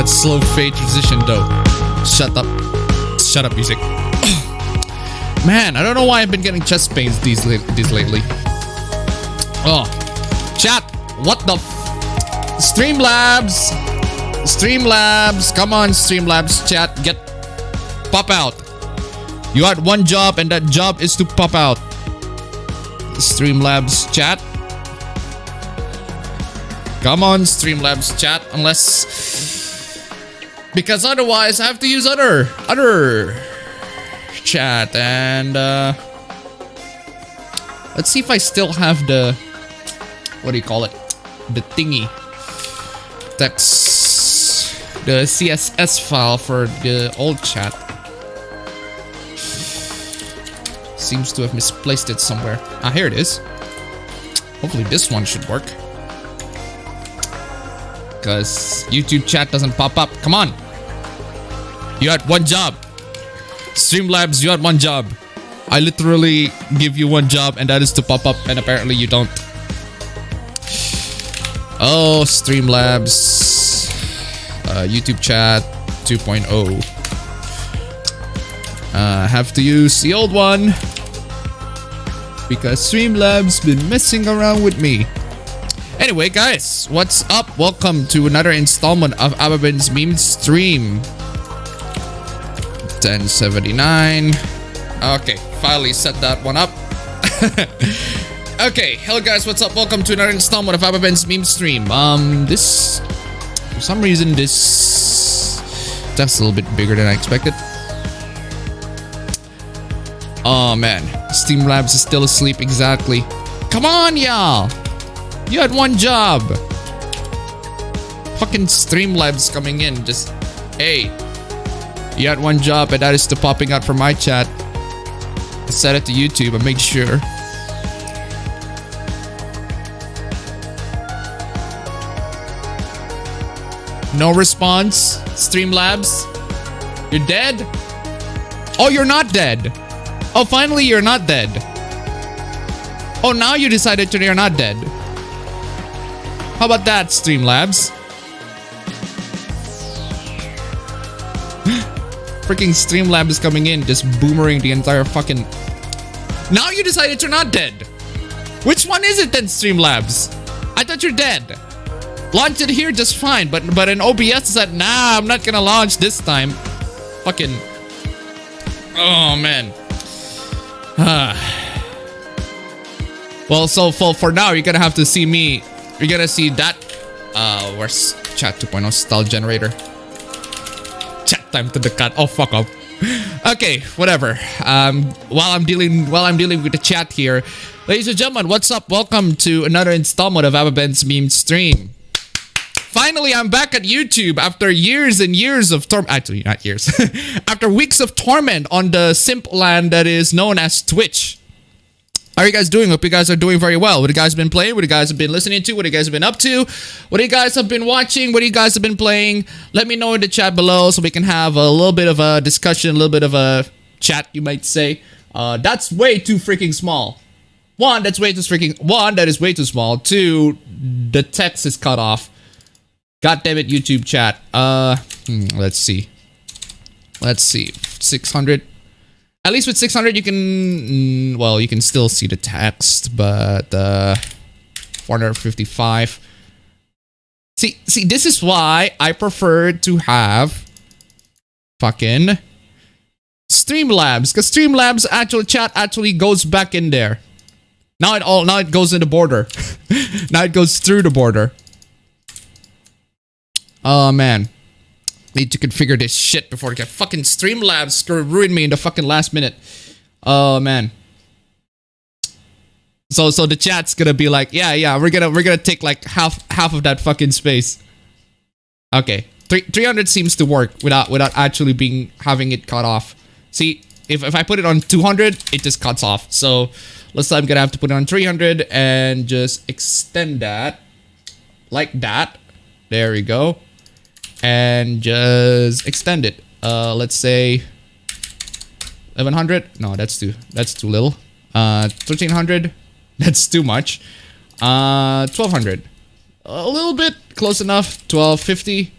that slow fade transition though. Shut up. Shut up, music. Man, I don't know why I've been getting chest pains these lately. Oh, chat. What the? Streamlabs. Streamlabs. Come on, Streamlabs. Chat. Pop out. You had one job, and that job is to pop out. Streamlabs chat. Come on, Streamlabs chat. Because otherwise I have to use other chat. And let's see if I still have the, what do you call it? The thingy. That's the CSS file for the old chat. Seems to have misplaced it somewhere. Ah, here it is. Hopefully this one should work. Because YouTube chat doesn't pop up. Come on. You had one job. Streamlabs, you had one job. I literally give you one job, and that is to pop up, and apparently you don't. Oh, Streamlabs. YouTube chat 2.0. Have to use the old one. Because Streamlabs been messing around with me. Anyway, guys, what's up? Welcome to another installment of appabend's meme stream. 1079. Okay, finally set that one up. Okay, hello guys, what's up? Welcome to another installment of appabend's meme stream. This, for some reason, that's a little bit bigger than I expected. Oh man, Streamlabs is still asleep. Exactly. Come on, y'all. You had one job. Fucking Streamlabs coming in. Just, hey, you had one job, and that is to popping out from my chat. Set it to YouTube and make sure. No response, Streamlabs. You're dead? Oh, you're not dead. Oh, finally you're not dead. Oh, now you decided you're not dead. How about that, Streamlabs? Freaking Streamlabs is coming in, just boomerang the entire fucking... Now you decided you're not dead. Which one is it then, Streamlabs? I thought you're dead. Launch it here just fine, but in OBS said, nah, I'm not gonna launch this time. Fucking... Oh, man. Well, so for now, you're gonna have to see me. You're gonna see that. Where's chat 2.0 style generator? Chat time to the cut. Oh, fuck up. Okay, whatever. While I'm dealing with the chat here, ladies and gentlemen, what's up? Welcome to another installment of appabend's meme stream. Finally, I'm back at YouTube after years and years of torment. Actually, not years. After weeks of torment on the simp land that is known as Twitch. How are you guys doing? Hope you guys are doing very well. What you guys have been playing? What you guys have been listening to? What you guys have been up to? What you guys have been watching? What you guys have been playing? Let me know in the chat below so we can have a little bit of a discussion, a little bit of a chat, you might say. That's way too freaking small. One, that is way too small. Two, the text is cut off. God damn it, YouTube chat. Let's see. 600. At least with 600, you can... well, you can still see the text, but... 455. See, this is why I prefer to have... fucking... Streamlabs. Because Streamlabs actual chat actually goes back in there. Now it goes in the border. Now it goes through the border. Oh, man. Need to configure this shit before it get fucking Streamlabs ruin me in the fucking last minute. Oh, man. So the chat's gonna be like, yeah, we're gonna take like half of that fucking space. Okay. 300 seems to work without actually having it cut off. See, if I put it on 200, it just cuts off. So let's say I'm gonna have to put it on 300 and just extend that like that. There we go. And just extend it. Let's say 1100. No, that's too little. 1300. That's too much. 1200. A little bit close enough. 1250.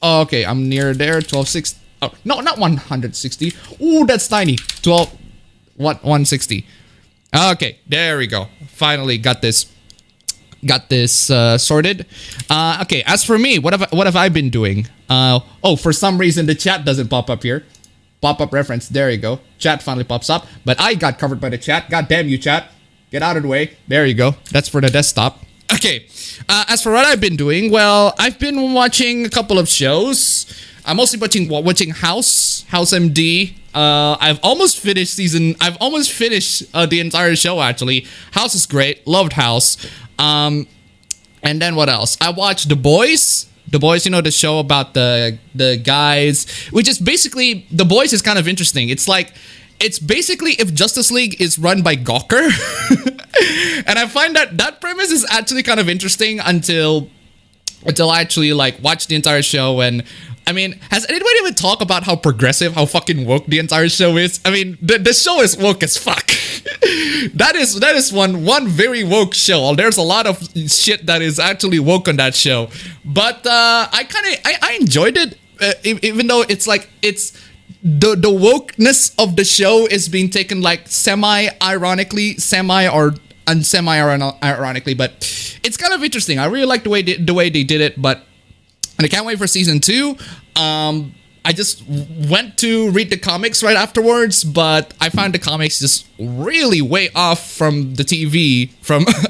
Oh, okay, I'm near there. 1260. Oh, no, not 160. Ooh, that's tiny. 160. Okay, there we go. Finally got this. Sorted. Okay, as for me, what have I been doing? Oh, for some reason the chat doesn't pop up here. Pop-up reference. There you go. Chat finally pops up, but I got covered by the chat. God damn you, chat. Get out of the way. There you go. That's for the desktop. Okay. As for what I've been doing, well, I've been watching a couple of shows. I'm mostly watching House MD. I've almost finished the entire show actually. House is great. Loved House. And then what else? I watched The Boys. The Boys, you know, the show about the guys, which is basically, The Boys is kind of interesting. It's basically if Justice League is run by Gawker. And I find that premise is actually kind of interesting until I actually like watch the entire show. And I mean, has anybody even talked about how progressive, how fucking woke the entire show is? I mean, the show is woke as fuck. That is one very woke show. There's a lot of shit that is actually woke on that show. But I enjoyed it, even though it's like the wokeness of the show is being taken like semi-ironically, semi-ironically, but it's kind of interesting. I really like the way they did it, and I can't wait for season 2. I just went to read the comics right afterwards, but I found the comics just really way off from the TV,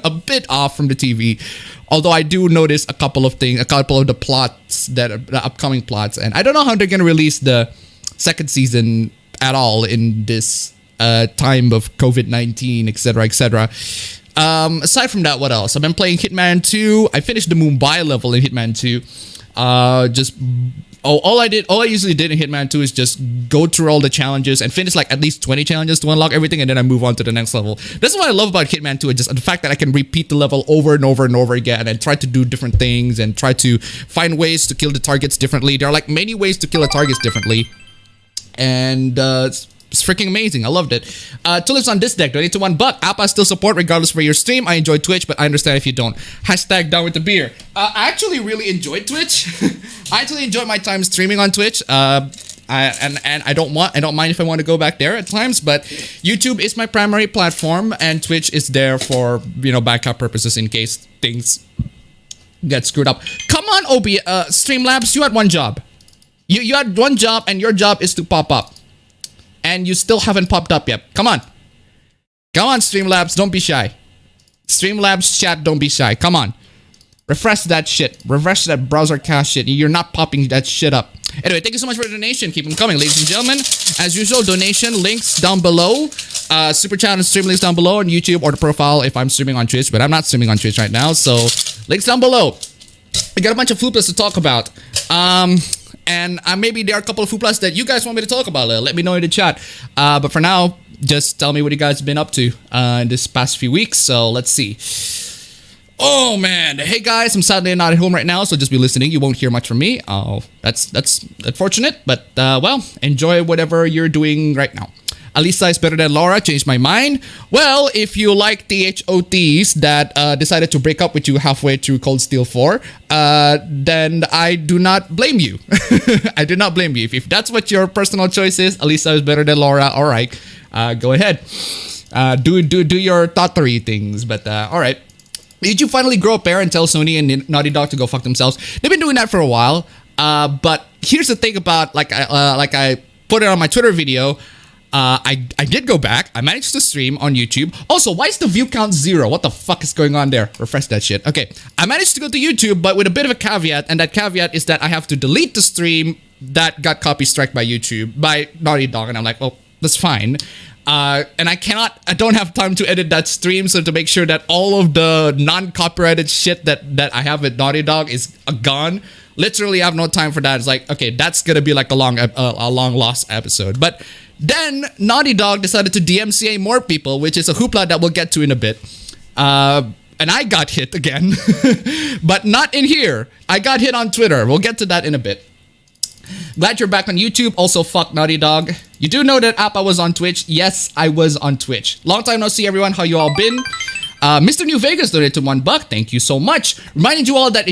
a bit off from the TV. Although I do notice a couple of the plots the upcoming plots, and I don't know how they're gonna release the second season at all in this time of COVID-19, etc., etc. Aside from that, what else? I've been playing Hitman 2. I finished the Mumbai level in Hitman 2. All I usually did in Hitman 2 is just go through all the challenges and finish like at least 20 challenges to unlock everything, and then I move on to the next level. That's what I love about Hitman 2, just the fact that I can repeat the level over and over and over again and try to do different things and try to find ways to kill the targets differently. There are like many ways to kill the targets differently, and it's freaking amazing. I loved it. Tulips on this deck. Donate to $1. Appa still support regardless of where your stream. I enjoy Twitch, but I understand if you don't. Hashtag down with the beer. I actually really enjoyed Twitch. I actually enjoyed my time streaming on Twitch. I don't mind if I want to go back there at times, but YouTube is my primary platform, and Twitch is there for, you know, backup purposes in case things get screwed up. Come on, Streamlabs, you had one job. You had one job, and your job is to pop up. And you still haven't popped up yet. Come on. Come on, Streamlabs. Don't be shy. Streamlabs chat, don't be shy. Come on. Refresh that shit. Refresh that browser cache shit. You're not popping that shit up. Anyway, thank you so much for the donation. Keep them coming, ladies and gentlemen. As usual, donation links down below. Super chat and stream links down below on YouTube or the profile if I'm streaming on Twitch. But I'm not streaming on Twitch right now. So, links down below. We got a bunch of Floopas to talk about. And maybe there are a couple of Fooplas that you guys want me to talk about. Let me know in the chat. But for now, just tell me what you guys have been up to in this past few weeks. So let's see. Oh man, hey guys, I'm sadly not at home right now, so just be listening. You won't hear much from me. Oh, that's unfortunate, but well, enjoy whatever you're doing right now. Alisa is better than Laura. Changed my mind. Well, if you like the HOTs that decided to break up with you halfway through Cold Steel 4, then I do not blame you. I do not blame you. If that's what your personal choice is, Alisa is better than Laura. All right, go ahead. Do your thottery things. But all right. Did you finally grow a pair and tell Sony and Naughty Dog to go fuck themselves? They've been doing that for a while. But here's the thing about like I put it on my Twitter video. I did go back. I managed to stream on YouTube. Also, why is the view count 0? What the fuck is going on there? Refresh that shit. Okay, I managed to go to YouTube, but with a bit of a caveat, and that caveat is that I have to delete the stream that got copy striked by YouTube, by Naughty Dog, and I'm like, well, that's fine. And I don't have time to edit that stream, so to make sure that all of the non-copyrighted shit that I have with Naughty Dog is gone. Literally, I have no time for that. It's like, okay, that's gonna be like a long lost episode. But then Naughty Dog decided to DMCA more people, which is a hoopla that we'll get to in a bit. And I got hit again, but not in here. I got hit on Twitter. We'll get to that in a bit. Glad you're back on YouTube. Also, fuck Naughty Dog. You do know that Appa was on Twitch. Yes, I was on Twitch. Long time no see, everyone. How you all been? Mr. New Vegas donated to $1. Thank you so much. Reminding you all that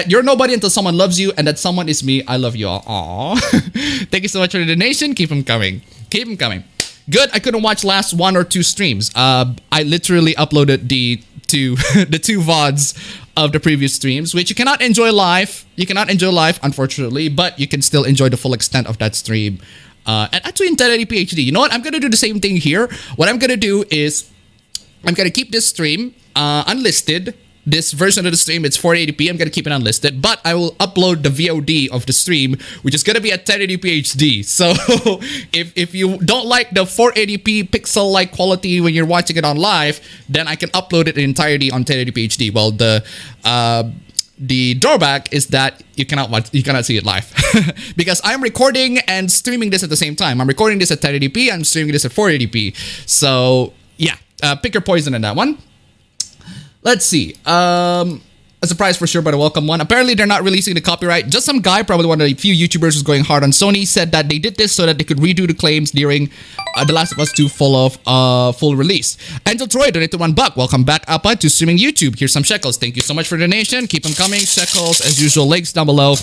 you're nobody until someone loves you, and that someone is me. I love you all. Aww. Thank you so much for the donation. Keep them coming. Keep them coming. Good. I couldn't watch last 1 or 2 streams. I literally uploaded the two VODs of the previous streams, which you cannot enjoy live. You cannot enjoy live, unfortunately, but you can still enjoy the full extent of that stream. And actually in 1080p HD. You know what? I'm gonna do the same thing here. What I'm gonna do is I'm gonna keep this stream unlisted. This version of the stream, it's 480p. I'm gonna keep it unlisted, but I will upload the VOD of the stream, which is gonna be at 1080p HD. So if you don't like the 480p pixel-like quality when you're watching it on live, then I can upload it in entirety on 1080p HD. Well, the drawback is that you cannot see it live because I'm recording and streaming this at the same time. I'm recording this at 1080p. I'm streaming this at 480p. So yeah, pick your poison in that one. Let's see. A surprise for sure, but a welcome one. Apparently, they're not releasing the copyright. Just some guy, probably one of the few YouTubers who's going hard on Sony, said that they did this so that they could redo the claims during The Last of Us 2 full release. Angel Troy donated $1. Welcome back, Appa, to streaming YouTube. Here's some shekels. Thank you so much for the donation. Keep them coming. Shekels, as usual, links down below.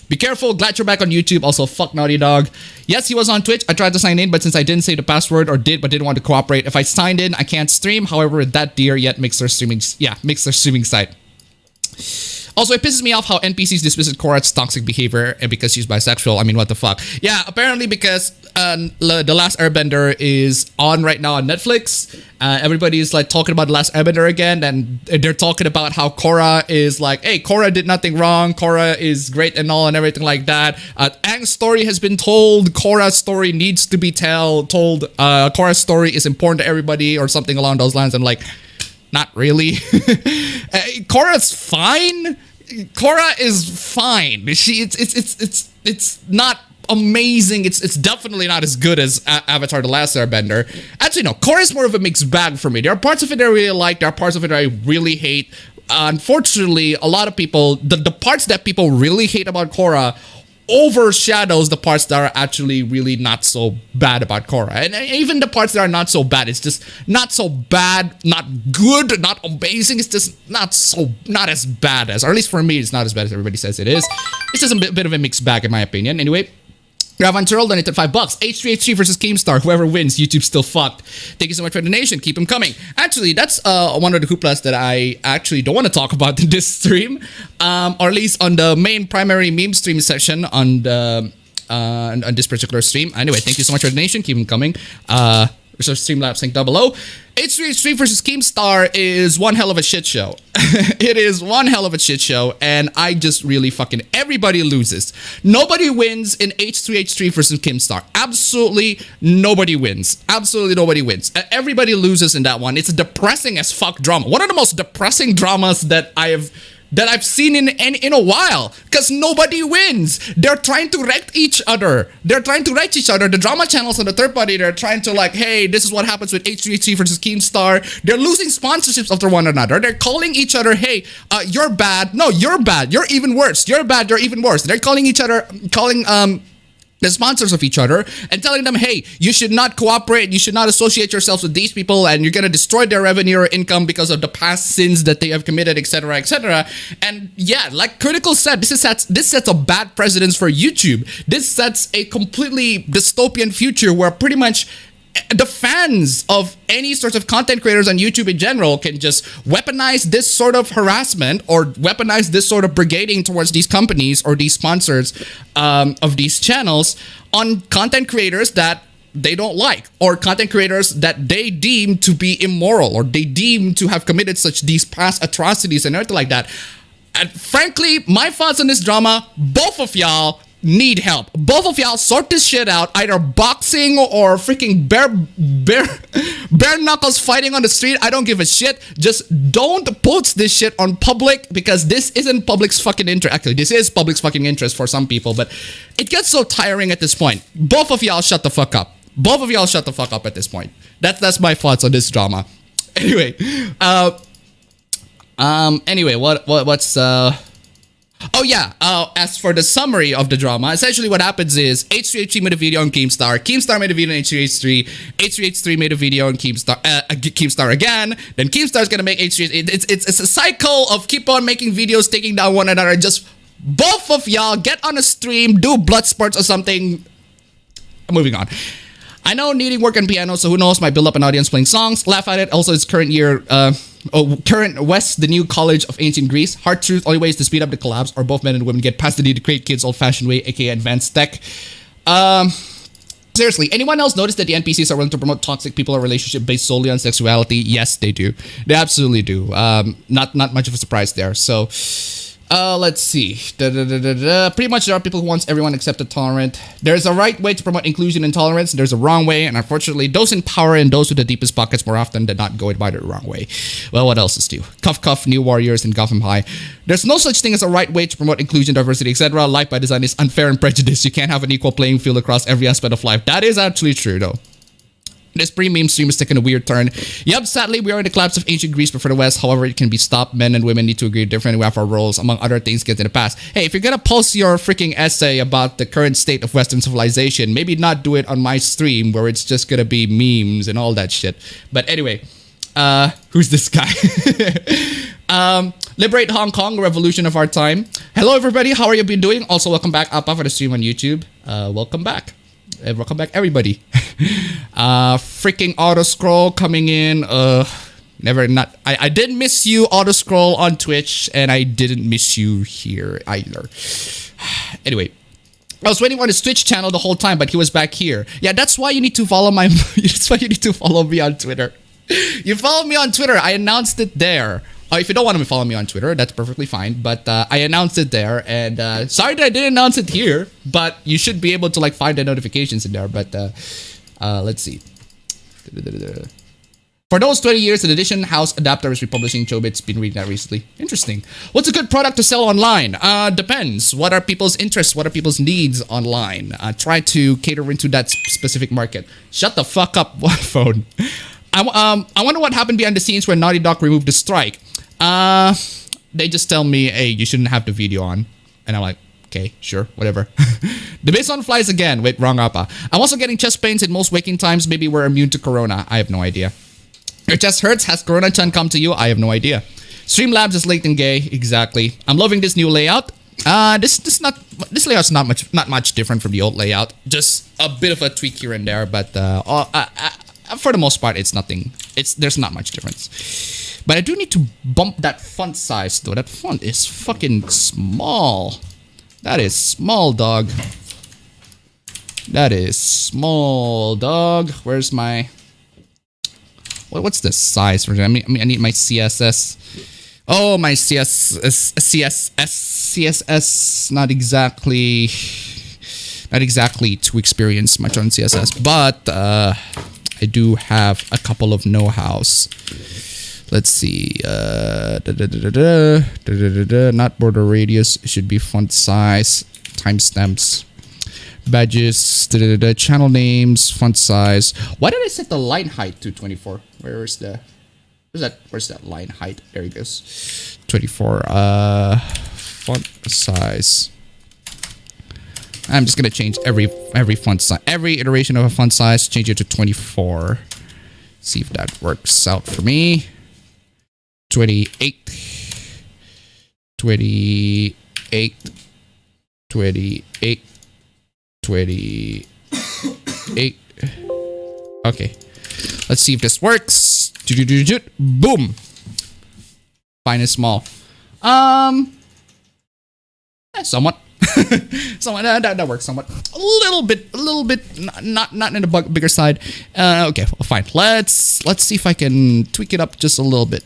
Be careful. Glad you're back on YouTube. Also, fuck Naughty Dog. Yes, he was on Twitch. I tried to sign in, but since I didn't say the password or didn't want to cooperate, if I signed in, I can't stream. However, that dear yet makes their streaming site. Also, it pisses me off how NPCs dismiss Korat's toxic behavior and because she's bisexual. I mean, what the fuck? Yeah, apparently because The Last Airbender is on right now on Netflix. Everybody's like talking about The Last Airbender again, and they're talking about how Korra is like, hey, Korra did nothing wrong. Korra is great and all and everything like that. Aang's story has been told. Korra's story needs to be told. Korra's story is important to everybody or something along those lines. I'm like, not really. Korra's fine. Korra is fine. It's not amazing. It's definitely not as good as Avatar: The Last Airbender. Actually, no. Korra is more of a mixed bag for me. There are parts of it I really like. There are parts of it I really hate. Unfortunately, a lot of people, the parts that people really hate about Korra overshadows the parts that are actually really not so bad about Korra. And even the parts that are not so bad, it's just not so bad, not good, not amazing. It's just not as bad as, or at least for me, it's not as bad as everybody says it is. It's just a bit of a mixed bag in my opinion. Anyway, Ravan Turl donated $5. H3H3 versus Keemstar. Whoever wins, YouTube's still fucked. Thank you so much for the donation. Keep them coming. Actually, that's one of the hooplas that I actually don't want to talk about in this stream. Or at least on the main primary meme stream session on this particular stream. Anyway, thank you so much for the donation. Keep them coming. Research Streamlabs link down below. H3H3 versus Keemstar is one hell of a shit show. It is one hell of a shit show, and I just really fucking... Everybody loses. Nobody wins in H3H3 versus Keemstar. Absolutely nobody wins. Absolutely nobody wins. Everybody loses in that one. It's a depressing as fuck drama. One of the most depressing dramas that I've seen in a while, because nobody wins. They're trying to wreck each other. The drama channels on the third party, they're trying to like, hey, this is what happens with H3H3 versus Keemstar. They're losing sponsorships after one another. They're calling each other, hey, you're bad. No, you're bad. You're even worse. You're bad. You're even worse. They're calling each other, the sponsors of each other and telling them, hey, you should not cooperate, you should not associate yourselves with these people, and you're gonna destroy their revenue or income because of the past sins that they have committed, etc., etc. And yeah, like Critical said, this sets a bad precedence for YouTube. This sets a completely dystopian future where pretty much the fans of any sort of content creators on YouTube in general can just weaponize this sort of harassment or weaponize this sort of brigading towards these companies or these sponsors of these channels on content creators that they don't like, or content creators that they deem to be immoral, or they deem to have committed these past atrocities and everything like that. And frankly, my thoughts on this drama, both of y'all need help. Both of y'all sort this shit out, either boxing or freaking bare knuckles fighting on the street. I don't give a shit. Just don't post this shit on public, because this isn't public's fucking interest. Actually, this is public's fucking interest for some people, but it gets so tiring at this point. Both of y'all shut the fuck up. Both of y'all shut the fuck up at this point. That's my thoughts on this drama. Anyway, what's Oh yeah, as for the summary of the drama, essentially what happens is H3H3 made a video on Keemstar, Keemstar made a video on H3H3, H3H3 made a video on Keemstar, Keemstar again, then Keemstar's gonna make H3H3, it's a cycle of keep on making videos, taking down one another, just both of y'all get on a stream, do blood sports or something. Moving on. I know needing work on piano, so who knows, might build up an audience playing songs, laugh at it. Also, it's current year, current West, the new college of ancient Greece. Hard truth, only ways to speed up the collapse are both men and women get past the need to create kids old-fashioned way, aka advanced tech. Seriously, anyone else notice that the NPCs are willing to promote toxic people or relationship based solely on sexuality? Yes, they do. They absolutely do. Not much of a surprise there. So, let's see. Pretty much there are people who want everyone accepted tolerant. There's a right way to promote inclusion and tolerance. There's a wrong way, and unfortunately, those in power and those with the deepest pockets more often than not go by the wrong way. Well, what else is new? Cuff Cuff, New Warriors, and Gotham High. There's no such thing as a right way to promote inclusion, diversity, etc. Life by design is unfair and prejudiced. You can't have an equal playing field across every aspect of life. That is actually true, though. This pre-meme stream is taking a weird turn. Yep, sadly, we are in the collapse of ancient Greece, but for the West, however, it can be stopped. Men and women need to agree differently. We have our roles, among other things, get in the past. Hey, if you're gonna post your freaking essay about the current state of Western civilization, maybe not do it on my stream where it's just gonna be memes and all that shit. But anyway, who's this guy? Liberate Hong Kong, revolution of our time. Hello, everybody. How are you been doing? Also, welcome back, Appa, for the stream on YouTube. Welcome back. Welcome back, everybody. Freaking auto scroll coming in. I didn't miss you, auto scroll on Twitch, and I didn't miss you here either. Anyway, I was waiting on his Twitch channel the whole time, but he was back here. Yeah, that's why you need to follow my. That's why you need to follow me on Twitter. You follow me on Twitter. I announced it there. If you don't want to follow me on Twitter, that's perfectly fine. But I announced it there, and sorry that I didn't announce it here. But you should be able to like find the notifications in there. But let's see. For those 20 years, an edition house adapter is republishing Chobit's been reading that recently. Interesting. What's a good product to sell online? Depends. What are people's interests? What are people's needs online? Try to cater into that specific market. Shut the fuck up, phone. I wonder what happened behind the scenes when Naughty Dog removed the strike. They just tell me, hey, you shouldn't have the video on. And I'm like, okay, sure, whatever. The base on flies again. Wait, wrong Appa. I'm also getting chest pains in most waking times. Maybe we're immune to corona. I have no idea. Your chest hurts. Has Corona-chan come to you? I have no idea. Streamlabs is late and gay. Exactly. I'm loving this new layout. This layout's not much different from the old layout. Just a bit of a tweak here and there, but for the most part, it's nothing. There's not much difference. But I do need to bump that font size, though. That font is fucking small. That is small, dog. That is small, dog. Where's my... What's the size for that? I mean, I need my CSS. Oh, my CSS. Not exactly too experienced much on CSS, but I do have a couple of know-hows. Let's see. Not border radius. It should be font size. Timestamps. Badges. Channel names. Font size. Why did I set the line height to 24? Where's that line height? There it goes. 24. Font size. I'm just gonna change every font size. Every iteration of a font size, change it to 24. See if that works out for me. 28. 28. 28. 28. Okay. Let's see if this works. Boom. Fine and small. Somewhat. Somewhat that works somewhat. A little bit. Not in the bigger side. Okay, well, fine. Let's see if I can tweak it up just a little bit.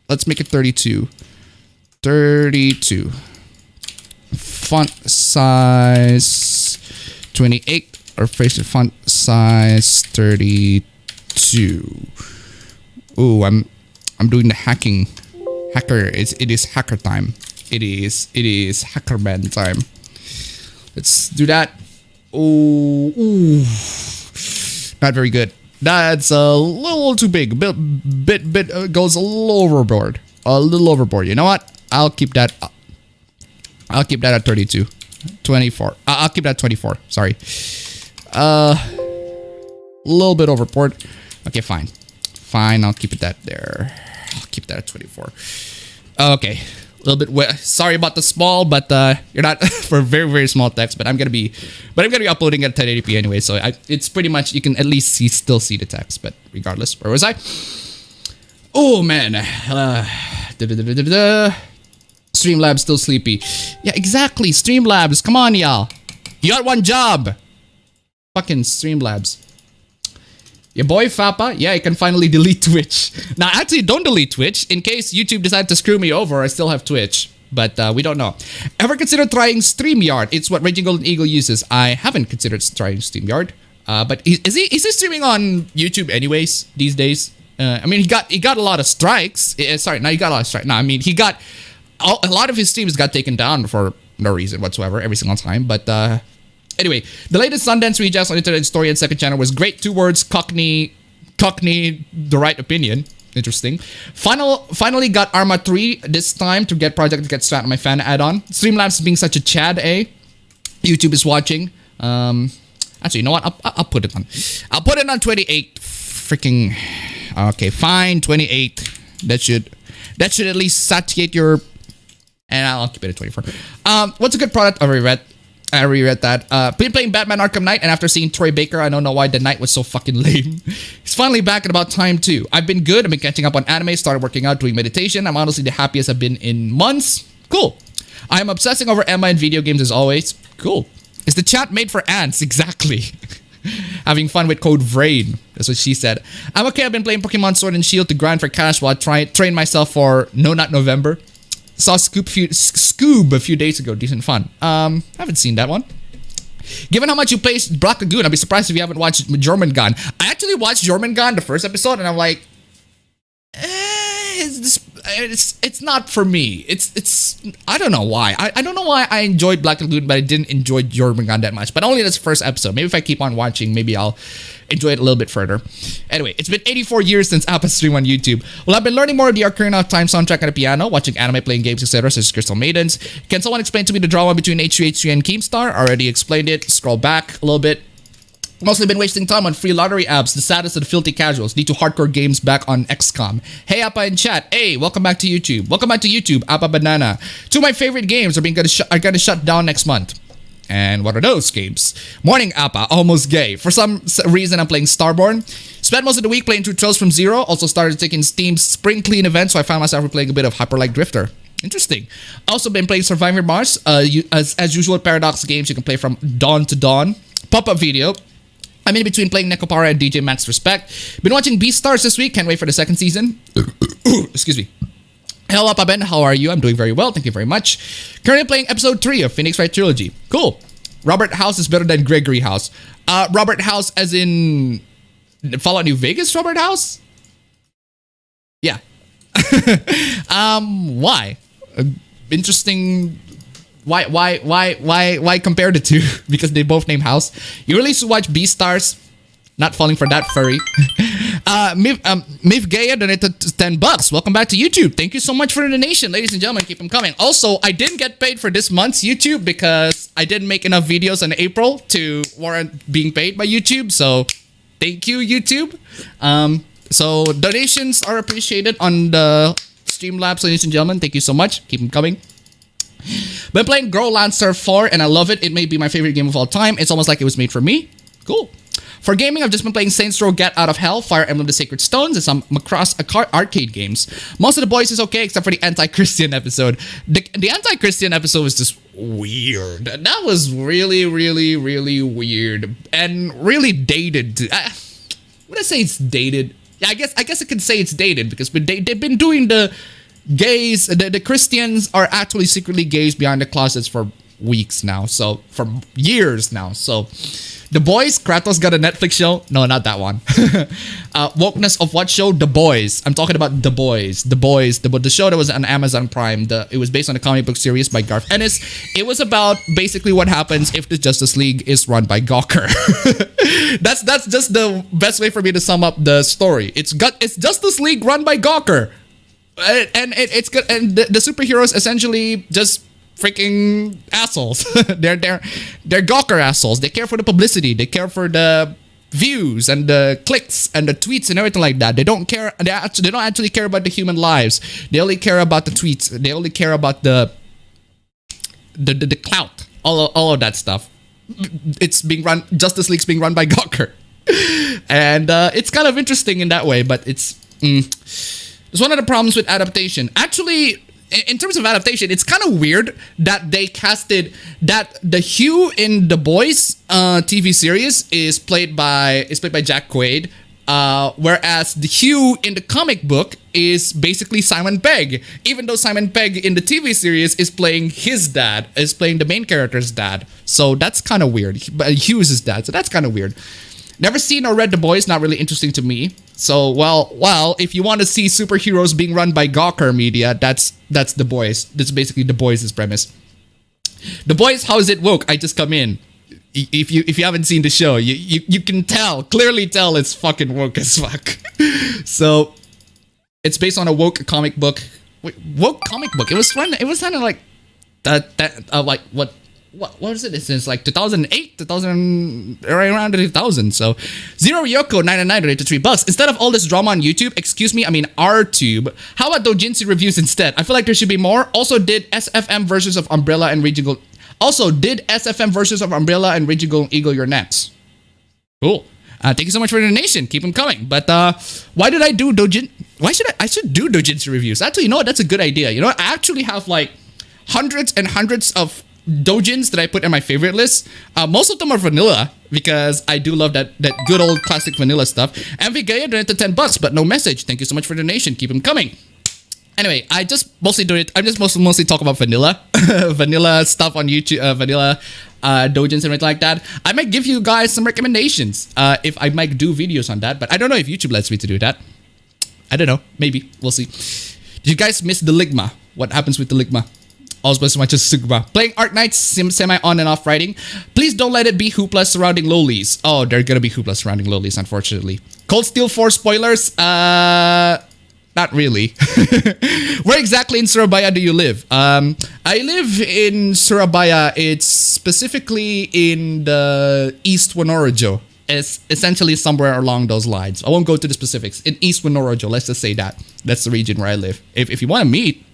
Let's make it 32. 32. Font size 28. Or face font size 32. Ooh, I'm doing the hacking. It is hacker time. It is hacker band time. Let's do that. Ooh. Not very good. That's a little too big. Bit goes a little overboard. You know what? I'll keep that up. I'll keep that at 32. 24. I'll keep that at 24. Sorry. A little bit overport. Okay, fine. Fine, I'll keep it that there. I'll keep that at 24. Okay. A little bit sorry about the small, but you're not for very, very small text, but I'm gonna be uploading at 1080p anyway, so it's pretty much, you can at least still see the text, but regardless. Where was I? Oh man. Streamlabs still sleepy. Yeah, exactly. Streamlabs. Come on, y'all. You got one job. Fucking Streamlabs. Your boy Fappa, yeah, you can finally delete Twitch. Now, actually, don't delete Twitch. In case YouTube decided to screw me over, I still have Twitch. But we don't know. Ever consider trying StreamYard? It's what Raging Golden Eagle uses. I haven't considered trying StreamYard. But is he streaming on YouTube anyways these days? I mean, he got a lot of strikes. Sorry, no, he got a lot of strikes. No, I mean, he got a lot of his streams got taken down for no reason whatsoever every single time. But anyway, the latest Sundance Rejects on Internet Story and Second Channel was great. 2 words, Cockney, the right opinion. Interesting. Finally got Arma 3 this time to get Project Get Strat on my fan add-on. Streamlabs being such a Chad, eh? YouTube is watching. Actually, you know what? I'll put it on. I'll put it on 28. Freaking. Okay, fine. 28. That should at least satiate your. And I'll keep it at 24. What's a good product? I reread that. Been playing Batman Arkham Knight, and after seeing Troy Baker, I don't know why the night was so fucking lame. He's finally back at about time too. I've been good. I've been catching up on anime, started working out, doing meditation. I'm honestly the happiest I've been in months. Cool. I am obsessing over Emma and video games as always. Cool. Is the chat made for ants? Exactly. Having fun with Code Vrain. That's what she said. I'm okay. I've been playing Pokemon Sword and Shield to grind for cash while I train myself for No Not November. Saw Scoob a few days ago. Decent fun. Haven't seen that one. Given how much you play Black Lagoon, I'd be surprised if you haven't watched Jormungand. I actually watched Jormungand the first episode, and I'm like, it's not for me. It's I don't know why. I don't know why I enjoyed Black Lagoon, but I didn't enjoy Jormungand that much. But only this first episode. Maybe if I keep on watching, maybe I'll enjoy it a little bit further. Anyway, it's been 84 years since Appa's stream on YouTube. Well, I've been learning more of the Ocarina of Time soundtrack on the piano, watching anime, playing games, etc., such as Crystal Maidens. Can someone explain to me the drama between H3H3 and Keemstar? Already explained it. Scroll back a little bit. Mostly been wasting time on free lottery apps, the saddest of the filthy casuals. Need to hardcore games back on XCOM. Hey Appa in chat. Hey, welcome back to YouTube. Welcome back to YouTube, Appa Banana. 2 of my favorite games are gonna shut down next month. And what are those games? Morning Appa, almost gay. For some reason, I'm playing Starborn. Spent most of the week playing through Trails from Zero. Also started taking Steam's Spring Clean event, so I found myself replaying a bit of Hyper Light Drifter. Interesting. Also been playing Survivor Mars. As usual, Paradox games you can play from dawn to dawn. Pop-up video. I'm in between playing Nekopara and DJ Max Respect. Been watching Beastars this week. Can't wait for the second season. Excuse me. Hello, appabend. How are you? I'm doing very well. Thank you very much. Currently playing episode 3 of Phoenix Wright Trilogy. Cool. Robert House is better than Gregory House. Robert House as in Fallout New Vegas Robert House? Yeah. Why? Interesting. Why compare the two? Because they both name House. You really should watch Beastars. Not falling for that furry. Mif Gaya donated $10. Welcome back to YouTube. Thank you so much for the donation, ladies and gentlemen. Keep them coming. Also, I didn't get paid for this month's YouTube because I didn't make enough videos in April to warrant being paid by YouTube. So, thank you, YouTube. So donations are appreciated on the Streamlabs, ladies and gentlemen. Thank you so much. Keep them coming. Been playing Grow Lancer 4 and I love it. It may be my favorite game of all time. It's almost like it was made for me. Cool. For gaming, I've just been playing Saints Row Get Out of Hell, Fire Emblem The Sacred Stones, and some Macross arcade games. Most of the boys is okay, except for the anti-Christian episode. The anti-Christian episode was just weird. That was really, really, really weird. And really dated. Would I say it's dated? Yeah, I guess I could say it's dated, because they've been doing the gays, the Christians are actually secretly gays behind the closets for weeks now. So, for years now. So, The Boys, Kratos got a Netflix show. No, not that one. Wokeness of what show? The Boys. I'm talking about The Boys. The Boys. The show that was on Amazon Prime. It was based on a comic book series by Garth Ennis. It was about basically what happens if the Justice League is run by Gawker. That's just the best way for me to sum up the story. It's Justice League run by Gawker. And it's good. And the superheroes essentially just freaking assholes. they're gawker assholes. They care for the publicity. They care for the views and the clicks and the tweets and everything like that. They don't care. They don't actually care about the human lives. They only care about the tweets. They only care about the clout. All of that stuff. It's being run. Justice League's being run by Gawker, and it's kind of interesting in that way. But it's one of the problems with adaptation. Actually, in terms of adaptation, it's kind of weird that they casted that the Hugh in The Boys TV series is played by Jack Quaid, whereas the Hugh in the comic book is basically Simon Pegg. Even though Simon Pegg in the TV series is playing his dad, is playing the main character's dad. So that's kind of weird. But Hugh is his dad, so that's kind of weird. Never seen or read The Boys, not really interesting to me. So, well, if you want to see superheroes being run by Gawker Media, that's The Boys. That's basically The Boys' premise. The Boys, how is it woke? I just come in. If you haven't seen the show, you can clearly tell it's fucking woke as fuck. So, it's based on a woke comic book. Wait, woke comic book? It was kind of like like what was it? It's like 2008, 2000, right around 2000. So, Zero Yoko 99 donated $3. Instead of all this drama on YouTube, excuse me, I mean RTube. How about doujinshi reviews instead? I feel like there should be more. Also, did SFM versions of Umbrella and Raging Eagle your next? Cool. Thank you so much for the donation. Keep them coming. But why did I do doujin? Why should I should do doujinshi reviews? Actually, you know what? That's a good idea. You know what? I actually have like hundreds and hundreds of doujins that I put in my favorite list. Most of them are vanilla because I do love that good old classic vanilla stuff. MV Gaya donated $10, but no message. Thank you so much for the donation. Keep them coming. Anyway, I just mostly do it. I just mostly talk about vanilla, vanilla stuff on YouTube, vanilla doujins and everything like that. I might give you guys some recommendations if I might do videos on that, but I don't know if YouTube lets me to do that. I don't know. Maybe we'll see. Did you guys miss the Ligma? What happens with the Ligma? Also, as much as Sugma. Playing Art Nights semi on and off writing. Please don't let it be hoopla surrounding lolis. Oh, there are gonna be hoopla surrounding lolis, unfortunately. Cold Steel 4 spoilers? Not really. Where exactly in Surabaya do you live? I live in Surabaya. It's specifically in the East Wanorojo. It's essentially somewhere along those lines. I won't go to the specifics. In East Wanorojo, let's just say that. That's the region where I live. If you want to meet,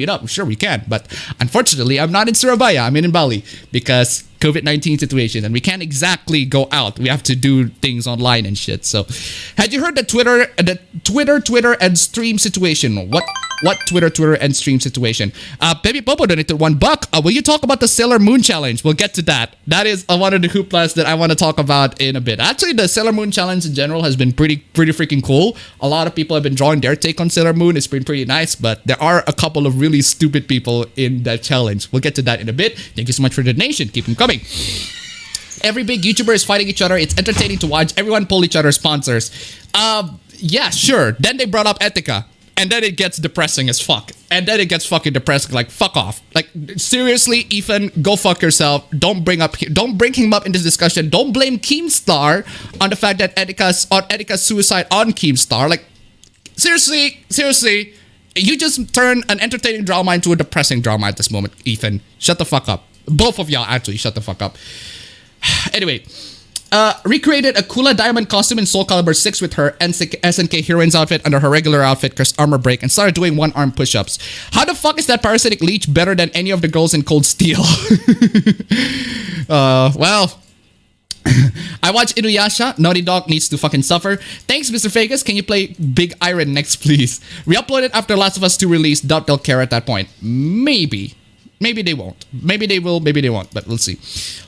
up, sure we can. But unfortunately, I'm not in Surabaya. I'm in Bali because COVID-19 situation, and we can't exactly go out. We have to do things online and shit. So, had you heard the Twitter and stream situation? What Twitter and stream situation? Baby Popo donated $1. Will you talk about the Sailor Moon challenge? We'll get to that. That is one of the hooplas that I want to talk about in a bit. Actually, the Sailor Moon challenge in general has been pretty freaking cool. A lot of people have been drawing their take on Sailor Moon. It's been pretty nice, but there are a couple of really stupid people in that challenge. We'll get to that in a bit. Thank you so much for the donation. Keep them coming. Every big YouTuber is fighting each other. It's entertaining to watch. Everyone pull each other's sponsors. Yeah, sure. Then they brought up Etika. And then it gets depressing as fuck. And then it gets fucking depressing. Like, fuck off. Like, seriously, Ethan, go fuck yourself. Don't bring him up in this discussion. Don't blame Keemstar on the fact that Etika's suicide on Keemstar. Like, seriously, you just turn an entertaining drama into a depressing drama at this moment, Ethan. Shut the fuck up. Both of y'all, actually, shut the fuck up. Anyway. Recreated a Kula Diamond costume in Soul Calibur 6 with her SNK heroine's outfit under her regular outfit, cursed armor break, and started doing one-arm push-ups. How the fuck is that parasitic leech better than any of the girls in Cold Steel? Well... I watch Inuyasha. Naughty Dog needs to fucking suffer. Thanks, Mr. Vegas. Can you play Big Iron next, please? Re-upload it after Last of Us 2 release. Doubt they'll care at that point. Maybe. Maybe they won't. Maybe they will, maybe they won't, but we'll see.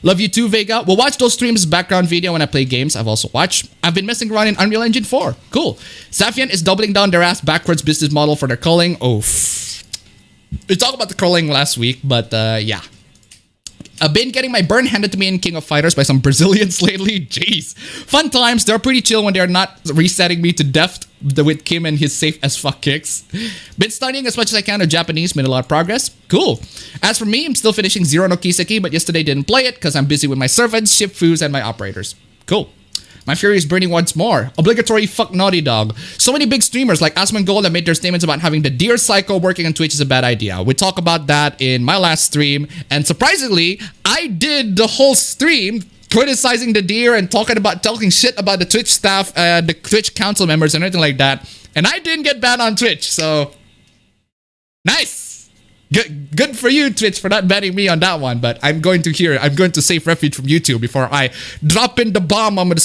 Love you too, Vega. We'll watch those streams background video when I play games. I've also watched. I've been messing around in Unreal Engine 4. Cool. Safian is doubling down their ass backwards business model for their culling. Oh, we talked about the culling last week, but yeah. I've been getting my burn handed to me in King of Fighters by some Brazilians lately. Jeez. Fun times. They're pretty chill when they're not resetting me to death with Kim and his safe as fuck kicks. Been studying as much as I can of Japanese. Made a lot of progress. Cool. As for me, I'm still finishing Zero no Kiseki, but yesterday didn't play it because I'm busy with my servants, ship foods, and my operators. Cool. My fury is burning once more. Obligatory fuck Naughty Dog. So many big streamers like Asmongold have made their statements about having the deer cycle working on Twitch is a bad idea. We talk about that in my last stream, and surprisingly, I did the whole stream criticizing the deer and talking shit about the Twitch staff, the Twitch council members and everything like that. And I didn't get banned on Twitch, so nice. Good for you, Twitch, for not banning me on that one. But I'm going to save refuge from YouTube before I drop in the bomb. I'm gonna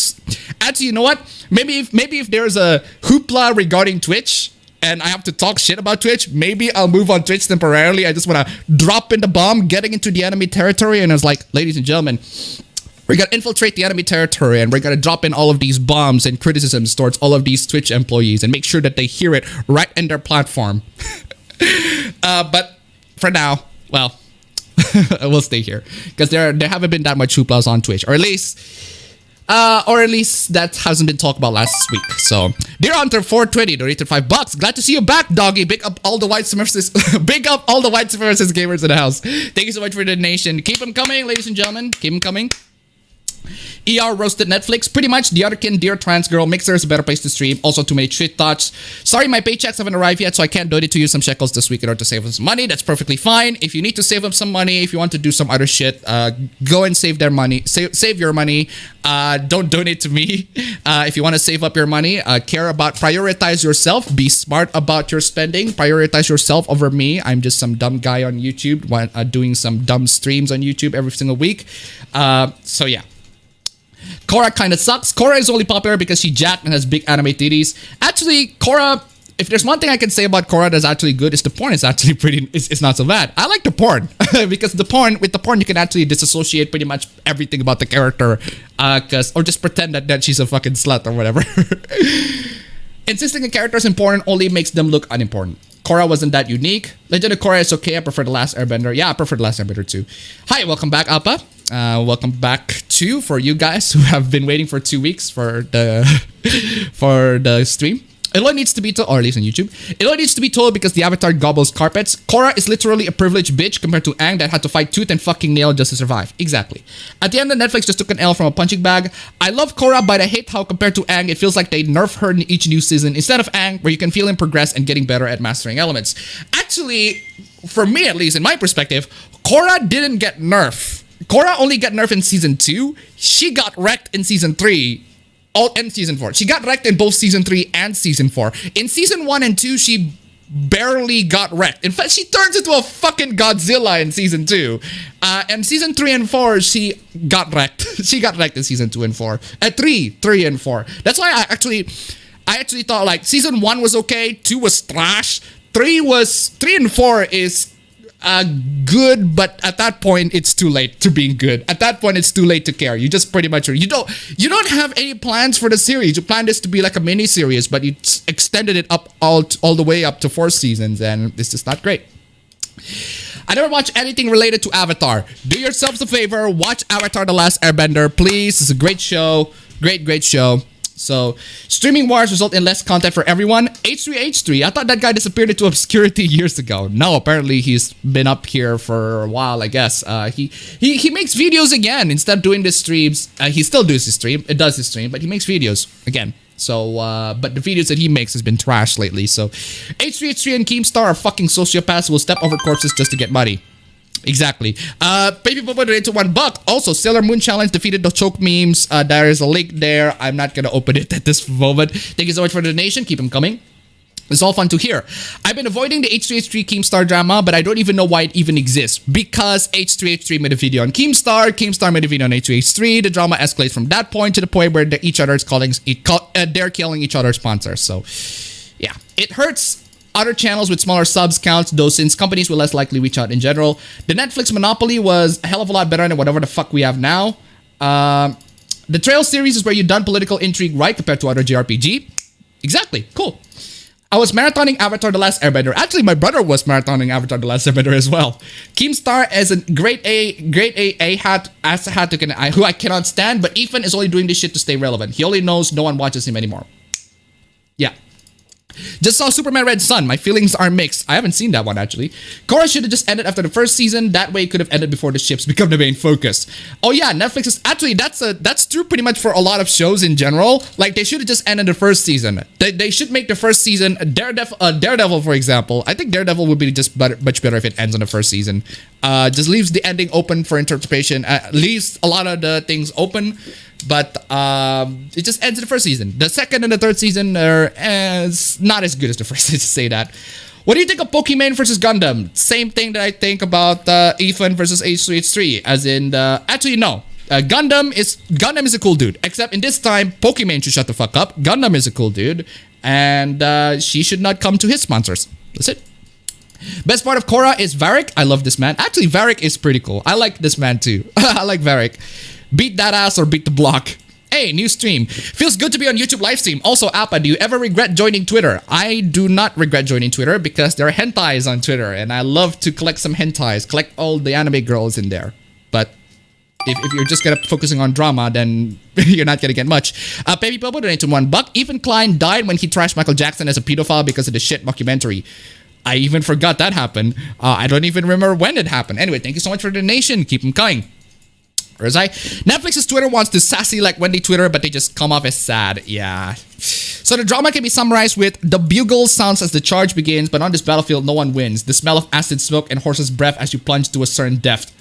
actually, you know what? Maybe if there's a hoopla regarding Twitch and I have to talk shit about Twitch, maybe I'll move on Twitch temporarily. I just want to drop in the bomb, getting into the enemy territory, and I was like, ladies and gentlemen, we're going to infiltrate the enemy territory and we're going to drop in all of these bombs and criticisms towards all of these Twitch employees and make sure that they hear it right in their platform. But for now, well, we'll stay here because there haven't been that much hooplas on Twitch, or at least that hasn't been talked about last week. So, Deer Hunter 420 donated $5. Glad to see you back, doggy. Big up all the white supremacists. Big up all the white supremacist gamers in the house. Thank you so much for the donation. Keep them coming, ladies and gentlemen. Keep them coming. ER roasted Netflix. Pretty much the otherkin dear trans girl. Mixer is a better place to stream. Also too many shit thoughts. Sorry, my paychecks haven't arrived yet, so I can't donate to you some shekels this week in order to save them some money. That's perfectly fine. If you need to save them some money, if you want to do some other shit, go and save their money. Save your money. Don't donate to me. If you want to save up your money, prioritize yourself. Be smart about your spending. Prioritize yourself over me. I'm just some dumb guy on YouTube doing some dumb streams on YouTube every single week. So yeah. Korra kind of sucks. Korra is only popular because she jacked and has big anime titties. Actually, Korra, if there's one thing I can say about Korra that's actually good, is the porn is actually it's not so bad. I like the porn because with the porn you can actually disassociate pretty much everything about the character, or just pretend that she's a fucking slut or whatever. Insisting a character is important only makes them look unimportant. Korra wasn't that unique. Legend of Korra is okay. I prefer The Last Airbender. Yeah, I prefer The Last Airbender too. Hi, welcome back, Appa. Welcome back too for you guys who have been waiting for 2 weeks for the stream. It only needs to be told, or at least on YouTube. It only needs to be told because the avatar gobbles carpets. Korra is literally a privileged bitch compared to Aang that had to fight tooth and fucking nail just to survive. Exactly. At the end, Netflix just took an L from a punching bag. I love Korra, but I hate how compared to Aang, it feels like they nerf her in each new season instead of Aang, where you can feel him progress and getting better at mastering elements. Actually, for me at least, in my perspective, Korra didn't get nerfed. Korra only got nerfed in season 2. She got wrecked in season 3. And season 4. She got wrecked in both season 3 and season 4. In season 1 and 2, she barely got wrecked. In fact, she turns into a fucking Godzilla in season 2. And season 3 and 4, she got wrecked. She got wrecked in season 2 and 4. 3 and 4. That's why I actually thought like season 1 was okay, 2 was trash, 3 and 4 is good, but at that point it's too late to being good. At that point it's too late to care. You just pretty much you don't have any plans for the series. You planned this to be like a mini series, but you extended it up all the way up to 4 seasons, and this is not great. I never watched anything related to Avatar. Do yourselves a favor, watch Avatar: The Last Airbender, please. It's a great show. Great show. So, streaming wars result in less content for everyone. H3H3, I thought that guy disappeared into obscurity years ago. No, apparently he's been up here for a while, I guess. He makes videos again instead of doing the streams. He still does his stream. It does his stream, but he makes videos again. So, but the videos that he makes has been trash lately. So, H3H3 and Keemstar are fucking sociopaths who will step over corpses just to get money. Exactly. Baby Bobo donated $1. Also, Sailor Moon Challenge defeated the choke memes. There is a link there. I'm not gonna open it at this moment. Thank you so much for the donation. Keep them coming. It's all fun to hear. I've been avoiding the H3H3 Keemstar drama, but I don't even know why it even exists. Because H3H3 made a video on Keemstar made a video on H3H3. The drama escalates from that point to the point where they're killing each other's sponsors. So, yeah, it hurts other channels with smaller subs counts, though, since companies will less likely reach out in general. The Netflix monopoly was a hell of a lot better than whatever the fuck we have now. The Trail series is where you've done political intrigue right compared to other JRPG. Exactly. Cool. I was marathoning Avatar: The Last Airbender. Actually, my brother was marathoning Avatar: The Last Airbender as well. Keemstar is a grade A hat who I cannot stand, but Ethan is only doing this shit to stay relevant. He only knows no one watches him anymore. Yeah. Just saw Superman Red Sun. My feelings are mixed. I haven't seen that one actually. Korra should have just ended after the first season. That way it could have ended before the ships become the main focus. Oh yeah, Netflix is actually that's true pretty much for a lot of shows in general. Like they should have just ended the first season. They should make the first season Daredevil for example. I think Daredevil would be just much better if it ends on the first season. Just leaves the ending open for interpretation. Leaves a lot of the things open. But it just ends in the first season. The second and the third season are not as good as the first. Let's say that. What do you think of Pokemon versus Gundam? Same thing that I think about Ethan versus H3H3. As in, actually no. Gundam is a cool dude. Except in this time, Pokemon should shut the fuck up. Gundam is a cool dude, and she should not come to his sponsors. That's it. Best part of Korra is Varric. I love this man. Actually, Varric is pretty cool. I like this man too. I like Varric. Beat that ass or beat the block. Hey, new stream. Feels good to be on YouTube live stream. Also, Appa, do you ever regret joining Twitter? I do not regret joining Twitter because there are hentais on Twitter and I love to collect some hentais, collect all the anime girls in there. But if you're just focusing on drama, then you're not gonna get much. Baby Bobo donated $1. Even Klein died when he trashed Michael Jackson as a pedophile because of the shit documentary. I even forgot that happened. I don't even remember when it happened. Anyway, thank you so much for the donation. Keep them coming. Whereas Netflix's Twitter wants to sassy like Wendy Twitter, but they just come off as sad. Yeah. So the drama can be summarized with the bugle sounds as the charge begins, but on this battlefield, no one wins. The smell of acid smoke and horse's breath as you plunge to a certain depth.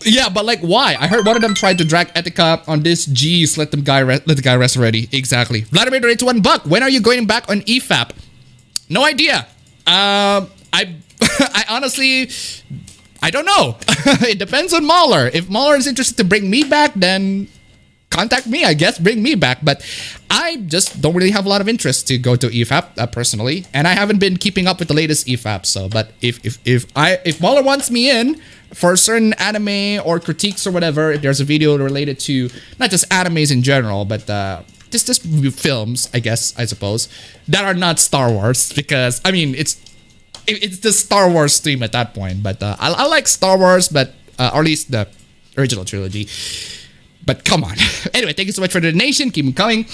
Yeah, but like why? I heard one of them tried to drag Etika on this. Jeez, let the guy rest already. Exactly. Vladimir donated $1. When are you going back on EFAP? No idea. I honestly. I don't know. It depends on Mahler. If Mahler is interested to bring me back, then contact me, I guess. Bring me back. But I just don't really have a lot of interest to go to EFAP personally. And I haven't been keeping up with the latest EFAP. So, but if Mahler wants me in for a certain anime or critiques or whatever, if there's a video related to not just animes in general, but just films, I suppose, that are not Star Wars. Because, I mean, it's the Star Wars stream at that point, but I like Star Wars, but or at least the original trilogy. But come on. Anyway, thank you so much for the donation. Keep them coming.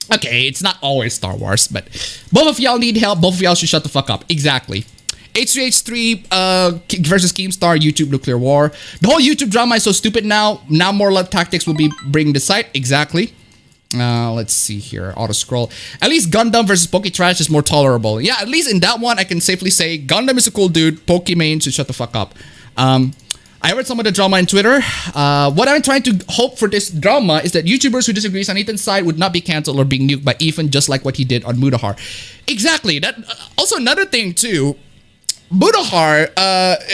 Okay, it's not always Star Wars, but both of y'all need help. Both of y'all should shut the fuck up. Exactly. H3H3 versus Keemstar YouTube nuclear war. The whole YouTube drama is so stupid now. Now more love tactics will be bringing the site. Exactly. Let's see here. Auto scroll. At least Gundam versus Poketrash is more tolerable. Yeah, at least in that one, I can safely say Gundam is a cool dude. Pokemon should shut the fuck up. I read some of the drama on Twitter. What I'm trying to hope for this drama is that YouTubers who disagree on Ethan's side would not be cancelled or being nuked by Ethan, just like what he did on Mudahar. Exactly. That also another thing too. Mudahar,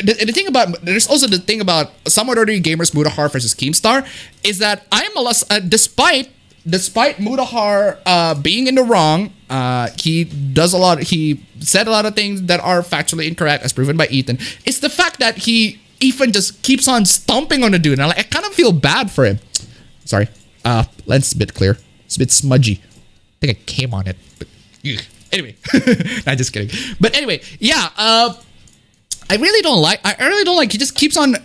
the thing about there's also the thing about some ordinary gamers Mudahar versus Keemstar is that I'm a loss despite Mudahar being in the wrong, he said a lot of things that are factually incorrect as proven by Ethan. It's the fact that Ethan just keeps on stomping on the dude, and I kind of feel bad for him. Sorry, lens is a bit clear. It's a bit smudgy. I think I came on it, but anyway, not just kidding. But anyway, yeah, I really don't like, he just keeps on,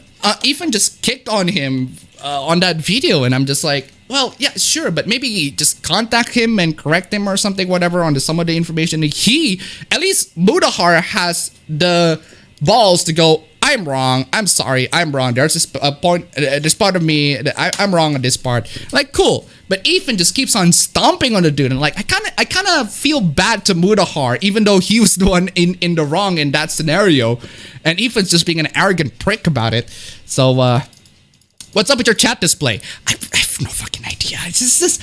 Ethan just kicked on him on that video, and I'm just like, well, yeah, sure, but maybe just contact him and correct him or something, whatever, on some of the information. At least Mudahar has the balls to go, I'm wrong, I'm sorry, I'm wrong. There's this this part of me that I'm wrong on this part. Like, cool. But Ethan just keeps on stomping on the dude, and like, I kind of feel bad to Mudahar, even though he was the one in the wrong in that scenario, and Ethan's just being an arrogant prick about it. So, what's up with your chat display? I have no fucking idea. It's just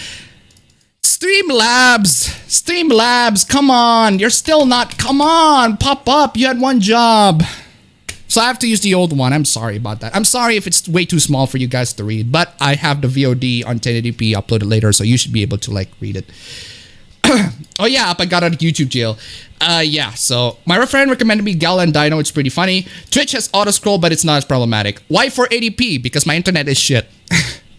Streamlabs, come on. You're still not, come on, pop up. You had one job. So I have to use the old one. I'm sorry about that. I'm sorry if it's way too small for you guys to read, but I have the VOD on 1080p uploaded later, so you should be able to like read it. Oh yeah, I got out of YouTube jail. Yeah, so my friend recommended me Gala and Dino. It's pretty funny. Twitch has auto scroll, but it's not as problematic. Why 480p? Because my internet is shit.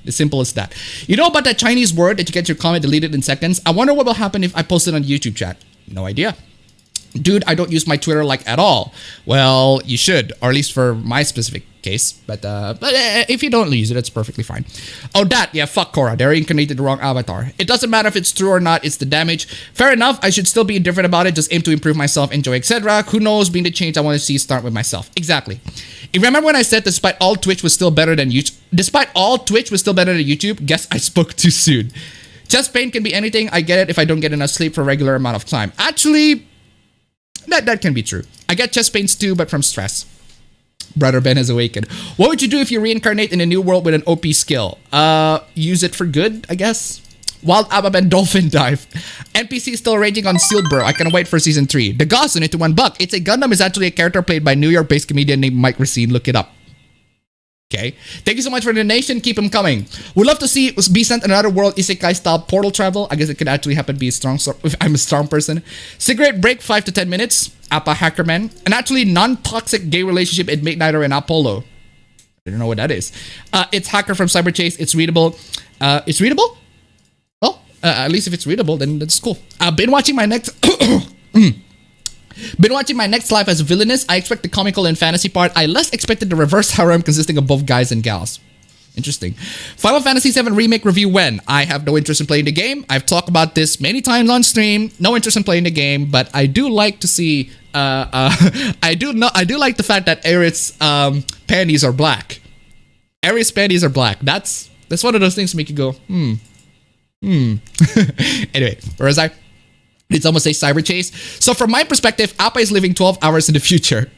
As simple as that. You know about that Chinese word that you get your comment deleted in seconds? I wonder what will happen if I post it on YouTube chat. No idea. Dude, I don't use my Twitter like at all. Well, you should, or at least for my specific case. But if you don't use it, it's perfectly fine. Oh, that, yeah, fuck Korra. They reincarnated the wrong avatar. It doesn't matter if it's true or not, it's the damage. Fair enough, I should still be indifferent about it, just aim to improve myself, enjoy, etc. Who knows, being the change I want to see start with myself. Exactly. If you remember when I said despite all Twitch was still better than YouTube, guess I spoke too soon. Chest pain can be anything, I get it if I don't get enough sleep for a regular amount of time. Actually, that can be true. I get chest pains too, but from stress. Brother Ben has awakened. What would you do if you reincarnate in a new world with an OP skill? Use it for good, I guess. Wild appabend dolphin dive. NPC still raging on Sealed Bro. I can't wait for season 3. The Goss on it to $1. It's a Gundam is actually a character played by New York-based comedian named Mike Racine. Look it up. Okay. Thank you so much for the donation. Keep them coming. Would love to see be sent another world isekai style portal travel. I guess it could actually happen to be a strong if I'm a strong person. Cigarette break 5 to 10 minutes. Appa Hackerman. An actually non-toxic gay relationship in Midnighter and Apollo. I don't know what that is. It's Hacker from Cyberchase. It's readable. It's readable? Well, at least if it's readable, then that's cool. I've been watching my next life as villainous. I expect the comical and fantasy part. I less expected the reverse harem consisting of both guys and gals. Interesting. Final Fantasy VII Remake review when? I have no interest in playing the game. I've talked about this many times on stream. No interest in playing the game, but I do like to see. I do like the fact that Aerith's panties are black. Aerith's panties are black. That's one of those things to make you go Anyway, where was I? It's almost a cyber chase. So from my perspective, Appa is living 12 hours in the future.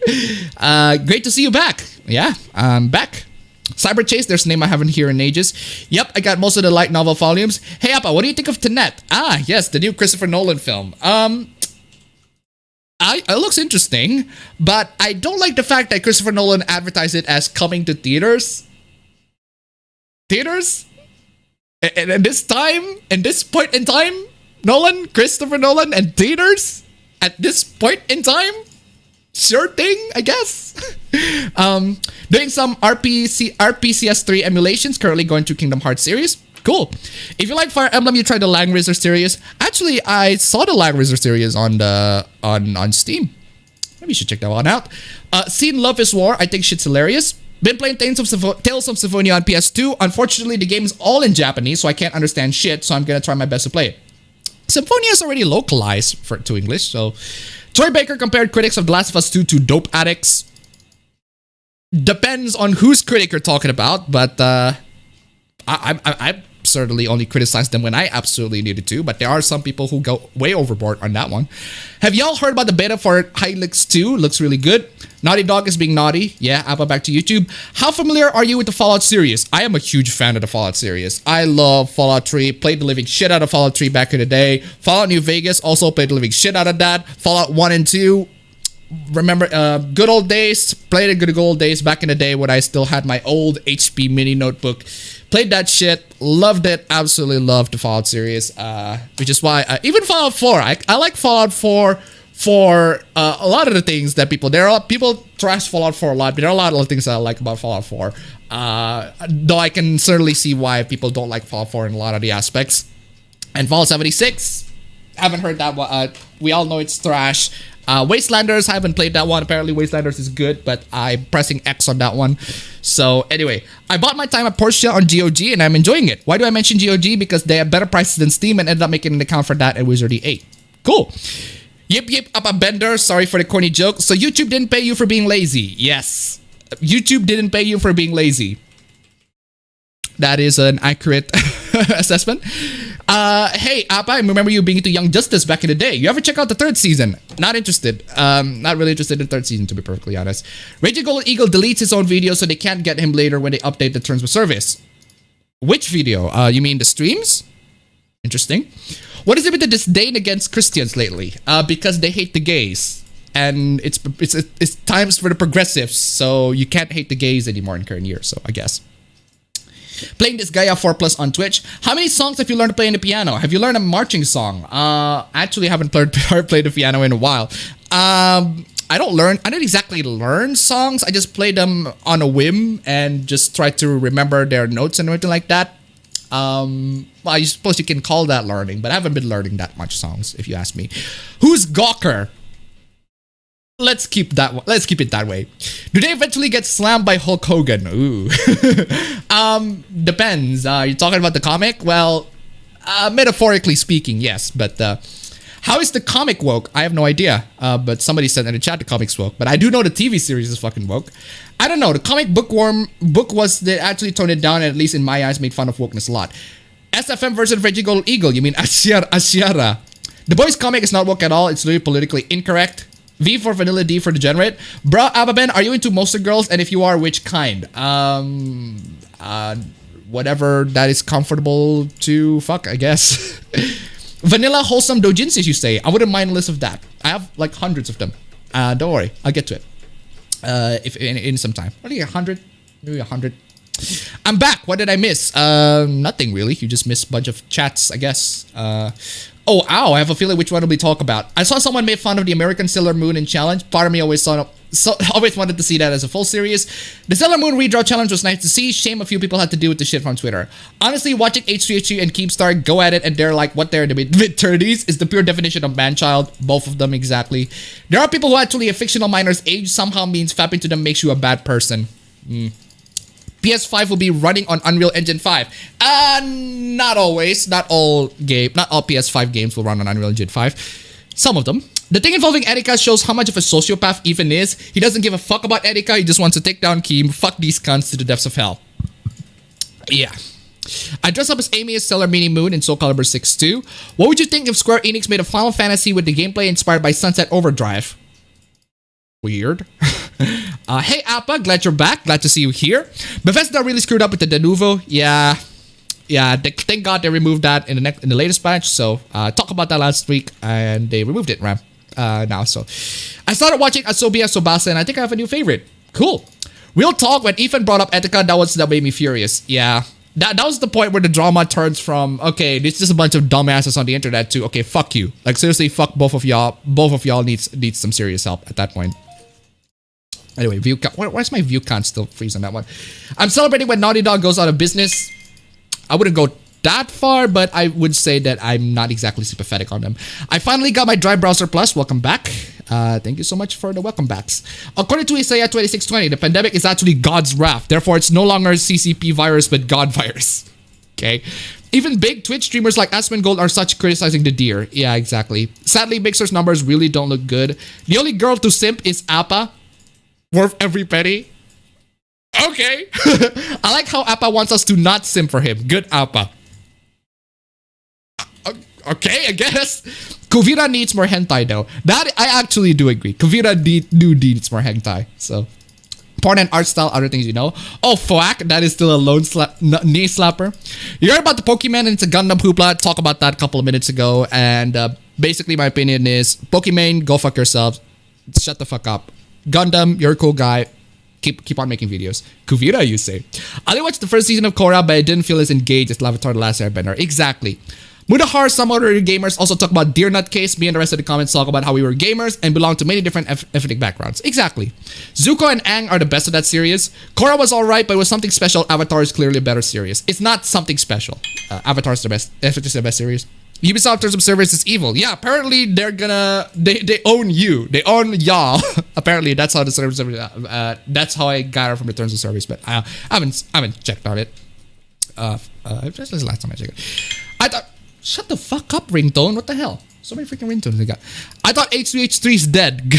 Great to see you back. Yeah, I'm back. Cyber Chase, there's a name I haven't heard in ages. Yep, I got most of the light novel volumes. Hey Appa, what do you think of Tenet? Ah, yes, the new Christopher Nolan film. It looks interesting, but I don't like the fact that Christopher Nolan advertised it as coming to theaters. Theaters? And at this point in time, Christopher Nolan, and theaters? At this point in time? Sure thing, I guess. Doing some RPCS3 emulations, currently going through Kingdom Hearts series. Cool. If you like Fire Emblem, you tried the Langrisser series. Actually, I saw the Langrisser series on Steam. Maybe you should check that one out. Seen Love is War. I think shit's hilarious. Been playing Tales of Symphonia on PS2. Unfortunately, the game is all in Japanese, so I can't understand shit, so I'm gonna try my best to play it. Symphonia is already localized to English, so... Troy Baker compared critics of The Last of Us 2 to dope addicts. Depends on whose critic you're talking about, but I certainly only criticize them when I absolutely needed to, but there are some people who go way overboard on that one. Have y'all heard about the beta for Hylix 2? Looks really good. Naughty Dog is being naughty. Yeah, Appa, back to YouTube. How familiar are you with the Fallout series? I am a huge fan of the Fallout series. I love Fallout 3. Played the living shit out of Fallout 3 back in the day. Fallout New Vegas, also played the living shit out of that. Fallout 1 and 2. Remember, good old days. Played the good old days back in the day when I still had my old HP mini notebook. Played that shit. Loved it. Absolutely loved the Fallout series. Which is why, even Fallout 4. I like Fallout 4 for a lot of the things that people trash Fallout 4 a lot, but there are a lot of things that I like about Fallout 4. Though I can certainly see why people don't like Fallout 4 in a lot of the aspects. And Fallout 76, haven't heard that one. We all know it's trash. Wastelanders, I haven't played that one. Apparently Wastelanders is good, but I'm pressing X on that one. So anyway, I bought my time at Porsche on GOG and I'm enjoying it. Why do I mention GOG? Because they have better prices than Steam and ended up making an account for that at Wizardy 8. Cool. Yip yip appabender, sorry for the corny joke. So YouTube didn't pay you for being lazy. Yes. YouTube didn't pay you for being lazy. That is an accurate assessment. Hey, Appa, I remember you being into Young Justice back in the day. You ever check out the 3rd season? Not interested. Not really interested in the 3rd season, to be perfectly honest. Raging Golden Eagle deletes his own video so they can't get him later when they update the terms of service. Which video? You mean the streams? Interesting. What is it with the disdain against Christians lately? Because they hate the gays. And it's times for the progressives, so you can't hate the gays anymore in current year, so I guess. Playing this Gaia 4 Plus on Twitch. How many songs have you learned to play on the piano? Have you learned a marching song? Actually haven't played the piano in a while. I don't exactly learn songs. I just play them on a whim and just try to remember their notes and everything like that. Well, I suppose you can call that learning, but I haven't been learning that much songs, if you ask me. Who's Gawker? let's keep it that way. Do they eventually get slammed by Hulk Hogan? Ooh. Depends. You're talking about the comic? Well, metaphorically speaking, yes. But how is the comic woke? I have no idea. But somebody said in the chat the comic's woke. But I do know the TV series is fucking woke. I don't know. The comic book was they actually toned it down and at least in my eyes made fun of wokeness a lot. SFM version of Reggie Gold Eagle. You mean Asiara. The boys comic is not woke at all. It's literally politically incorrect. V for vanilla, D for degenerate. Bro, appabend, are you into monster girls? And if you are, which kind? Whatever that is comfortable to fuck, I guess. Vanilla wholesome doujinsis, you say? I wouldn't mind a list of that. I have like hundreds of them. Don't worry, I'll get to it. If in some time. What are you, 100? Maybe 100. I'm back. What did I miss? Nothing really. You just missed a bunch of chats, I guess. Oh, ow. I have a feeling which one will we talk about. I saw someone made fun of the American Sailor Moon in challenge. Part of me always always wanted to see that as a full series. The Sailor Moon redraw challenge was nice to see. Shame a few people had to deal with the shit from Twitter. Honestly, watching H3H3 and Keemstar go at it and they're like, what they're in the mid-30s is the pure definition of man-child. Both of them, exactly. There are people who actually a fictional minor's age somehow means fapping to them makes you a bad person. PS5 will be running on Unreal Engine 5. Not always. Not all PS5 games will run on Unreal Engine 5. Some of them. The thing involving Erika shows how much of a sociopath Ethan is. He doesn't give a fuck about Erika. He just wants to take down Keem. Fuck these cunts to the depths of hell. Yeah. I dress up as Amy as Sailor Mini Moon in Soul Calibur 6-2. What would you think if Square Enix made a Final Fantasy with the gameplay inspired by Sunset Overdrive? Weird. Hey Appa, glad you're back. Glad to see you here. Bethesda really screwed up with the Denuvo. Yeah. Thank God they removed that in the latest patch. So talk about that last week, and they removed it, Ram. Now, so I started watching Asobi Asobase, and I think I have a new favorite. Cool. Real talk. When Ethan brought up Etika, that made me furious. Yeah. That was the point where the drama turns from, okay, this is just a bunch of dumbasses on the internet to, okay, fuck you. Like seriously, fuck both of y'all. Both of y'all needs some serious help at that point. Anyway, view count. Why is my view count still freeze on that one? I'm celebrating when Naughty Dog goes out of business. I wouldn't go that far, but I would say that I'm not exactly sympathetic on them. I finally got my Drive Browser Plus. Welcome back. Thank you so much for the welcome backs. According to Isaiah 2620, the pandemic is actually God's wrath. Therefore, it's no longer CCP virus, but God virus. Okay. Even big Twitch streamers like Asmongold are such criticizing the deer. Yeah, exactly. Sadly, Mixer's numbers really don't look good. The only girl to simp is Appa. Worth every penny. Okay. I like how Appa wants us to not simp for him. Good Appa. Okay, I guess. Kuvira needs more hentai though. That I actually do agree. Kuvira needs more hentai. So, porn and art style, other things you know. Oh, fuck. That is still a knee slapper. You heard about the Pokemon and it's a Gundam hoopla. Talk about that a couple of minutes ago. And basically my opinion is, Pokemon, go fuck yourselves. Shut the fuck up. Gundam, you're a cool guy. Keep on making videos. Kuvira, you say. I only watched the first season of Korra, but I didn't feel as engaged as Lavatar The Last Airbender. Exactly. Mudahar, some other gamers also talk about Deer Nutcase. Me and the rest of the comments talk about how we were gamers and belong to many different ethnic backgrounds. Exactly. Zuko and Aang are the best of that series. Korra was alright, but it was something special. Avatar is clearly a better series. It's not something special. Avatar is the best. It's the best series. Ubisoft Terms of Service is evil. Yeah, apparently they're gonna they own you. They own y'all. Apparently that's how the service. That's how I got it from the Terms of Service. But I haven't checked on it. Just the last time I checked it. I thought. Shut the fuck up, ringtone. What the hell? So many freaking ringtones they got. I thought H3H3 is dead.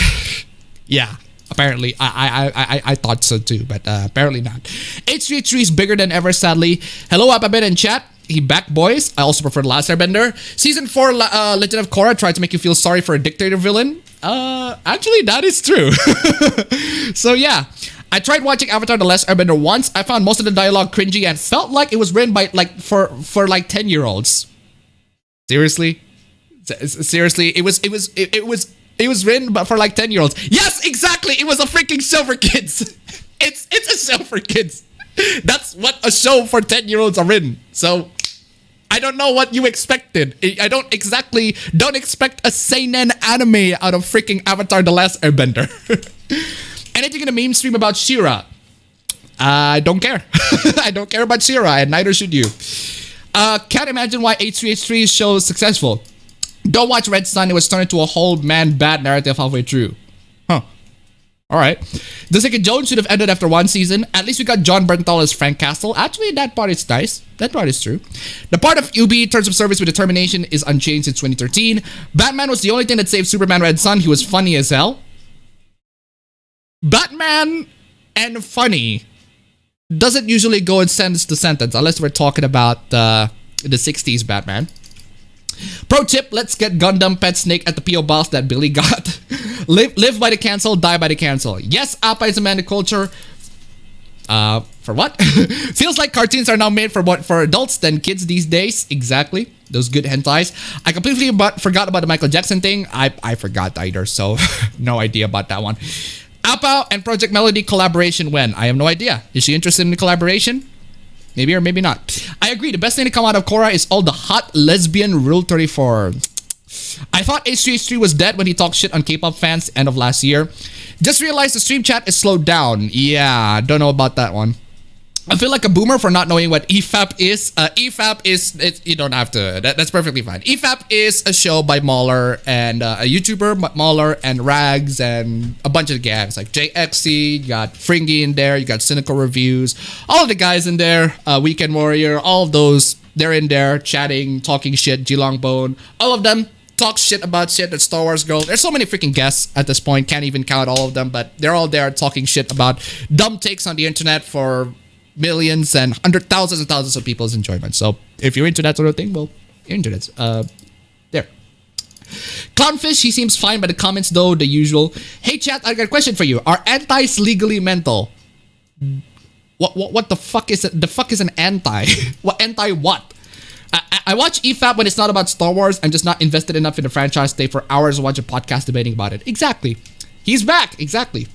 Yeah, apparently. I thought so too, but apparently not. H3H3 is bigger than ever, sadly. Hello, appabend in chat. He back, boys. I also prefer The Last Airbender. Season 4 Legend of Korra tried to make you feel sorry for a dictator villain. Actually, that is true. So yeah. I tried watching Avatar The Last Airbender once. I found most of the dialogue cringy and felt like it was written by for like 10-year-olds. Seriously? Seriously, it was written for like 10-year-olds. Yes, exactly. It was a freaking show for kids. It's a show for kids. That's what a show for 10-year-olds are written. So I don't know what you expected. I don't expect a seinen anime out of freaking Avatar The Last Airbender. Anything in the meme stream about She-Ra? I don't care. I don't care about She-Ra, and neither should you. Can't imagine why H3H3's show is successful. Don't watch Red Sun. It was turned into a whole man bad narrative halfway through. Huh. All right. Jessica Jones should have ended after one season. At least we got John Bernthal as Frank Castle. Actually, that part is nice. That part is true. The part of UB terms of service with determination is unchanged since 2013. Batman was the only thing that saved Superman Red Sun. He was funny as hell. Batman and funny doesn't usually go in sentence to sentence unless we're talking about the 60s Batman. Pro tip, let's get Gundam Pet Snake at the P.O. Box that Billy got. live by the cancel, die by the cancel. Yes, Appa is a man of culture. For what? Feels like cartoons are now made for adults than kids these days. Exactly. Those good hentais. I completely forgot about the Michael Jackson thing. I forgot either, so no idea about that one. Appa and Project Melody collaboration when? I have no idea. Is she interested in the collaboration? Maybe or maybe not. I agree. The best thing to come out of Korra is all the hot lesbian Rule 34. I thought H3H3 was dead when he talked shit on K-pop fans end of last year. Just realized the stream chat is slowed down. Yeah, don't know about that one. I feel like a boomer for not knowing what EFAP is. EFAP is, you don't have to, that's perfectly fine. EFAP is a show by Mahler and a YouTuber, Mahler and Rags and a bunch of gangs like JXC, you got Fringy in there, you got Cynical Reviews, all of the guys in there, Weekend Warrior, all of those, they're in there chatting, talking shit, Jilong Bone, all of them talk shit about shit at Star Wars Girl. There's so many freaking guests at this point, can't even count all of them, but they're all there talking shit about dumb takes on the internet for millions and thousands and thousands of people's enjoyment. So if you're into that sort of thing, well, you're into that. There. Clownfish, he seems fine by the comments though, the usual. Hey chat, I got a question for you. Are antis legally mental? What the fuck is it? The fuck is an anti? What anti what? I watch EFAP when it's not about Star Wars. I'm just not invested enough in the franchise. Stay for hours and watch a podcast debating about it. Exactly. He's back. Exactly.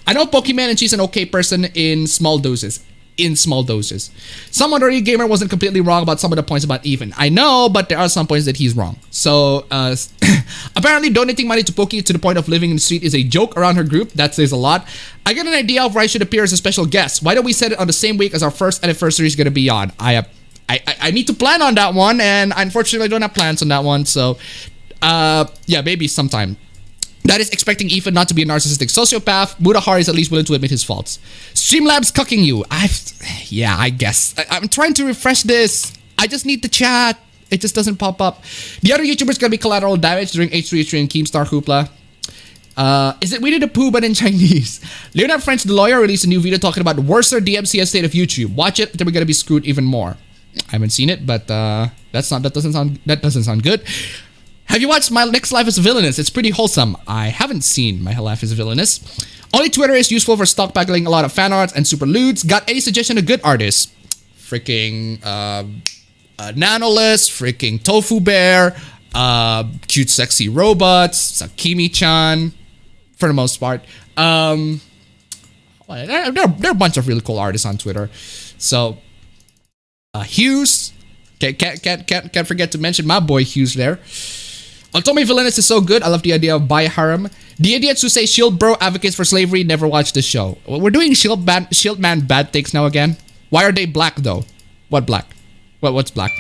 I know Pokemon and she's an okay person in small doses. Some other gamer wasn't completely wrong about some of the points about Even. I know, but there are some points that he's wrong. So, apparently donating money to Poki to the point of living in the street is a joke around her group. That says a lot. I get an idea of where I should appear as a special guest. Why don't we set it on the same week as our first anniversary is going to be on? I need to plan on that one, and unfortunately I don't have plans on that one. So, yeah, maybe sometime. That is expecting Ethan not to be a narcissistic sociopath. Mudahar is at least willing to admit his faults. Streamlabs cucking you. Yeah, I guess. I'm trying to refresh this. I just need the chat. It just doesn't pop up. The other YouTubers gonna be collateral damage during H3H3 and Keemstar Hoopla. Is it Winnie the Pooh but in Chinese? Leonard French, the lawyer, released a new video talking about the worser DMCA state of YouTube. Watch it, then we're gonna be screwed even more. I haven't seen it, but that doesn't sound good. Have you watched My Next Life is Villainous? It's pretty wholesome. I haven't seen My Life is Villainous. Only Twitter is useful for stockpiling a lot of fan arts and super lewds. Got any suggestion of good artists? Freaking Nanoless, freaking Tofu Bear, Cute Sexy Robots, Sakimi-chan, for the most part. There are a bunch of really cool artists on Twitter. So, Hughes, can't forget to mention my boy Hughes there. Otome Villainous is so good. I love the idea of Bai Harem. The idiots who say Shield Bro advocates for slavery never watched the show. We're doing Shield Man bad takes now again. Why are they black though? What black? What's black?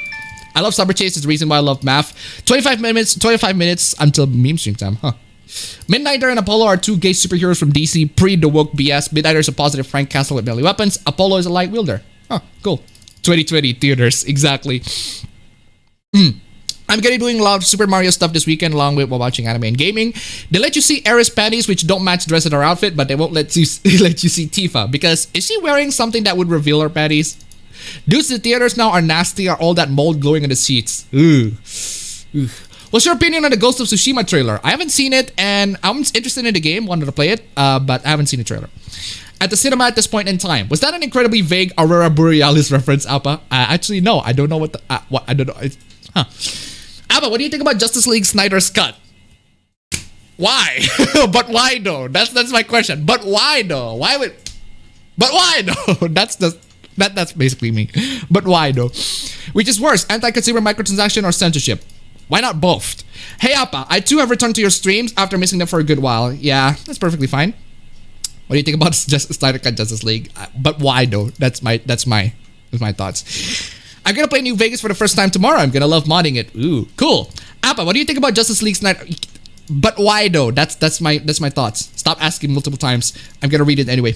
I love Summer Chase. It's the reason why I love math. 25 minutes until meme stream time. Huh. Midnighter and Apollo are two gay superheroes from DC pre the woke BS. Midnighter is a positive Frank Castle with melee weapons. Apollo is a light wielder. Huh, cool. 2020 theaters, exactly. I'm gonna be doing a lot of Super Mario stuff this weekend along with while watching anime and gaming. They let you see Eris panties which don't match the rest of her outfit, but they won't let you see Tifa because is she wearing something that would reveal her panties? Dudes in the theaters now are nasty, are all that mold glowing on the seats. Ooh. What's your opinion on the Ghost of Tsushima trailer? I haven't seen it and I'm interested in the game, wanted to play it, but I haven't seen the trailer. At the cinema at this point in time. Was that an incredibly vague Aurora Borealis reference, Appa? Actually, no. I don't know what the... I don't know. Appa, what do you think about Justice League Snyder's cut? Why? But why though? That's my question. But why though? But why though? That's basically me. But why though? Which is worse, anti-consumer microtransaction or censorship? Why not both? Hey Appa, I too have returned to your streams after missing them for a good while. Yeah, that's perfectly fine. What do you think about Snyder Cut Justice League? But why though? That's my thoughts. I'm gonna play New Vegas for the first time tomorrow. I'm gonna love modding it. Ooh, cool. Appa, what do you think about Justice League Snyder? But why though? That's my thoughts. Stop asking multiple times. I'm gonna read it anyway.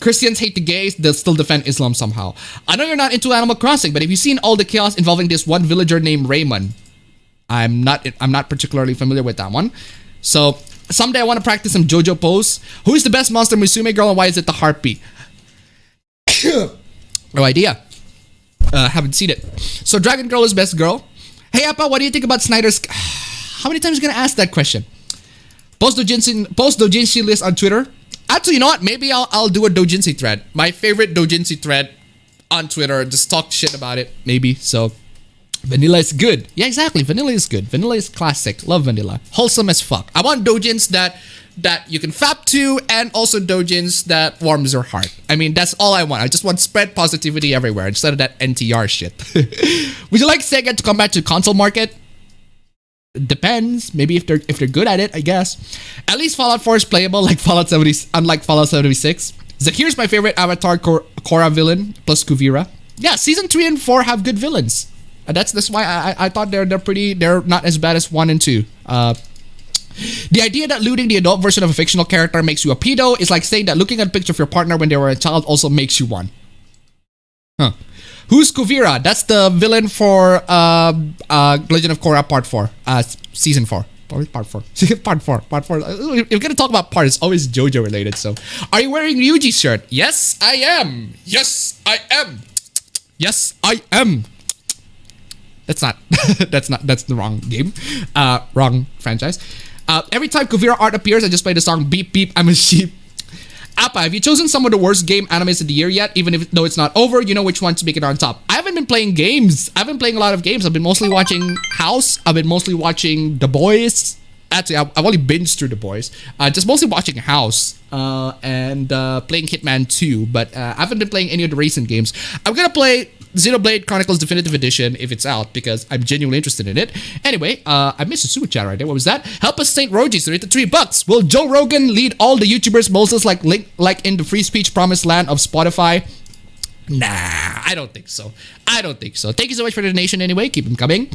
Christians hate the gays, they'll still defend Islam somehow. I know you're not into Animal Crossing, but have you seen all the chaos involving this one villager named Raymond? I'm not particularly familiar with that one. So someday I want to practice some JoJo pose. Who is the best monster Musume girl and why is it the harpy? No idea. Haven't seen it. So Dragon Girl is best girl. Hey Appa, what do you think about Snyder's? How many times are you gonna ask that question? Post doujinshi list on Twitter. Actually, you know what? Maybe I'll do a doujinshi thread. My favorite doujinshi thread on Twitter. Just talk shit about it. Maybe. So vanilla is good. Yeah, exactly. Vanilla is good. Vanilla is classic. Love vanilla. Wholesome as fuck. I want doujins that you can fap to, and also doujins that warms your heart. I mean, that's all I want. I just want spread positivity everywhere instead of that NTR shit. Would you like Sega to come back to the console market? Depends. Maybe if they're good at it, I guess. At least Fallout 4 is playable, like Fallout 70, unlike Fallout 76. Zakir's my favorite Avatar Korra villain, plus Kuvira. Yeah, season 3 and 4 have good villains. That's why I thought they're not as bad as 1 and 2. The idea that looting the adult version of a fictional character makes you a pedo is like saying that looking at a picture of your partner when they were a child also makes you one. Huh. Who's Kuvira? That's the villain for Legend of Korra Part 4. Season 4. Part 4. Part 4. If we're gonna talk about part, it's always JoJo related, so. Are you wearing Ryuji's shirt? Yes, I am. Yes, I am. Yes, I am. That's the wrong game. Wrong franchise. Every time Kuvira art appears, I just play the song Beep Beep, I'm a Sheep. Appa, have you chosen some of the worst game animes of the year yet? Even though it's not over, you know which one to make it on top. I haven't been playing games. I've been playing a lot of games. I've been mostly watching House. I've been mostly watching The Boys. Actually, I've only binged through The Boys. Just mostly watching House and playing Hitman 2. But I haven't been playing any of the recent games. I'm gonna play Xenoblade Chronicles Definitive Edition if it's out because I'm genuinely interested in it. Anyway, I missed a super chat right there. What was that? Help us Saint Rogi, so $3. Will Joe Rogan lead all the YouTubers Moses like in the free speech promised land of Spotify? Nah, I don't think so. Thank you so much for the donation anyway. Keep them coming.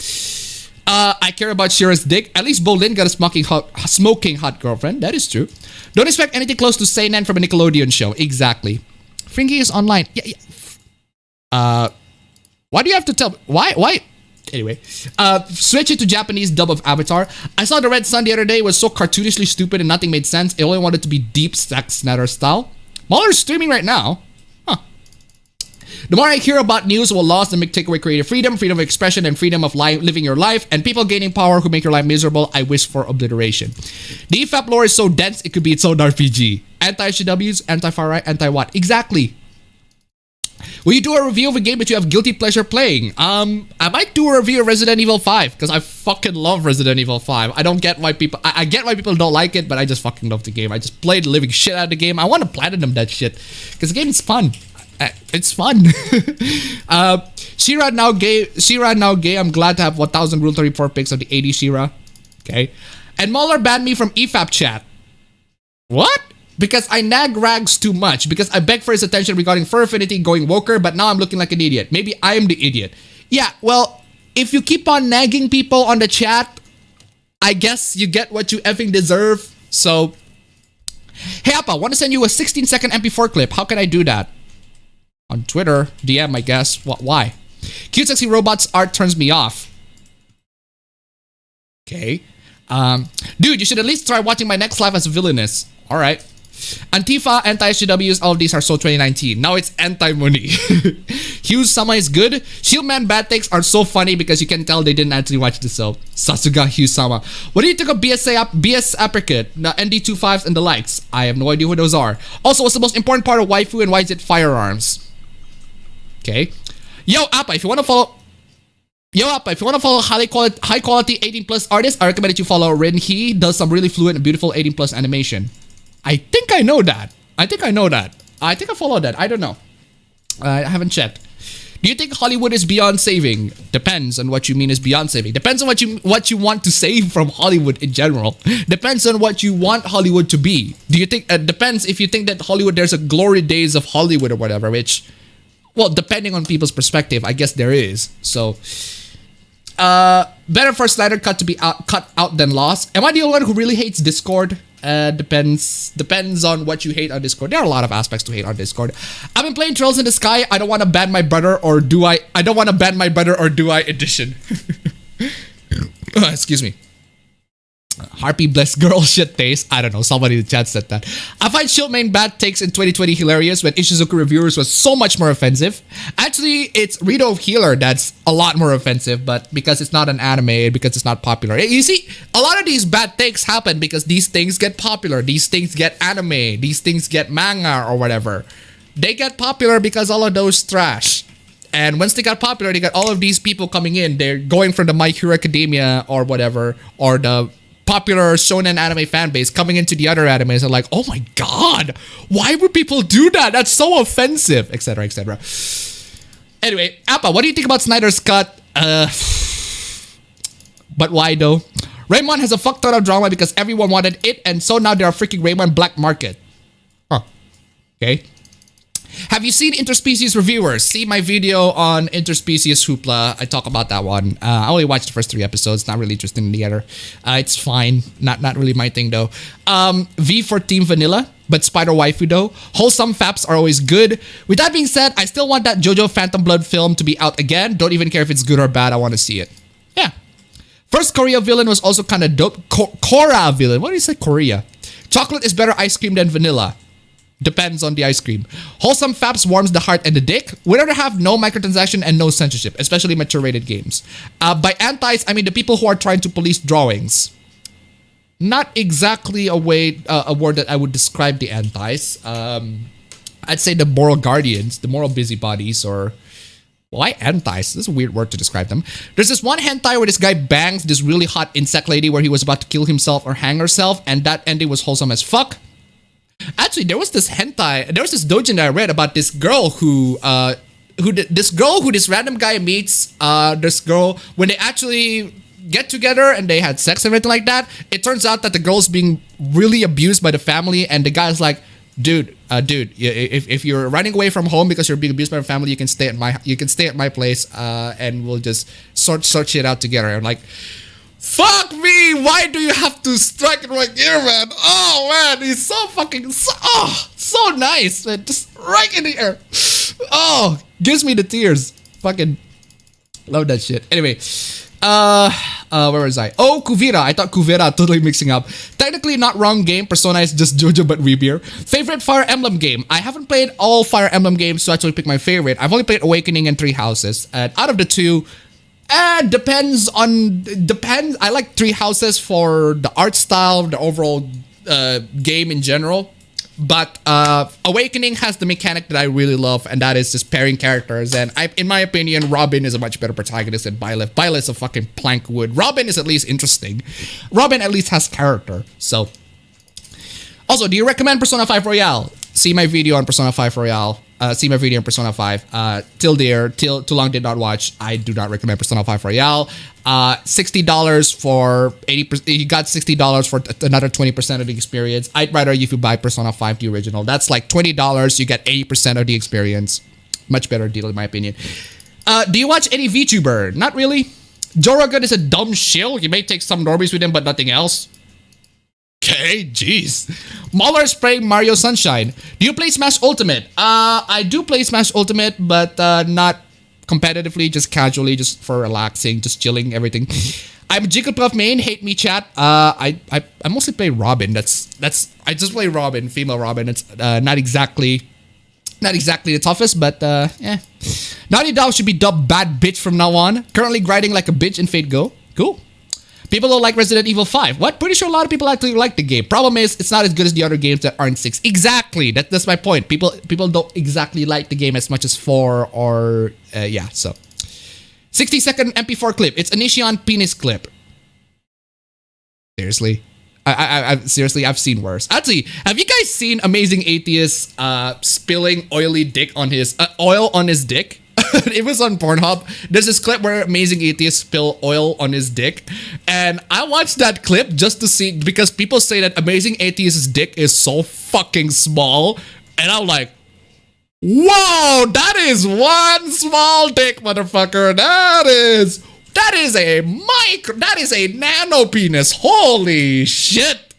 I care about Shira's dick. At least Bolin got a smoking hot girlfriend. That is true. Don't expect anything close to Seinen from a Nickelodeon show. Exactly. Fringy is online. Yeah. Why do you have to tell? Why? Anyway, switch it to Japanese dub of Avatar. I saw the Red Sun the other day. It was so cartoonishly stupid and nothing made sense. It only wanted to be deep Zack Snyder style. Mahler's streaming right now. Huh. The more I hear about news will lost and make take away creative freedom, freedom of expression, and freedom of living your life, and people gaining power who make your life miserable, I wish for obliteration. The EFAP lore is so dense, it could be its own RPG. Anti-CWs, anti-far right, anti-what? Exactly. Will you do a review of a game that you have guilty pleasure playing? I might do a review of Resident Evil 5 because I fucking love Resident Evil 5. I don't get why people... I get why people don't like it, but I just fucking love the game. I just played the living shit out of the game. I want to platinum that shit because the game is fun. It's fun. Shira now gay. I'm glad to have 1,000 Rule 34 pics of the 80 Shira. Okay. And Muller banned me from EFAP chat. What? Because I nag Rags too much. Because I beg for his attention regarding Fur Affinity going woker, but now I'm looking like an idiot. Maybe I am the idiot. Yeah, well, if you keep on nagging people on the chat, I guess you get what you effing deserve. So, hey Appa, want to send you a 16-second MP4 clip. How can I do that? On Twitter, DM, I guess. What? Why? Cute sexy robots art turns me off. Okay. Dude, you should at least try watching my next live as a villainess. Alright. Antifa, anti-SJWs, all of these are so 2019. Now it's anti-money. Hughes Sama is good. Shieldman bad takes are so funny because you can tell they didn't actually watch the show. Sasuga Hughes Sama. What do you think of BS Apricot, ND25s and the likes? I have no idea who those are. Also, what's the most important part of waifu and why is it firearms? Okay. Yo, Appa, if you want to follow high quality 18 plus artists, I recommend that you follow Rin. He does some really fluent and beautiful 18 plus animation. I think I know that. I think I follow that. I don't know. I haven't checked. Do you think Hollywood is beyond saving? Depends on what you mean is beyond saving. Depends on what you want to save from Hollywood in general. Depends on what you want Hollywood to be. Do you think depends if you think that Hollywood there's a glory days of Hollywood or whatever, which well, depending on people's perspective, I guess there is. So Better for Snyder Cut to be cut out than lost. Am I the only one who really hates Discord? Depends on what you hate on Discord. There are a lot of aspects to hate on Discord. I've been playing Trails in the Sky. I don't want to ban my brother, or do I? I don't want to ban my brother, or do I? Edition. Excuse me. Harpy blessed girl shit taste. I don't know. Somebody in the chat said that. I find Shield main bad takes in 2020 hilarious when Ishizuka reviewers was so much more offensive. Actually, it's Rito Healer that's a lot more offensive, but because it's not an anime, because it's not popular. You see, a lot of these bad takes happen because these things get popular. These things get anime. These things get manga or whatever. They get popular because all of those trash. And once they got popular, they got all of these people coming in. They're going from the My Hero Academia or whatever, or the popular shonen anime fan base coming into the other animes and like, oh my god, why would people do that? That's so offensive, etc, etc. Anyway, Appa, what do you think about Snyder's cut? But why though? Raymond has a fuck ton of drama because everyone wanted it, and so now there are freaking Raymond black market. Huh. Okay. Have you seen Interspecies Reviewers? See my video on Interspecies Hoopla. I talk about that one. I only watched the first 3 episodes. Not really interested in the other. It's fine. Not really my thing though. V for Team Vanilla, but Spider Waifu though. Wholesome faps are always good. With that being said, I still want that JoJo Phantom Blood film to be out again. Don't even care if it's good or bad. I want to see it. Yeah. First Korea villain was also kind of dope. Korra villain. What do you say Korea? Chocolate is better ice cream than vanilla. Depends on the ice cream. Wholesome faps warms the heart and the dick. Would rather have no microtransaction and no censorship, especially mature rated games. By antis, I mean the people who are trying to police drawings. Not exactly a word that I would describe the antis. I'd say the moral guardians, the moral busybodies, or why antis? This is a weird word to describe them. There's this one hentai where this guy bangs this really hot insect lady where he was about to kill himself or hang herself, and that ending was wholesome as fuck. Actually, there was this doujin that I read about this girl who this random guy meets this girl when they actually get together and they had sex and everything like that. It turns out that the girl's being really abused by the family, and the guy's like, dude, if you're running away from home because you're being abused by your family, you can stay at my place, and we'll just sort shit out together. I'm like, fuck me! Why do you have to strike it right here, man? Oh man, he's so fucking so nice, man. Just right in the air. Oh, gives me the tears. Fucking love that shit. Anyway, where was I? Oh, Kuvira. I thought Kuvira. Totally mixing up. Technically not wrong game. Persona is just JoJo but weebier. Favorite Fire Emblem game? I haven't played all Fire Emblem games to actually pick my favorite. I've only played Awakening and Three Houses, and out of the two, depends. I like Three Houses for the art style, the overall game in general. But Awakening has the mechanic that I really love, and that is just pairing characters. And in my opinion, Robin is a much better protagonist than Byleth. Byleth's a fucking plank wood. Robin is at least interesting. Robin at least has character. So, also, do you recommend Persona 5 Royale? See my video on Persona 5 Royale. See my video on Persona 5. Too long did not watch. I do not recommend Persona 5 Royale. $60 for 80%. You got $60 for another 20% of the experience. I'd rather if you buy Persona 5 the original. That's like $20. You get 80% of the experience. Much better deal in my opinion. Do you watch any VTuber? Not really. Joe Rogan is a dumb shill. You may take some normies with him, but nothing else. Okay, jeez. Mauler is playing Mario Sunshine. Do you play Smash Ultimate? I do play Smash Ultimate, but not competitively, just casually, just for relaxing, just chilling, everything. I'm Jigglypuff main, hate me chat. I mostly play Robin. I just play Robin, female Robin. It's not exactly the toughest, but yeah. Naughty Dog should be dubbed bad bitch from now on. Currently grinding like a bitch in Fate Go. Cool. People don't like Resident Evil 5. What? Pretty sure a lot of people actually like the game. Problem is, it's not as good as the other games that aren't 6. Exactly. That's my point. People don't exactly like the game as much as 4 or... yeah, so... 60-second MP4 clip. It's a Nishion penis clip. Seriously? Seriously, I've seen worse. Actually, have you guys seen Amazing Atheist spilling oily dick on his... oil on his dick? It was on Pornhub. There's this clip where Amazing Atheist spill oil on his dick, and I watched that clip just to see, because people say that Amazing Atheist's dick is so fucking small, and I'm like, whoa, that is one small dick, motherfucker. That is That is a that is a nano penis. Holy shit.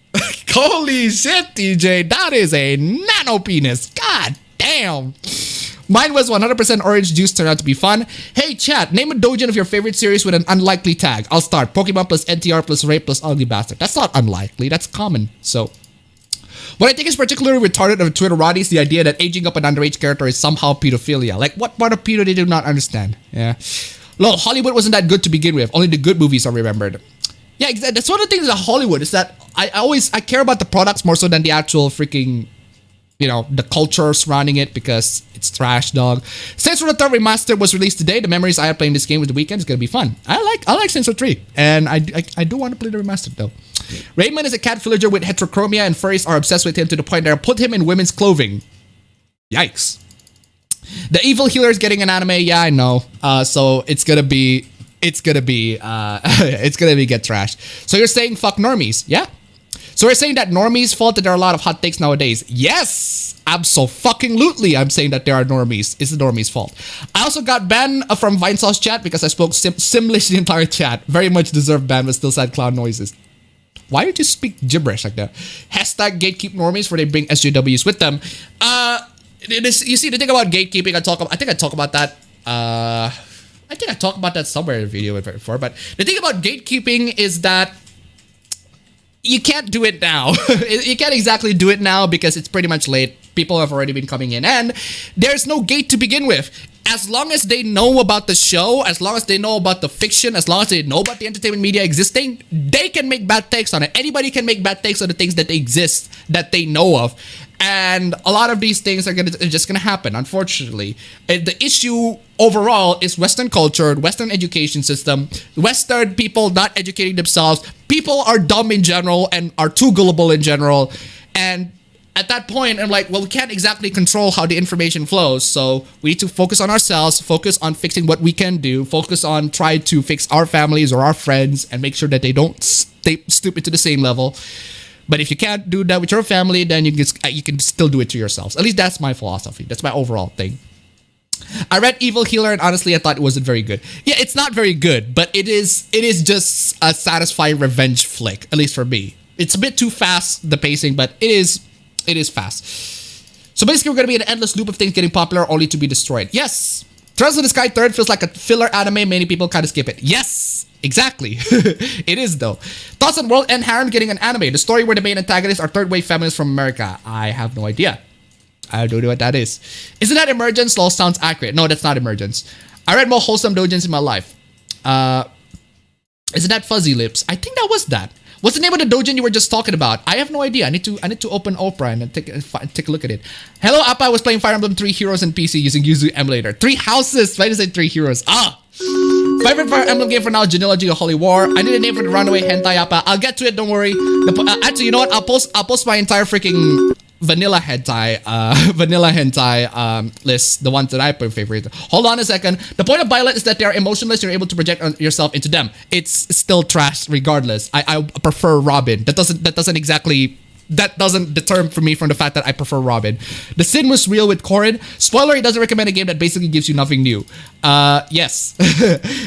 Holy shit, TJ. That is a nano penis. God damn. Mine was 100% orange juice, turned out to be fun. Hey chat, name a doujin of your favorite series with an unlikely tag. I'll start. Pokemon plus NTR plus Rape plus Ugly Bastard. That's not unlikely, that's common. So, what I think is particularly retarded of Twitterati is the idea that aging up an underage character is somehow pedophilia. Like, what part of pedo they do not understand? Yeah. Lol, Hollywood wasn't that good to begin with. Only the good movies are remembered. Yeah, exactly. That's one of the things about Hollywood is that I care about the products more so than the actual freaking, you know, the culture surrounding it because it's trash, dog. Saints Row the Third Remastered was released today. The memories I had playing this game with the weekend is gonna be fun. I like Saints Row 3, and I do want to play the remastered though. Raymond is a cat villager with heterochromia, and furries are obsessed with him to the point that I put him in women's clothing. Yikes. The evil healer is getting an anime. Yeah, I know. So it's gonna be get trashed. So you're saying fuck normies, yeah? So we're saying that normies' fault that there are a lot of hot takes nowadays. Yes! Abso-fucking-lutely I'm saying that there are normies. It's the normies' fault. I also got banned from Vinesauce chat because I spoke Simlish the entire chat. Very much deserved ban, but still said clown noises. Why did you speak gibberish like that? Hashtag gatekeep normies where they bring SJWs with them. You see, the thing about gatekeeping, I think I talk about that. I think I talked about that somewhere in a video before, but the thing about gatekeeping is that you can't do it now. You can't exactly do it now because it's pretty much late. People have already been coming in and there's no gate to begin with. As long as they know about the show, as long as they know about the fiction, as long as they know about the entertainment media existing, they can make bad takes on it. Anybody can make bad takes on the things that exist, that they know of. And a lot of these things are just gonna happen, unfortunately. The issue overall is Western culture, Western education system, Western people not educating themselves. People are dumb in general and are too gullible in general. And at that point, I'm like, well, we can't exactly control how the information flows. So we need to focus on ourselves, focus on fixing what we can do, focus on trying to fix our families or our friends and make sure that they don't stoop to the same level. But if you can't do that with your family, then you can still do it to yourselves. At least that's my philosophy. That's my overall thing. I read Evil Healer and honestly I thought it wasn't very good. Yeah, it's not very good, but it is just a satisfying revenge flick, at least for me. It's a bit too fast, the pacing, but it is fast. So basically we're gonna be in an endless loop of things getting popular only to be destroyed. Yes! Trails of the Sky 3rd feels like a filler anime. Many people kind of skip it. Yes! Exactly. It is though. Thoughts on World End Harem getting an anime? The story where the main antagonists are third wave feminists from America. I have no idea. I don't know what that is. Isn't that Emergence? Lol sounds accurate. No, that's not Emergence. I read more wholesome doujins in my life. Isn't that Fuzzy Lips? I think that was that. What's the name of the doujin you were just talking about? I have no idea. I need to open Opera and take a look at it. Hello, Appa. I was playing Fire Emblem 3 Heroes in PC using Yuzu emulator. 3 houses. Why did I say 3 heroes? Favorite Fire Emblem game for now, Genealogy of Holy War. I need a name for the runaway hentai Appa. I'll get to it. Don't worry. Actually, you know what? I'll post my entire freaking vanilla hentai list, the ones that I favorite. Hold on a second. The point of Violet is that they are emotionless. You're able to project yourself into them. It's still trash regardless. I prefer Robin. That doesn't exactly. That doesn't deter for me from the fact that I prefer Robin. The sin was real with Corrin. Spoiler, he doesn't recommend a game that basically gives you nothing new. Yes.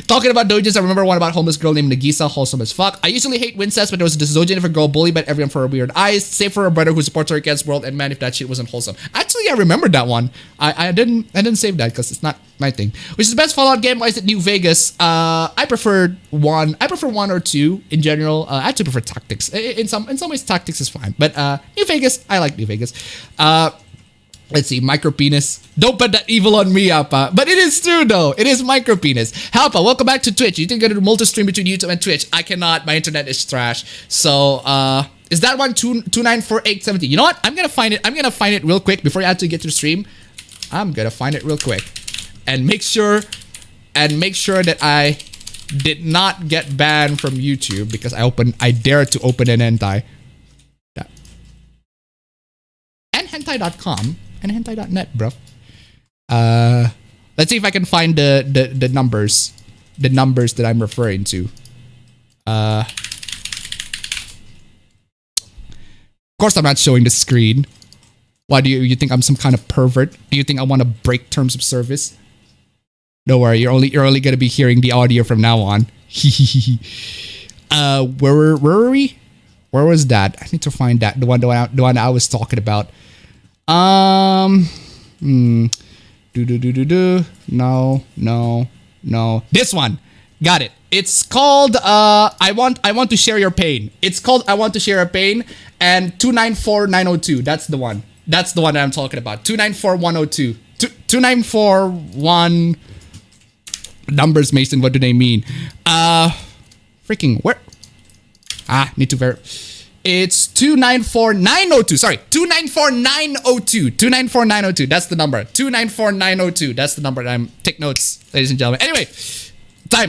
Talking about dojins, I remember one about a homeless girl named Nagisa, wholesome as fuck. I usually hate Wincest, but there was this dojin of a girl bullied by everyone for her weird eyes, save for a brother who supports her against world, and man, if that shit wasn't wholesome. Actually, I remembered that one. I didn't save that because it's not my thing. Which is the best Fallout game? Why is it New Vegas? I prefer one or two in general. I actually prefer Tactics. In some ways, Tactics is fine, but New Vegas, I like New Vegas. Let's see, micropenis. Don't put that evil on me, Appa. But it is true, though. It is micropenis. Halpa, welcome back to Twitch. You think you're going to multi-stream between YouTube and Twitch? I cannot. My internet is trash. So, is that one 294870? You know what? I'm going to find it. I'm going to find it real quick before you actually get to the stream. I'm going to find it real quick. And make sure that I did not get banned from YouTube because I dared to open an hentai. Yeah. And hentai.com and hentai.net, bro. Let's see if I can find the numbers that I'm referring to. Of course, I'm not showing the screen. Why do you think I'm some kind of pervert? Do you think I want to break terms of service? Don't worry, you're only gonna be hearing the audio from now on. Where were we? Where was that? I need to find that. The one I was talking about. No. This one. Got it. It's called I want to share your pain. It's called I want to share your pain, and 294902. That's the one. That's the one that I'm talking about. 294102. 2941 numbers, Mason. What do they mean? Freaking where? Need to verify. It's 294902. Sorry, 294902. 294902. That's the number. 294902. That's the number that I'm take notes, ladies and gentlemen. Anyway,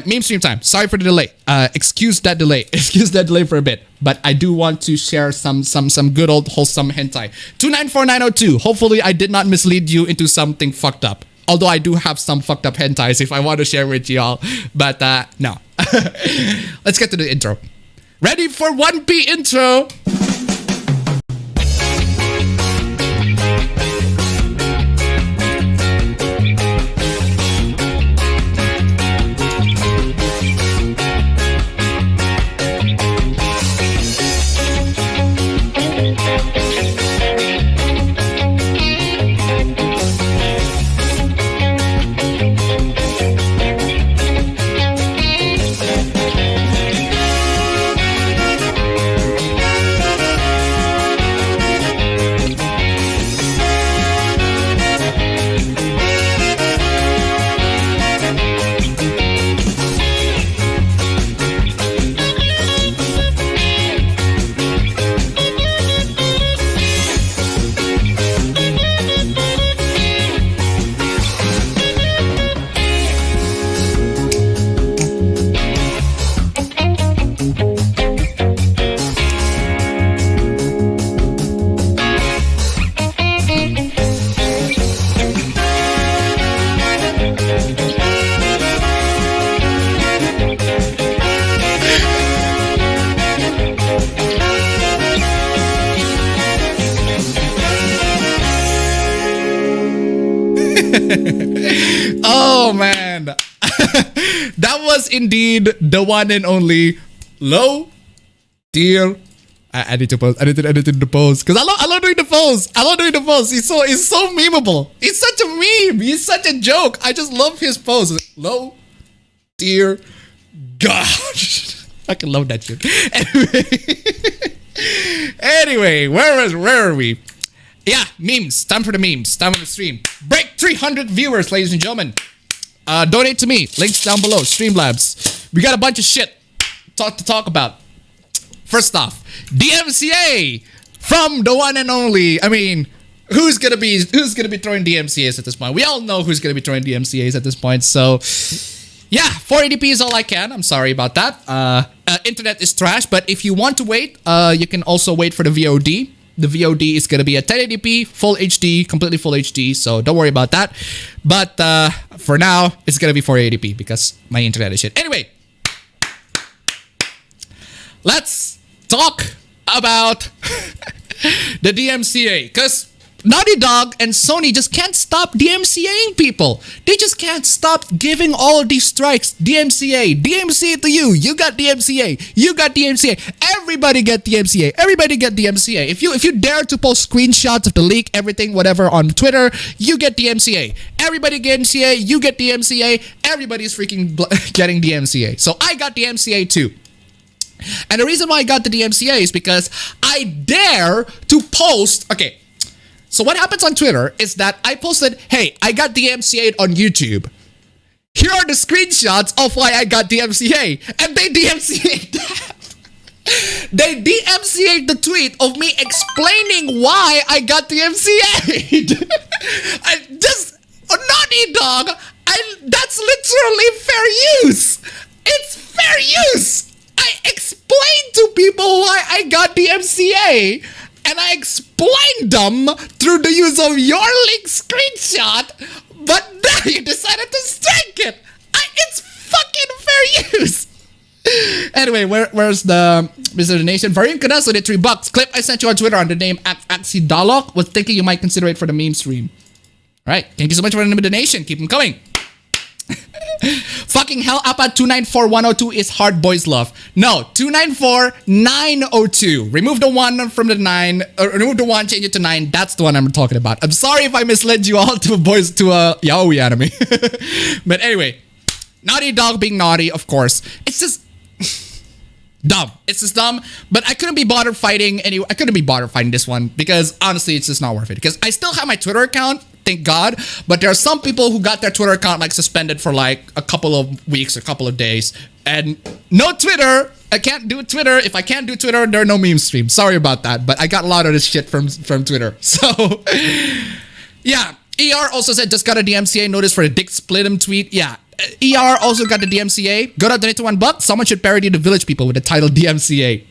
meme stream time. Sorry for the delay. Excuse that delay. Excuse that delay for a bit. But I do want to share some good old wholesome hentai. 294902. Hopefully I did not mislead you into something fucked up. Although I do have some fucked up hentais if I want to share with y'all. But no. Let's get to the intro. Ready for 1P intro? Oh man, that was indeed the one and only low tier. I need to post. I need to the post because I love doing the post. I love doing the post. He's so memeable. He's such a meme. He's such a joke. I just love his post. Low tier. Gosh, I can love that shit. Anyway, where are we? Yeah, memes. Time for the memes. Time for the stream. Break 300 viewers, ladies and gentlemen. Donate to me. Links down below. Streamlabs. We got a bunch of shit to talk about. First off, DMCA from the one and only. I mean, who's gonna be throwing DMCAs at this point? We all know who's gonna be throwing DMCAs at this point. So, yeah, 480p is all I can. I'm sorry about that. Internet is trash, but if you want to wait, you can also wait for the VOD. The VOD is going to be a 1080p, full HD, completely full HD, so don't worry about that. But for now, it's going to be 480p because my internet is shit. Anyway, let's talk about the DMCA because Naughty Dog and Sony just can't stop DMCAing people. They just can't stop giving all of these strikes. DMCA to you. You got DMCA. You got DMCA. Everybody get DMCA. Everybody get DMCA. If you dare to post screenshots of the leak, everything, whatever on Twitter, you get DMCA. Everybody get DMCA. You get DMCA. Everybody's freaking getting DMCA. So I got DMCA too. And the reason why I got the DMCA is because I dare to post. Okay. So what happens on Twitter is that I posted, hey, I got DMCA'd on YouTube. Here are the screenshots of why I got DMCA. And they DMCA'd that. They DMCA'd the tweet of me explaining why I got DMCA'd. Naughty Dog, that's literally fair use. It's fair use. I explained to people why I got DMCA. And I explained them through the use of your link screenshot, but now you decided to strike it. It's fucking fair use. Anyway, where's the Mr. Donation? Varian Canas with $3. Clip I sent you on Twitter on the name Axidalok. Was thinking you might consider it for the meme stream. All right, thank you so much for the donation. Keep them coming. Fucking hell, Appa 294102 is hard boys love. No, 294902. Remove the 1 from the 9. Remove the 1, change it to 9. That's the one I'm talking about. I'm sorry if I misled you all to a yaoi anime. But anyway, Naughty Dog being naughty, of course. It's just dumb. It's just dumb. But I couldn't be bothered fighting I couldn't be bothered fighting this one because honestly, it's just not worth it. Because I still have my Twitter account. Thank God. But there are some people who got their Twitter account like suspended for like a couple of weeks, a couple of days. And no Twitter. I can't do Twitter. If I can't do Twitter, there are no meme streams. Sorry about that. But I got a lot of this shit from Twitter. So, yeah. ER also said, just got a DMCA notice for the Dick Splitum tweet. Yeah. ER also got the DMCA. Go to donate to $1. Someone should parody the Village People with the title DMCA.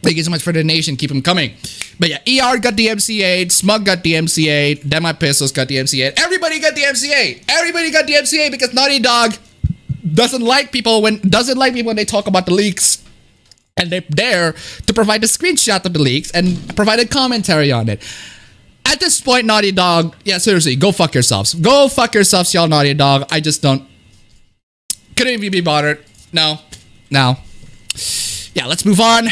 Thank you so much for the donation. Keep them coming. But yeah, ER got DMCA'd, Smug got DMCA'd, Demi Pistols got DMCA'd. Everybody got DMCA. Everybody got DMCA because Naughty Dog doesn't like people when they talk about the leaks. And they're there to provide a screenshot of the leaks and provide a commentary on it. At this point, Naughty Dog, yeah, seriously, go fuck yourselves. Go fuck yourselves, y'all, Naughty Dog. I just couldn't even be bothered. No. Yeah, let's move on.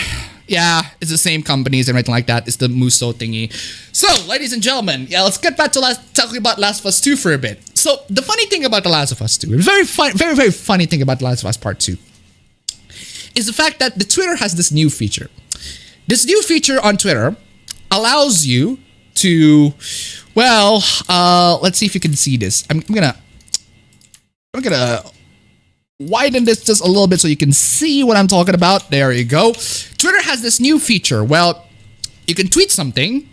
Yeah, it's the same companies and everything like that. It's the Muso thingy. So, ladies and gentlemen, yeah, let's get back to talking about Last of Us 2 for a bit. So, the funny thing about The Last of Us 2, very, very funny thing about The Last of Us Part 2, is the fact that the Twitter has this new feature. This new feature on Twitter allows you to, well, let's see if you can see this. I'm gonna widen this just a little bit so you can see what I'm talking about. There you go. Twitter has this new feature. Well, you can tweet something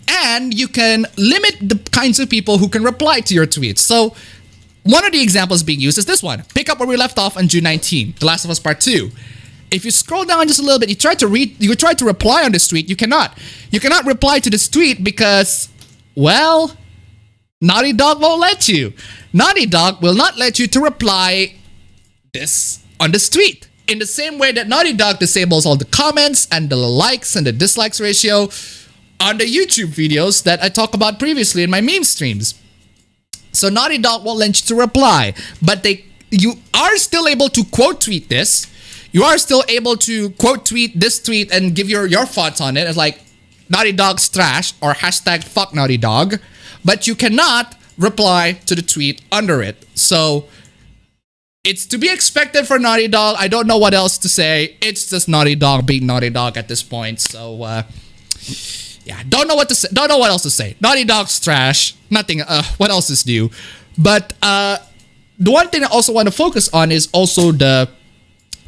and you can limit the kinds of people who can reply to your tweets. So one of the examples being used is this one. Pick up where we left off on June 19, The Last of Us Part 2. If you scroll down just a little bit, you try to reply on this tweet, you cannot. You cannot reply to this tweet because, well, Naughty Dog won't let you. Naughty Dog will not let you to reply this on this tweet. In the same way that Naughty Dog disables all the comments and the likes and the dislikes ratio on the YouTube videos that I talked about previously in my meme streams. So Naughty Dog won't let you to reply, but you are still able to quote tweet this. You are still able to quote tweet this tweet and give your thoughts on it as like Naughty Dog's trash or hashtag fuck Naughty Dog, but you cannot reply to the tweet under it. So it's to be expected for Naughty Dog. I don't know what else to say. It's just Naughty Dog being Naughty Dog at this point. So yeah, don't know what to say. Don't know what else to say. Naughty Dog's trash. Nothing. What else is new? But the one thing I also want to focus on is also the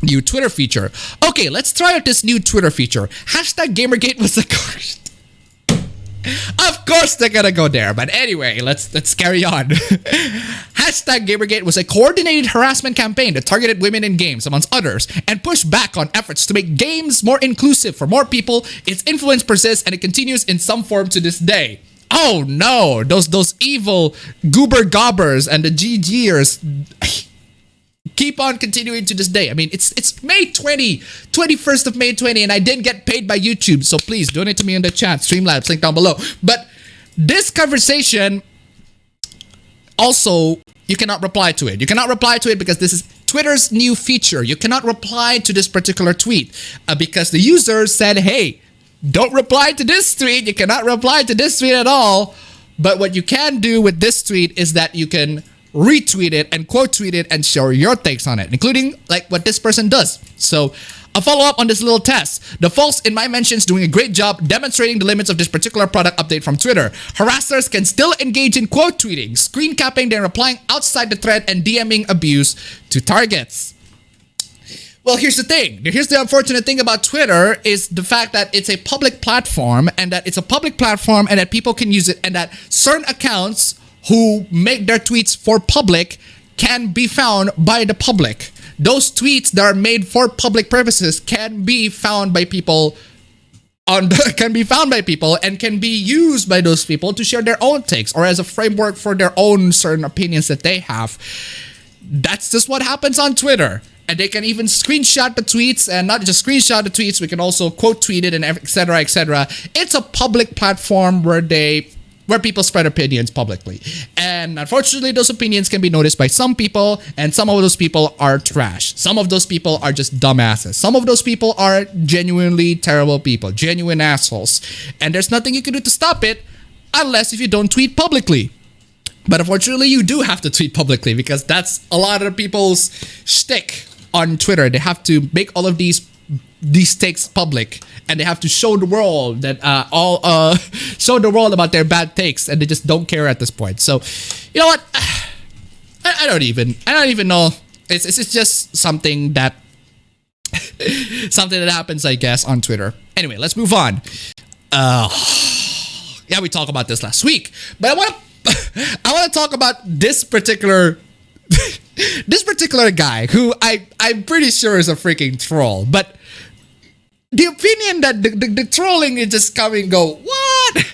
new Twitter feature. Okay, let's try out this new Twitter feature. Hashtag Gamergate was the curse. Of course they're gonna go there, but anyway, let's carry on. Hashtag Gamergate was a coordinated harassment campaign that targeted women in games, amongst others, and pushed back on efforts to make games more inclusive for more people. Its influence persists and it continues in some form to this day. Oh no, those evil goober gobbers and the GGers keep on continuing to this day. I mean, it's May 21st of May 20, and I didn't get paid by YouTube, so please donate to me in the chat, Streamlabs, link down below. But this conversation, also, you cannot reply to it. You cannot reply to it because this is Twitter's new feature. You cannot reply to this particular tweet because the user said, hey, don't reply to this tweet. You cannot reply to this tweet at all. But what you can do with this tweet is that you can retweet it and quote tweet it and share your takes on it, including like what this person does. So a follow-up on this little test. The folks in my mentions doing a great job demonstrating the limits of this particular product update from Twitter. Harassers can still engage in quote tweeting, screen capping, then replying outside the thread and DMing abuse to targets. Well, here's the thing. Here's the unfortunate thing about Twitter is the fact that it's a public platform and that people can use it and that certain accounts who make their tweets for public can be found by the public. Those tweets that are made for public purposes can be found by people and can be used by those people to share their own takes or as a framework for their own certain opinions that they have. That's just what happens on Twitter. And they can even screenshot the tweets, and not just screenshot the tweets, we can also quote tweet it and etc. etc. It's a public platform where people spread opinions publicly. And And unfortunately, those opinions can be noticed by some people, and some of those people are trash. Some of those people are just dumbasses. Some of those people are genuinely terrible people, genuine assholes. And there's nothing you can do to stop it unless if you don't tweet publicly. But unfortunately, you do have to tweet publicly because that's a lot of people's shtick on Twitter. They have to make all of these takes public, and they have to show the world that show the world about their bad takes, and they just don't care at this point. So, you know what? I don't even know. It's just something that happens, I guess, on Twitter. Anyway, let's move on. Yeah, we talked about this last week, but I want to talk about this particular guy who I'm pretty sure is a freaking troll, but the opinion that the trolling is just coming and go, what?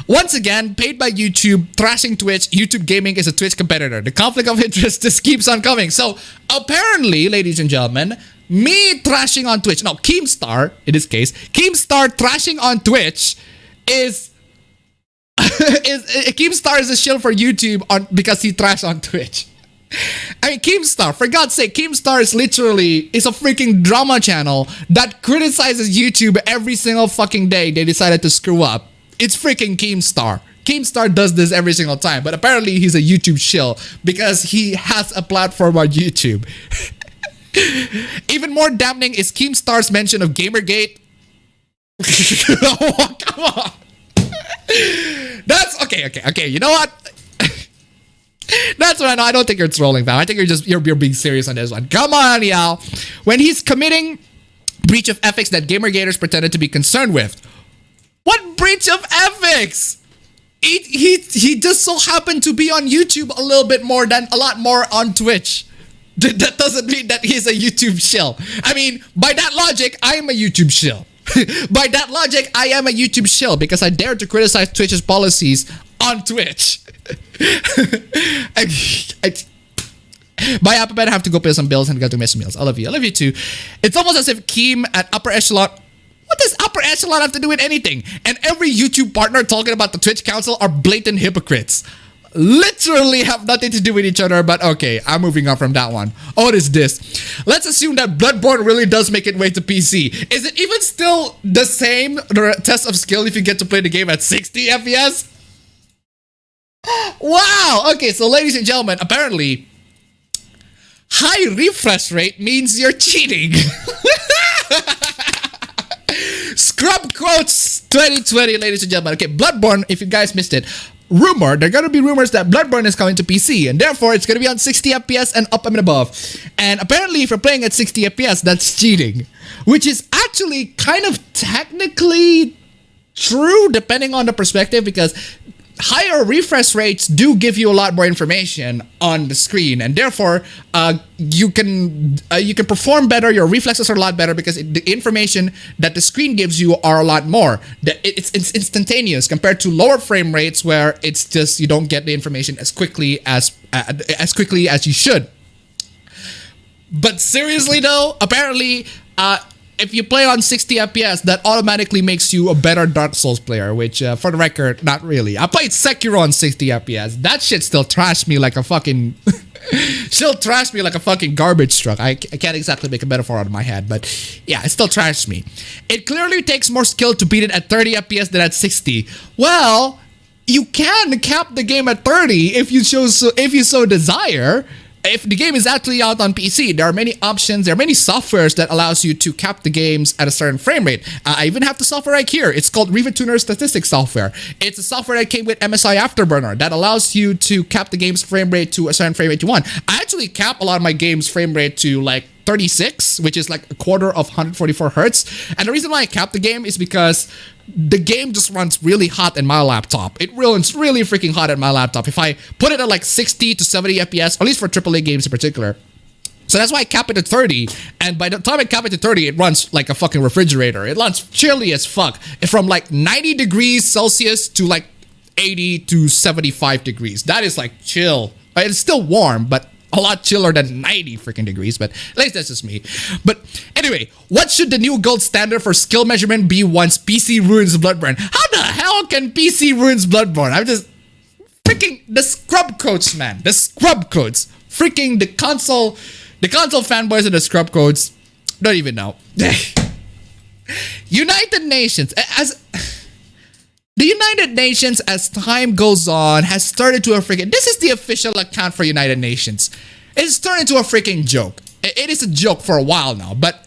Once again, paid by YouTube, thrashing Twitch, YouTube Gaming is a Twitch competitor. The conflict of interest just keeps on coming. So apparently, ladies and gentlemen, me thrashing on Twitch, no, Keemstar, in this case, Keemstar thrashing on Twitch is Keemstar is a shield for YouTube because he thrashed on Twitch. I mean, Keemstar, for God's sake, Keemstar is a freaking drama channel that criticizes YouTube every single fucking day they decided to screw up. It's freaking Keemstar. Keemstar does this every single time, but apparently he's a YouTube shill because he has a platform on YouTube. Even more damning is Keemstar's mention of Gamergate. Oh, come on. That's okay. You know what? That's what I know. I don't think you're trolling, fam. I think you're being serious on this one. Come on, y'all. When he's committing breach of ethics that Gamergaters pretended to be concerned with. What breach of ethics? He just so happened to be on YouTube a lot more on Twitch. That doesn't mean that he's a YouTube shill. I mean, by that logic, I am a YouTube shill. By that logic, I am a YouTube shill because I dare to criticize Twitch's policies on Twitch. By appabend, I have to go pay some bills and go to miss meals. I love you. I love you too. It's almost as if Keem at upper echelon. What does upper echelon have to do with anything? And every YouTube partner talking about the Twitch Council are blatant hypocrites. Literally have nothing to do with each other, but okay, I'm moving on from that one. Oh, what is this? Let's assume that Bloodborne really does make its way to PC. Is it even still the same test of skill if you get to play the game at 60 FPS? Wow! Okay, so ladies and gentlemen, apparently, high refresh rate means you're cheating. Scrub quotes 2020, ladies and gentlemen. Okay, Bloodborne, if you guys missed it, there are going to be rumors that Bloodborne is coming to PC, and therefore it's going to be on 60 FPS and up and above. And apparently, if you're playing at 60 FPS, that's cheating, which is actually kind of technically true, depending on the perspective, because higher refresh rates do give you a lot more information on the screen, and therefore you can perform better. Your reflexes are a lot better because the information that the screen gives you are a lot more. It's instantaneous compared to lower frame rates where it's just you don't get the information as quickly as you should. But seriously though, apparently if you play on 60 FPS, that automatically makes you a better Dark Souls player, which, for the record, not really. I played Sekiro on 60 FPS. That shit still trashed me like a fucking... garbage truck. I can't exactly make a metaphor out of my head, but yeah, it still trashed me. It clearly takes more skill to beat it at 30 FPS than at 60. Well, you can cap the game at 30 if you so desire. If the game is actually out on PC, there are many options, there are many softwares that allows you to cap the games at a certain frame rate. I even have the software right here. It's called Riva Tuner Statistics software. It's a software that came with MSI Afterburner that allows you to cap the game's frame rate to a certain frame rate you want. I actually cap a lot of my game's frame rate to like 36, which is like a quarter of 144 hertz. And the reason why I cap the game is because the game just runs really hot in my laptop. It runs really freaking hot in my laptop. If I put it at like 60 to 70 FPS, at least for AAA games in particular. So that's why I cap it at 30. And by the time I cap it to 30, it runs like a fucking refrigerator. It runs chilly as fuck. From like 90 degrees Celsius to like 80 to 75 degrees. That is like chill. It's still warm, but a lot chiller than 90 freaking degrees, but at least that's just me. But anyway, what should the new gold standard for skill measurement be once PC ruins Bloodborne? How the hell can PC ruins Bloodborne? I'm just freaking... the scrub coats, man. The scrub coats. Freaking the console fanboys and the scrub coats. Don't even know. United Nations. The United Nations, as time goes on, has started to a freaking... This is the official account for United Nations. It's turned into a freaking joke. It is a joke for a while now, but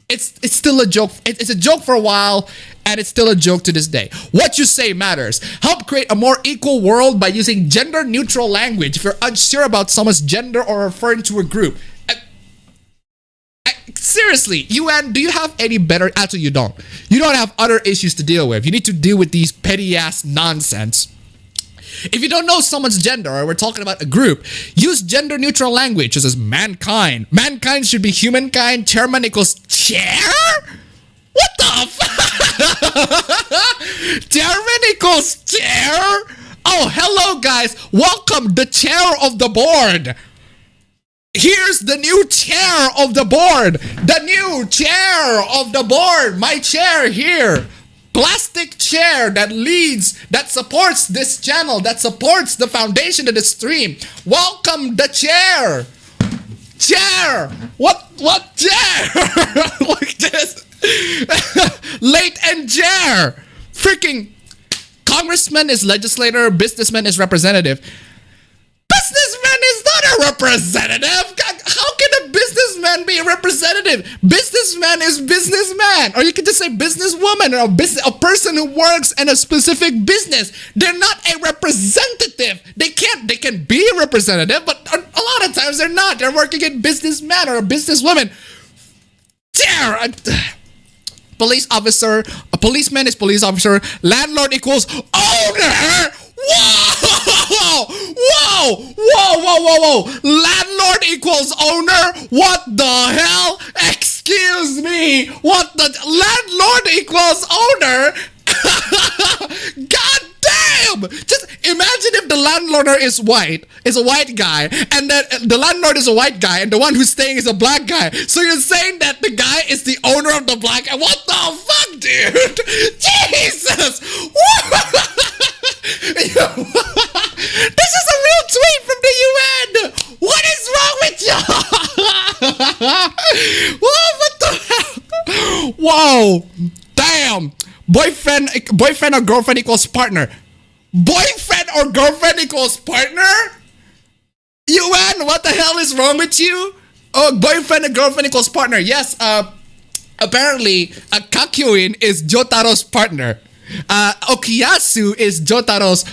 it's still a joke. It's a joke for a while, and it's still a joke to this day. What you say matters. Help create a more equal world by using gender-neutral language if you're unsure about someone's gender or referring to a group. Seriously, UN, do you have any better... Actually, you don't. You don't have other issues to deal with. You need to deal with these petty-ass nonsense. If you don't know someone's gender, or we're talking about a group, use gender-neutral language, such as mankind. Mankind should be humankind. Chairman equals chair? What the fuck? Chairman equals chair? Oh, hello, guys. Welcome, the chair of the board. Here's the new chair of the board. The new chair of the board. My chair here. Plastic chair that leads, that supports this channel, that supports the foundation of the stream. Welcome the chair. Chair. What chair? Like this. Late and chair. Freaking congressman is legislator, businessman is representative. Businessman is not a representative. How can a businessman be a representative? Businessman is businessman. Or you could just say businesswoman or a person who works in a specific business. They're not a representative. They can be a representative, but a lot of times they're not. They're working in businessman or a businesswoman. Police officer. A policeman is police officer. Landlord equals owner. Whoa! Landlord equals owner? What the hell? Excuse me. What the... Landlord equals owner? God damn! Just imagine if the landlord is a white guy, and then the landlord is a white guy, and the one who's staying is a black guy. So you're saying that the guy is the owner of the black guy? What the fuck, dude? Jesus! This is a real tweet from the UN. What is wrong with you? What the hell? Whoa! Damn! Boyfriend or girlfriend equals partner. Boyfriend or girlfriend equals partner? UN, what the hell is wrong with you? Oh, boyfriend and girlfriend equals partner. Yes. Apparently, Kakyoin is Jotaro's partner. Okuyasu is Josuke's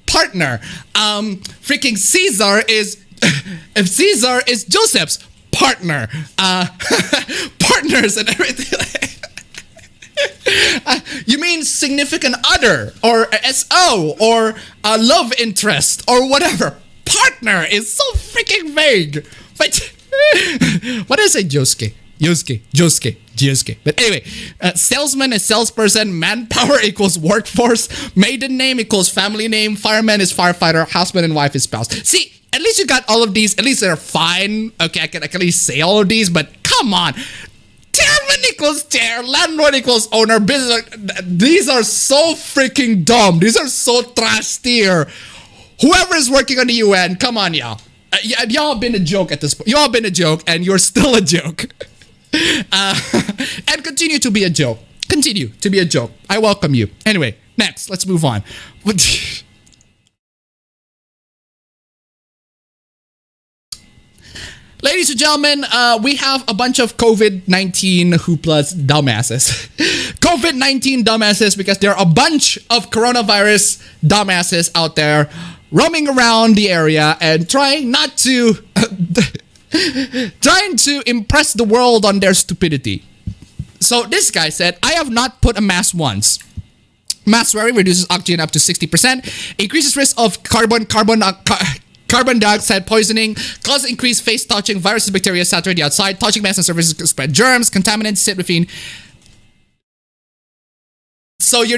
partner. Freaking Caesar is Joseph's partner. Partners and everything. You mean significant other or SO or love interest or whatever. Partner is so freaking vague. But what is it, Josuke? But anyway, salesman is salesperson, manpower equals workforce, maiden name equals family name, fireman is firefighter, husband and wife is spouse. See, at least you got all of these. At least they're fine. Okay, I can at least say all of these, but come on. Chairman equals chair, landlord equals owner, business. These are so freaking dumb. These are so trash tier. Whoever is working on the UN, come on, y'all. Y'all have been a joke at this point. Y'all have been a joke, and you're still a joke. And continue to be a joke. Continue to be a joke. I welcome you. Anyway, next, let's move on. Ladies and gentlemen, we have a bunch of COVID-19 hooplas dumbasses. COVID-19 dumbasses because there are a bunch of coronavirus dumbasses out there roaming around the area and trying to impress the world on their stupidity. So this guy said, I have not put a mask once. Mask wearing reduces oxygen up to 60%, increases risk of carbon dioxide poisoning, causes increased face touching, viruses, bacteria saturate the outside, touching masks and surfaces can spread germs, contaminants, sit within. So you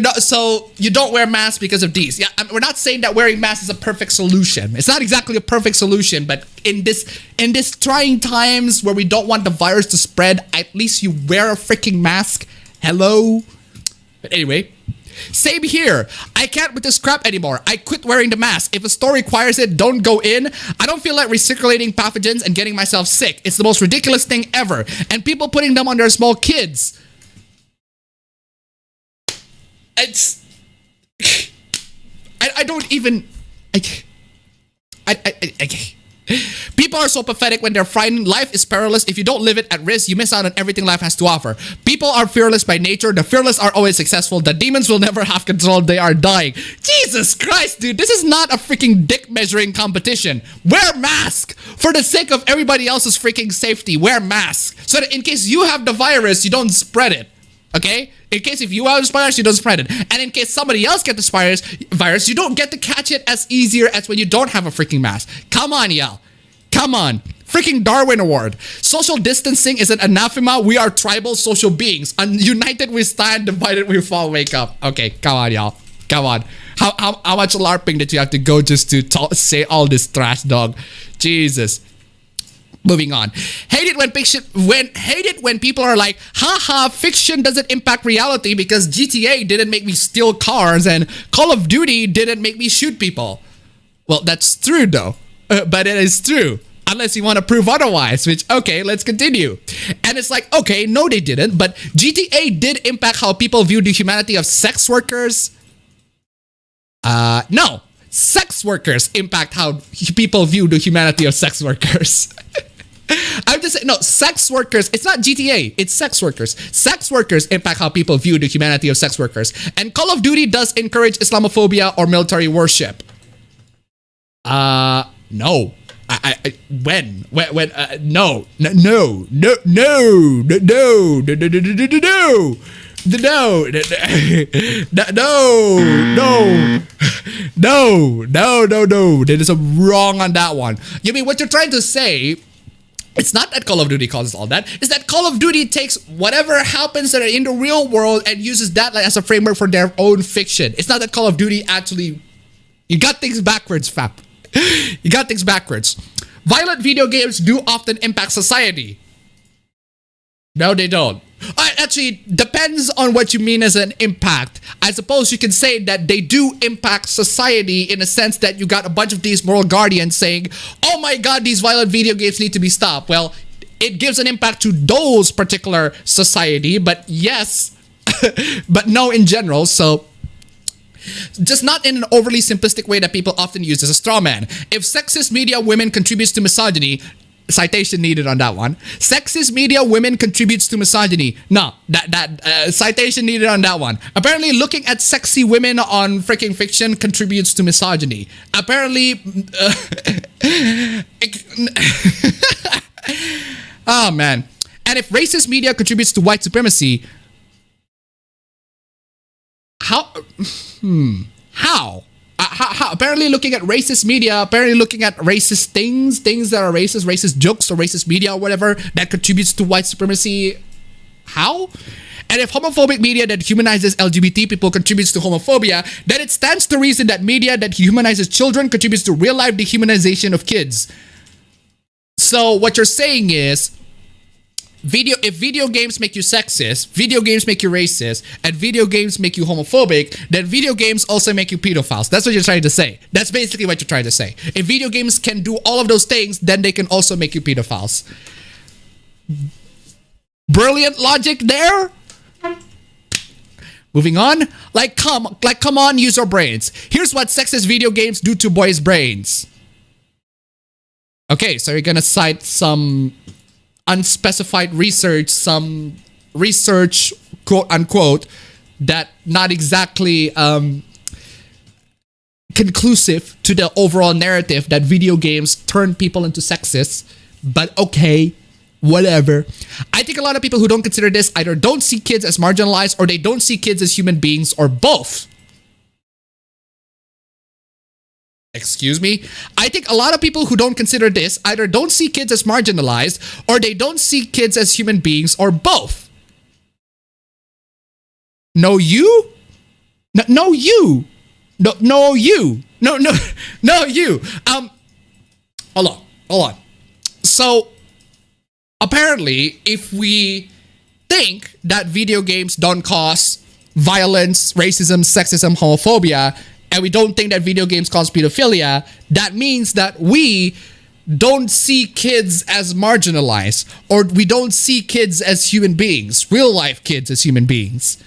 don't wear masks because of these. Yeah, we're not saying that wearing masks is a perfect solution. It's not exactly a perfect solution, but in this trying times where we don't want the virus to spread, at least you wear a freaking mask. Hello. But anyway, Same here. I can't with this crap anymore. I quit wearing the mask. If a store requires it, don't go in. I don't feel like recirculating pathogens and getting myself sick. It's the most ridiculous thing ever. And people putting them on their small kids. It's... I don't even... People are so pathetic when they're frightened. Life is perilous. If you don't live it at risk, you miss out on everything life has to offer. People are fearless by nature. The fearless are always successful. The demons will never have control. They are dying. Jesus Christ, dude. This is not a freaking dick measuring competition. Wear mask. For the sake of everybody else's freaking safety, wear mask. So that in case you have the virus, you don't spread it. Okay? In case if you have the virus, you don't spread it. And in case somebody else gets the virus, you don't get to catch it as easier as when you don't have a freaking mask. Come on, y'all. Come on. Freaking Darwin Award. Social distancing is an anathema. We are tribal social beings. United we stand, divided we fall. Wake up. Okay, come on, y'all. Come on. How much LARPing did you have to go just to say all this trash, dog? Jesus. Moving on. Hate it when people are like, haha, fiction doesn't impact reality because GTA didn't make me steal cars and Call of Duty didn't make me shoot people. Well, that's true though. But it is true. Unless you want to prove otherwise, which, okay, let's continue. And it's like, okay, no, they didn't. But GTA did impact how people view the humanity of sex workers. No. Sex workers impact how people view the humanity of sex workers. I'm just saying, no, sex workers, it's not GTA, it's sex workers. Sex workers impact how people view the humanity of sex workers. And Call of Duty does encourage Islamophobia or military worship. No. When, no, there is a wrong on that one. You mean what you're trying to say? It's not that Call of Duty causes all that. It's that Call of Duty takes whatever happens that are in the real world and uses that like as a framework for their own fiction. It's not that Call of Duty actually... You got things backwards, fam. You got things backwards. Violent video games do often impact society. No, they don't. Actually, depends on what you mean as an impact. I suppose you can say that they do impact society in a sense that you got a bunch of these moral guardians saying, oh my god, these violent video games need to be stopped. Well, it gives an impact to those particular society, but yes, but no in general, so... Just not in an overly simplistic way that people often use as a straw man. If sexist media women contributes to misogyny, citation needed on that one. Sexist media women contributes to misogyny. No, citation needed on that one. Apparently, looking at sexy women on freaking fiction contributes to misogyny. Apparently, oh man. And if racist media contributes to white supremacy, how? Apparently looking at racist media, apparently looking at racist things that are racist jokes or racist media or whatever, that contributes to white supremacy. How? And if homophobic media that humanizes LGBT people contributes to homophobia, then it stands to reason that media that humanizes children contributes to real-life dehumanization of kids. So what you're saying is, if video games make you sexist, video games make you racist, and video games make you homophobic, then video games also make you pedophiles. That's what you're trying to say. That's basically what you're trying to say. If video games can do all of those things, then they can also make you pedophiles. Brilliant logic there. Moving on. Come on, use your brains. Here's what sexist video games do to boys' brains. Okay, so you're gonna cite some unspecified research, some research, quote unquote, that not exactly conclusive to the overall narrative that video games turn people into sexists, but okay, whatever. I think a lot of people who don't consider this either don't see kids as marginalized or they don't see kids as human beings or both. Excuse me? I think a lot of people who don't consider this either don't see kids as marginalized or they don't see kids as human beings or both. No, you? No, you. No, you. No, you. Hold on. So, apparently, if we think that video games don't cause violence, racism, sexism, homophobia, and we don't think that video games cause pedophilia, that means that we don't see kids as marginalized, or we don't see kids as human beings, real life kids as human beings.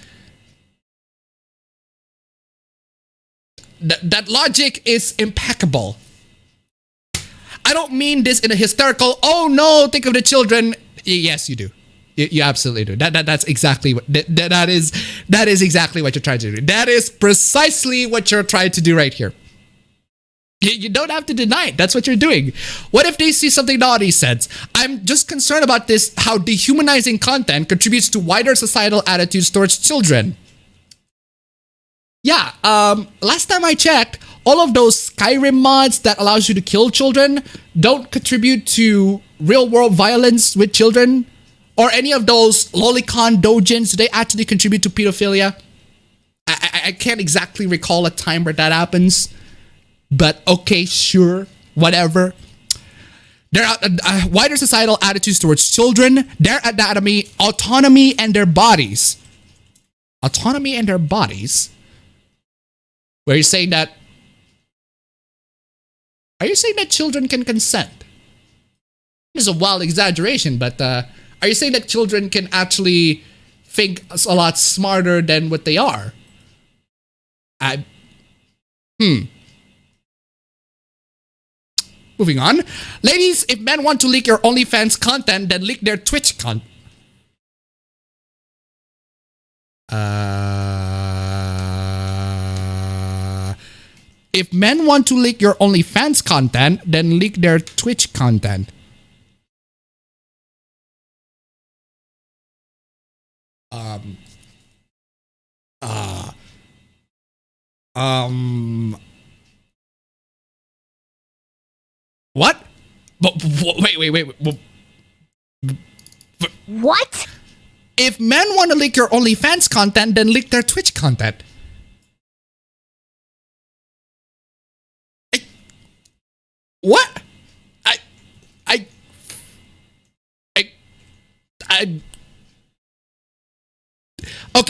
That logic is impeccable. I don't mean this in a hysterical, oh no, think of the children. Yes, you do. You absolutely do. That's exactly what that is exactly what you're trying to do. That is precisely what you're trying to do right here. You don't have to deny it. That's what you're doing. What if they see something naughty said? I'm just concerned about this, how dehumanizing content contributes to wider societal attitudes towards children. Yeah, last time I checked, all of those Skyrim mods that allows you to kill children don't contribute to real world violence with children. Or any of those lolicon dojins, do they actually contribute to pedophilia? I can't exactly recall a time where that happens. But okay, sure, whatever. There are wider societal attitudes towards children, their anatomy, autonomy, and their bodies. Autonomy and their bodies? Where you're saying that... Are you saying that children can consent? This is a wild exaggeration, but are you saying that children can actually think a lot smarter than what they are? Moving on. Ladies, if men want to leak your OnlyFans content, then leak their Twitch content. If men want to leak your OnlyFans content, then leak their Twitch content. What? Wait. What? If men want to leak your OnlyFans content, then leak their Twitch content. What? Okay.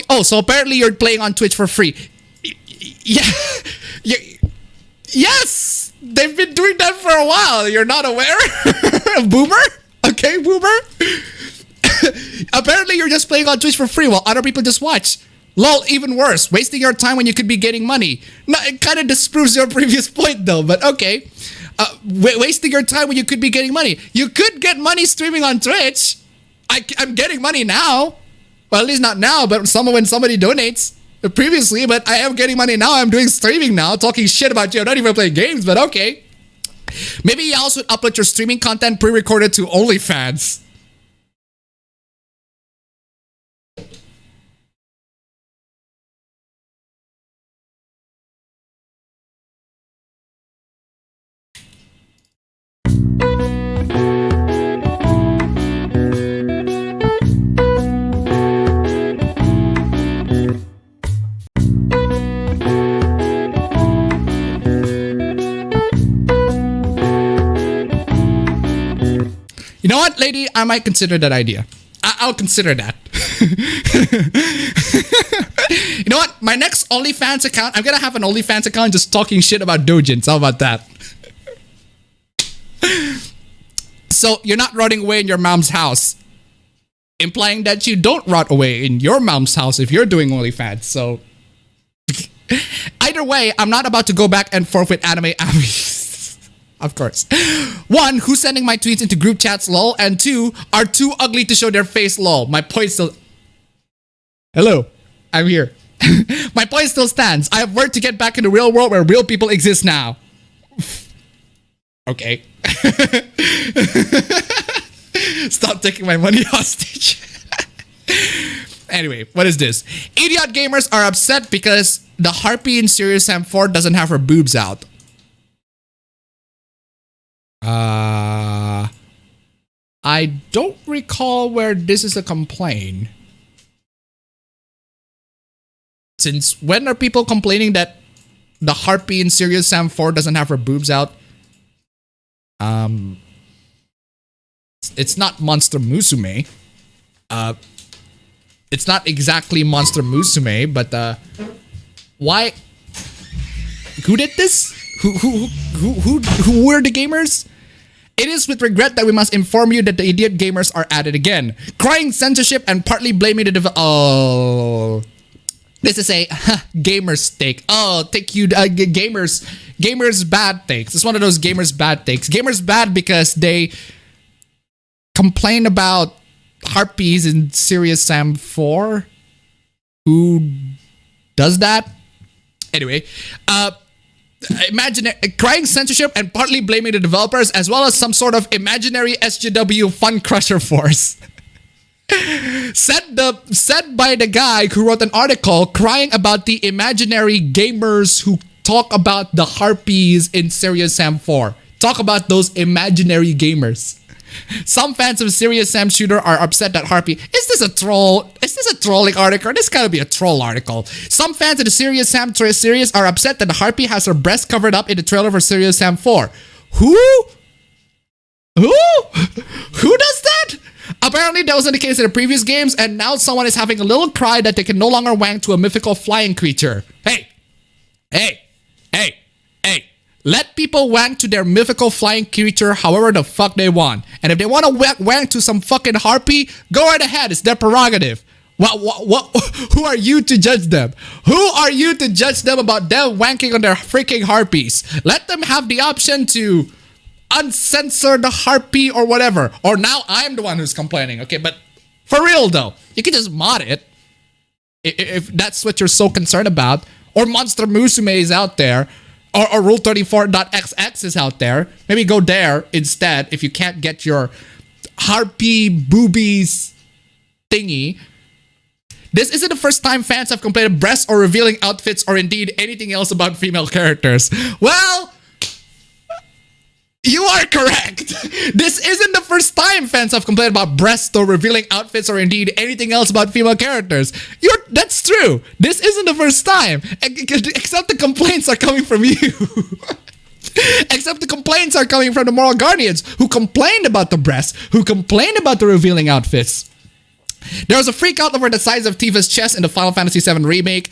Oh, so apparently you're playing on Twitch for free. Yeah. Yes. They've been doing that for a while. You're not aware? Boomer? Okay, boomer. Apparently you're just playing on Twitch for free while other people just watch. Lol, even worse. Wasting your time when you could be getting money. No, it kind of disproves your previous point though, but okay. Wasting your time when you could be getting money. You could get money streaming on Twitch. I'm getting money now. Well, at least not now, but when somebody donates. Previously, but I am getting money now. I'm doing streaming now, talking shit about you. I'm not even playing games, but okay. Maybe you also upload your streaming content pre-recorded to OnlyFans. You know what, lady? I might consider that idea. I'll consider that. You know what? My next OnlyFans account, I'm gonna have an OnlyFans account just talking shit about dojins. How about that? So you're not running away in your mom's house, implying that you don't run away in your mom's house if you're doing OnlyFans. So either way, I'm not about to go back and forth with anime Abby. Of course. 1, who's sending my tweets into group chats, lol, and 2, are too ugly to show their face, lol. My point still... Hello, I'm here. My point still stands. I have worked to get back in the real world where real people exist now. Okay. Stop taking my money hostage. Anyway, what is this? Idiot gamers are upset because the harpy in Serious Sam 4 doesn't have her boobs out. I don't recall where this is a complaint. Since when are people complaining that the harpy in Serious Sam 4 doesn't have her boobs out? It's not Monster Musume. It's not exactly Monster Musume, but why? Who did this? Who were the gamers? It is with regret that we must inform you that the idiot gamers are at it again, crying censorship and partly blaming the oh. This is a gamer's take. Oh, take you gamers bad takes. It's one of those gamers bad takes. Gamers bad because they complain about harpies in Serious Sam 4. Who does that? Anyway, imagine crying censorship and partly blaming the developers as well as some sort of imaginary SJW fun crusher force. Said by the guy who wrote an article crying about the imaginary gamers who talk about the harpies in Serious Sam 4. Talk about those imaginary gamers. Some fans of Serious Sam Shooter are upset that Harpy. Is this a troll? Is this a trolling article? This gotta be a troll article. Some fans of the Serious Sam series are upset that the Harpy has her breast covered up in the trailer for Serious Sam 4. Who? Who does that? Apparently that wasn't the case in the previous games, and now someone is having a little cry that they can no longer wank to a mythical flying creature. Hey. Let people wank to their mythical flying creature however the fuck they want. And if they want to wank to some fucking harpy, go right ahead. It's their prerogative. What? Who are you to judge them? Who are you to judge them about them wanking on their freaking harpies? Let them have the option to uncensor the harpy or whatever. Or now I'm the one who's complaining. Okay, but for real though, you can just mod it. If that's what you're so concerned about. Or Monster Musume is out there. Or Rule34.xx is out there. Maybe go there instead if you can't get your harpy boobies thingy. This isn't the first time fans have complained of breasts or revealing outfits or indeed anything else about female characters. Well, you are correct. This isn't the first time fans have complained about breasts or revealing outfits or indeed anything else about female characters. That's true. This isn't the first time. Except the complaints are coming from you. Except the complaints are coming from the moral guardians who complained about the breasts, who complained about the revealing outfits. There was a freak out over the size of Tifa's chest in the Final Fantasy VII Remake.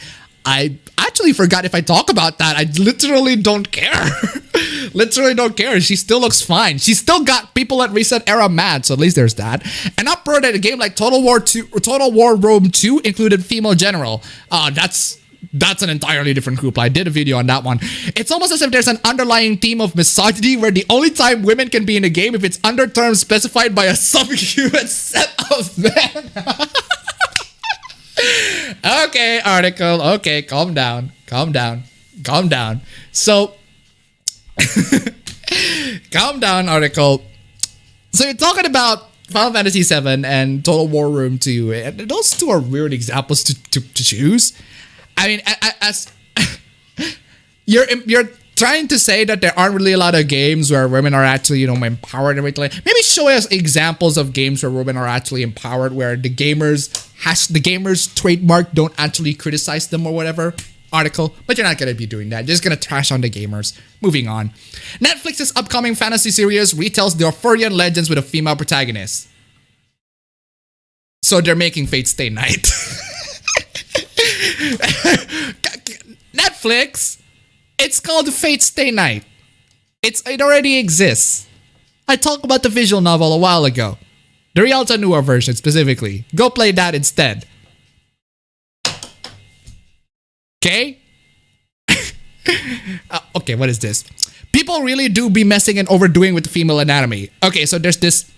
I actually forgot if I talk about that. I literally don't care. Literally don't care. She still looks fine. She still got people at Reset Era mad, so at least there's that. An uproar that a game like Total War Rome 2 included female general. That's an entirely different group. I did a video on that one. It's almost as if there's an underlying theme of misogyny where the only time women can be in a game if it's under terms specified by a subhuman set of men. Okay, article. Okay, calm down. So, calm down, article. So you're talking about Final Fantasy VII and Total War Rome 2. And those two are weird examples to choose. I mean, as you're trying to say that there aren't really a lot of games where women are actually, empowered and everything. Maybe show us examples of games where women are actually empowered, where the gamers trademark don't actually criticize them or whatever. Article, but you're not gonna be doing that. You're just gonna trash on the gamers. Moving on. Netflix's upcoming fantasy series retells the Arthurian legends with a female protagonist. So they're making Fate Stay Night. Netflix. It's called Fate Stay Night. It already exists. I talked about the visual novel a while ago. The Rialta Noir version specifically. Go play that instead. Okay? Okay, what is this? People really do be messing and overdoing with the female anatomy. Okay, so there's this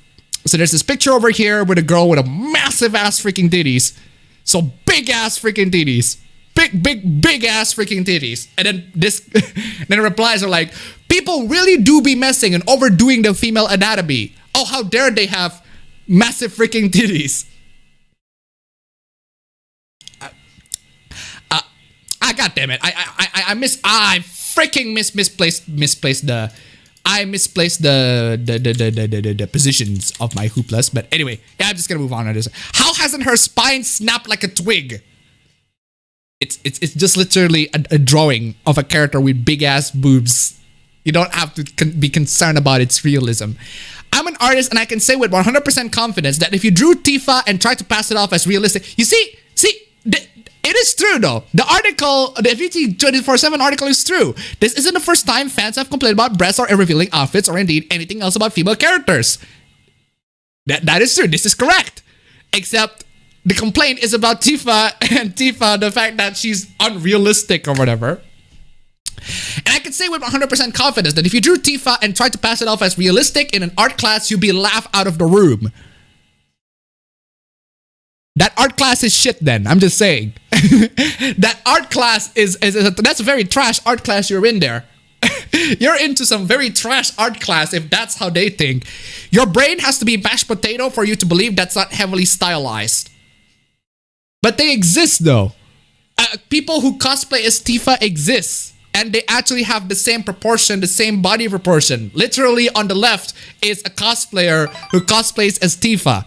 picture over here with a girl with a massive ass freaking titties. So big ass freaking titties. Big ass freaking titties. And then then the replies are like, people really do be messing and overdoing the female anatomy. Oh, how dare they have massive freaking titties. God damn it. I misplaced the positions of my hooplas. But anyway, yeah, I'm just gonna move on to this. How hasn't her spine snapped like a twig? It's just literally a drawing of a character with big ass boobs. You don't have to be concerned about its realism. I'm an artist and I can say with 100% confidence that if you drew Tifa and tried to pass it off as realistic, you see, it is true though. The article, the FVT 24/7 article is true. This isn't the first time fans have complained about breasts or revealing outfits or indeed anything else about female characters. That is true. This is correct. Except the complaint is about Tifa and Tifa, the fact that she's unrealistic or whatever. And I can say with 100% confidence that if you drew Tifa and tried to pass it off as realistic in an art class, you'd be laughed out of the room. That art class is shit then, I'm just saying. That art class that's a very trash art class you're in there. You're into some very trash art class if that's how they think. Your brain has to be mashed potato for you to believe that's not heavily stylized. But they exist though. People who cosplay as Tifa exist. And they actually have the same proportion, the same body proportion. Literally on the left is a cosplayer who cosplays as Tifa.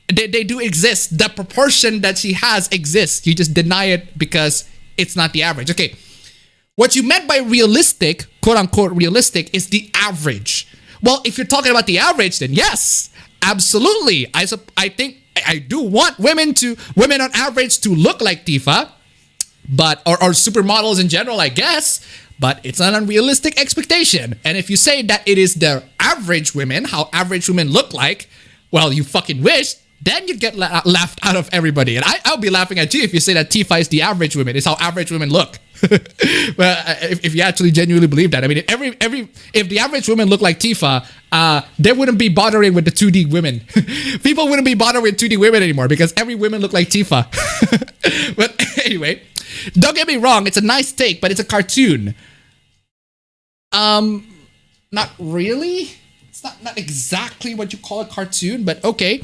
They do exist. The proportion that she has exists. You just deny it because it's not the average. Okay. What you meant by realistic, quote unquote realistic, is the average. Well, if you're talking about the average, then yes, absolutely. I think I do want women on average to look like Tifa. But or supermodels in general, I guess, but it's an unrealistic expectation. And if you say that it is the average women, how average women look like, well, you fucking wish, then you'd get laughed out of everybody. And I'll be laughing at you if you say that Tifa is the average women, is how average women look. Well, if you actually genuinely believe that, I mean, if the average women look like Tifa, they wouldn't be bothering with the 2D women. People wouldn't be bothering with 2D women anymore because every woman look like Tifa. But anyway, don't get me wrong, it's a nice take, but it's a cartoon. Not really. It's not exactly what you call a cartoon, but okay.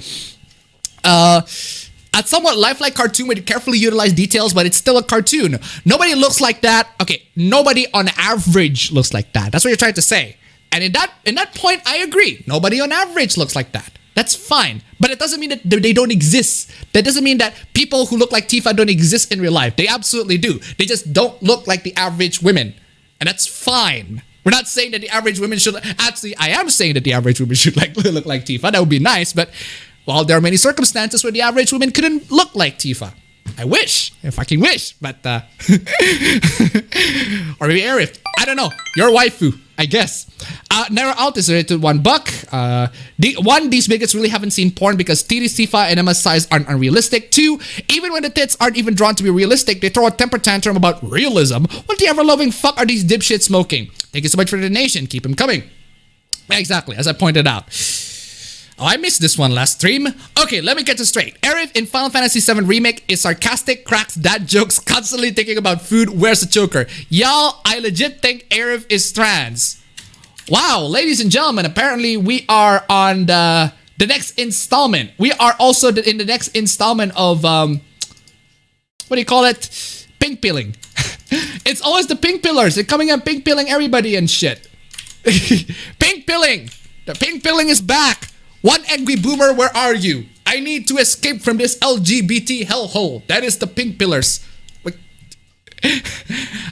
A somewhat lifelike cartoon with carefully utilized details, but it's still a cartoon. Nobody looks like that. Okay, nobody on average looks like that. That's what you're trying to say. And in that point, I agree. Nobody on average looks like that. That's fine. But it doesn't mean that they don't exist. That doesn't mean that people who look like Tifa don't exist in real life. They absolutely do. They just don't look like the average women. And that's fine. We're not saying that the average women should... Actually, I am saying that the average women should look like Tifa. That would be nice, but... Well, there are many circumstances where the average woman couldn't look like Tifa. I wish. I fucking wish. But, or maybe Arif. I don't know. Your waifu, I guess. Narrow Out is rated $1. These bigots really haven't seen porn because titties, Tifa, and Emma's size aren't unrealistic. 2, even when the tits aren't even drawn to be realistic, they throw a temper tantrum about realism. What the ever-loving fuck are these dipshits smoking? Thank you so much for the donation. Keep them coming. Exactly, as I pointed out. Oh, I missed this one last stream. Okay, let me get this straight. Arif in Final Fantasy VII Remake is sarcastic, cracks dad jokes, constantly thinking about food. Where's the choker? Y'all, I legit think Arif is trans. Wow, ladies and gentlemen, apparently we are on the next installment. We are also in the next installment of, what do you call it? Pink pilling. It's always the pink pillars. They're coming and pink pilling everybody and shit. Pink pilling. The pink pilling is back. One angry boomer, where are you? I need to escape from this LGBT hellhole. That is the pink pillars.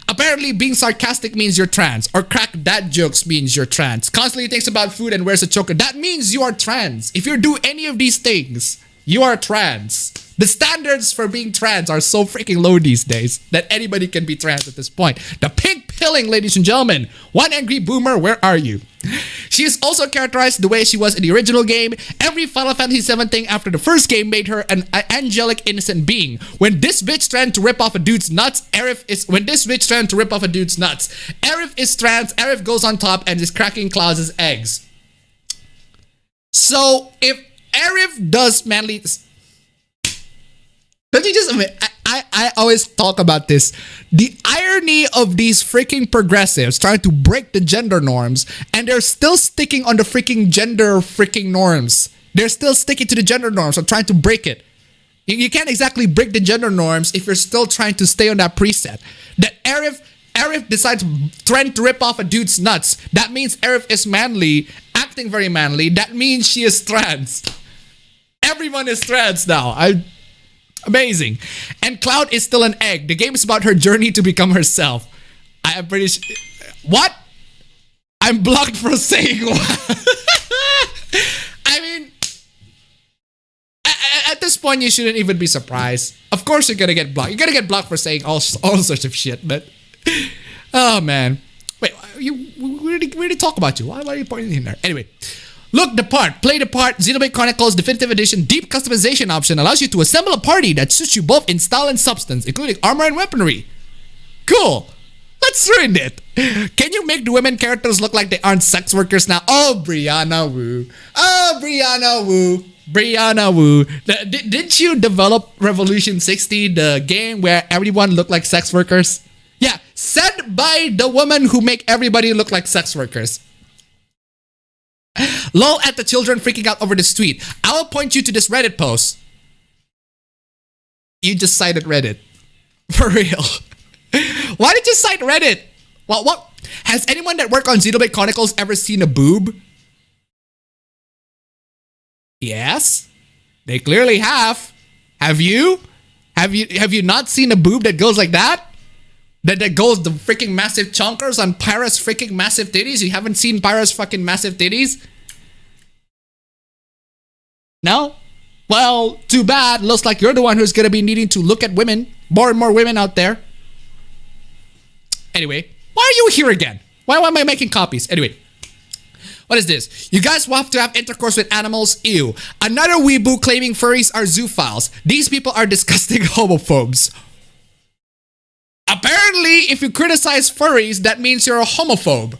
Apparently, being sarcastic means you're trans, or crack dad jokes means you're trans. Constantly thinks about food and wears a choker. That means you are trans. If you do any of these things, you are trans. The standards for being trans are so freaking low these days that anybody can be trans at this point. The pink pilling, ladies and gentlemen. One angry boomer, where are you? She is also characterized the way she was in the original game. Every Final Fantasy VII thing after the first game made her an angelic, innocent being. When this bitch trying to rip off a dude's nuts, Arif is trans. Arif goes on top and is cracking Klaus's eggs. So if Arif does manly... Don't you just admit, I always talk about this. The irony of these freaking progressives trying to break the gender norms, and they're still sticking on the freaking gender freaking norms. They're still sticking to the gender norms or trying to break it. You can't exactly break the gender norms if you're still trying to stay on that preset. That Arif decides trying to rip off a dude's nuts. That means Arif is manly, acting very manly. That means she is trans. Everyone is trans now. Amazing. And Cloud is still an egg. The game is about her journey to become herself. I am pretty sure. What? I'm blocked for saying what? point, you shouldn't even be surprised. Of course you're gonna get blocked. You're gonna get blocked for saying all sorts of shit, but... Oh, man. Wait, we already talk about you. Why are you pointing in there? Anyway. Look the part, play the part, Xenoblade Chronicles Definitive Edition Deep Customization option allows you to assemble a party that suits you both in style and substance, including armor and weaponry. Cool. Let's ruin it. Can you make the women characters look like they aren't sex workers now? Oh, Brianna Wu. Oh, Brianna Wu. Brianna Wu. Didn't you develop Revolution 60, the game where everyone looked like sex workers? Yeah, said by the woman who make everybody look like sex workers. Lol at the children freaking out over this tweet. I will point you to this Reddit post. You just cited Reddit. For real. Why did you cite Reddit? Well, what? Has anyone that worked on Xenoblade Chronicles ever seen a boob? Yes. They clearly have. Have you? Have you not seen a boob that goes like that? That goes the freaking massive chonkers on Pyra's freaking massive titties? You haven't seen Pyra's fucking massive titties? No? Well, too bad. Looks like you're the one who's gonna be needing to look at women. More and more women out there. Anyway, why are you here again? Why am I making copies? Anyway. What is this? You guys will have to have intercourse with animals? Ew. Another weeboo claiming furries are zoophiles. These people are disgusting homophobes. Apparently, if you criticize furries, that means you're a homophobe.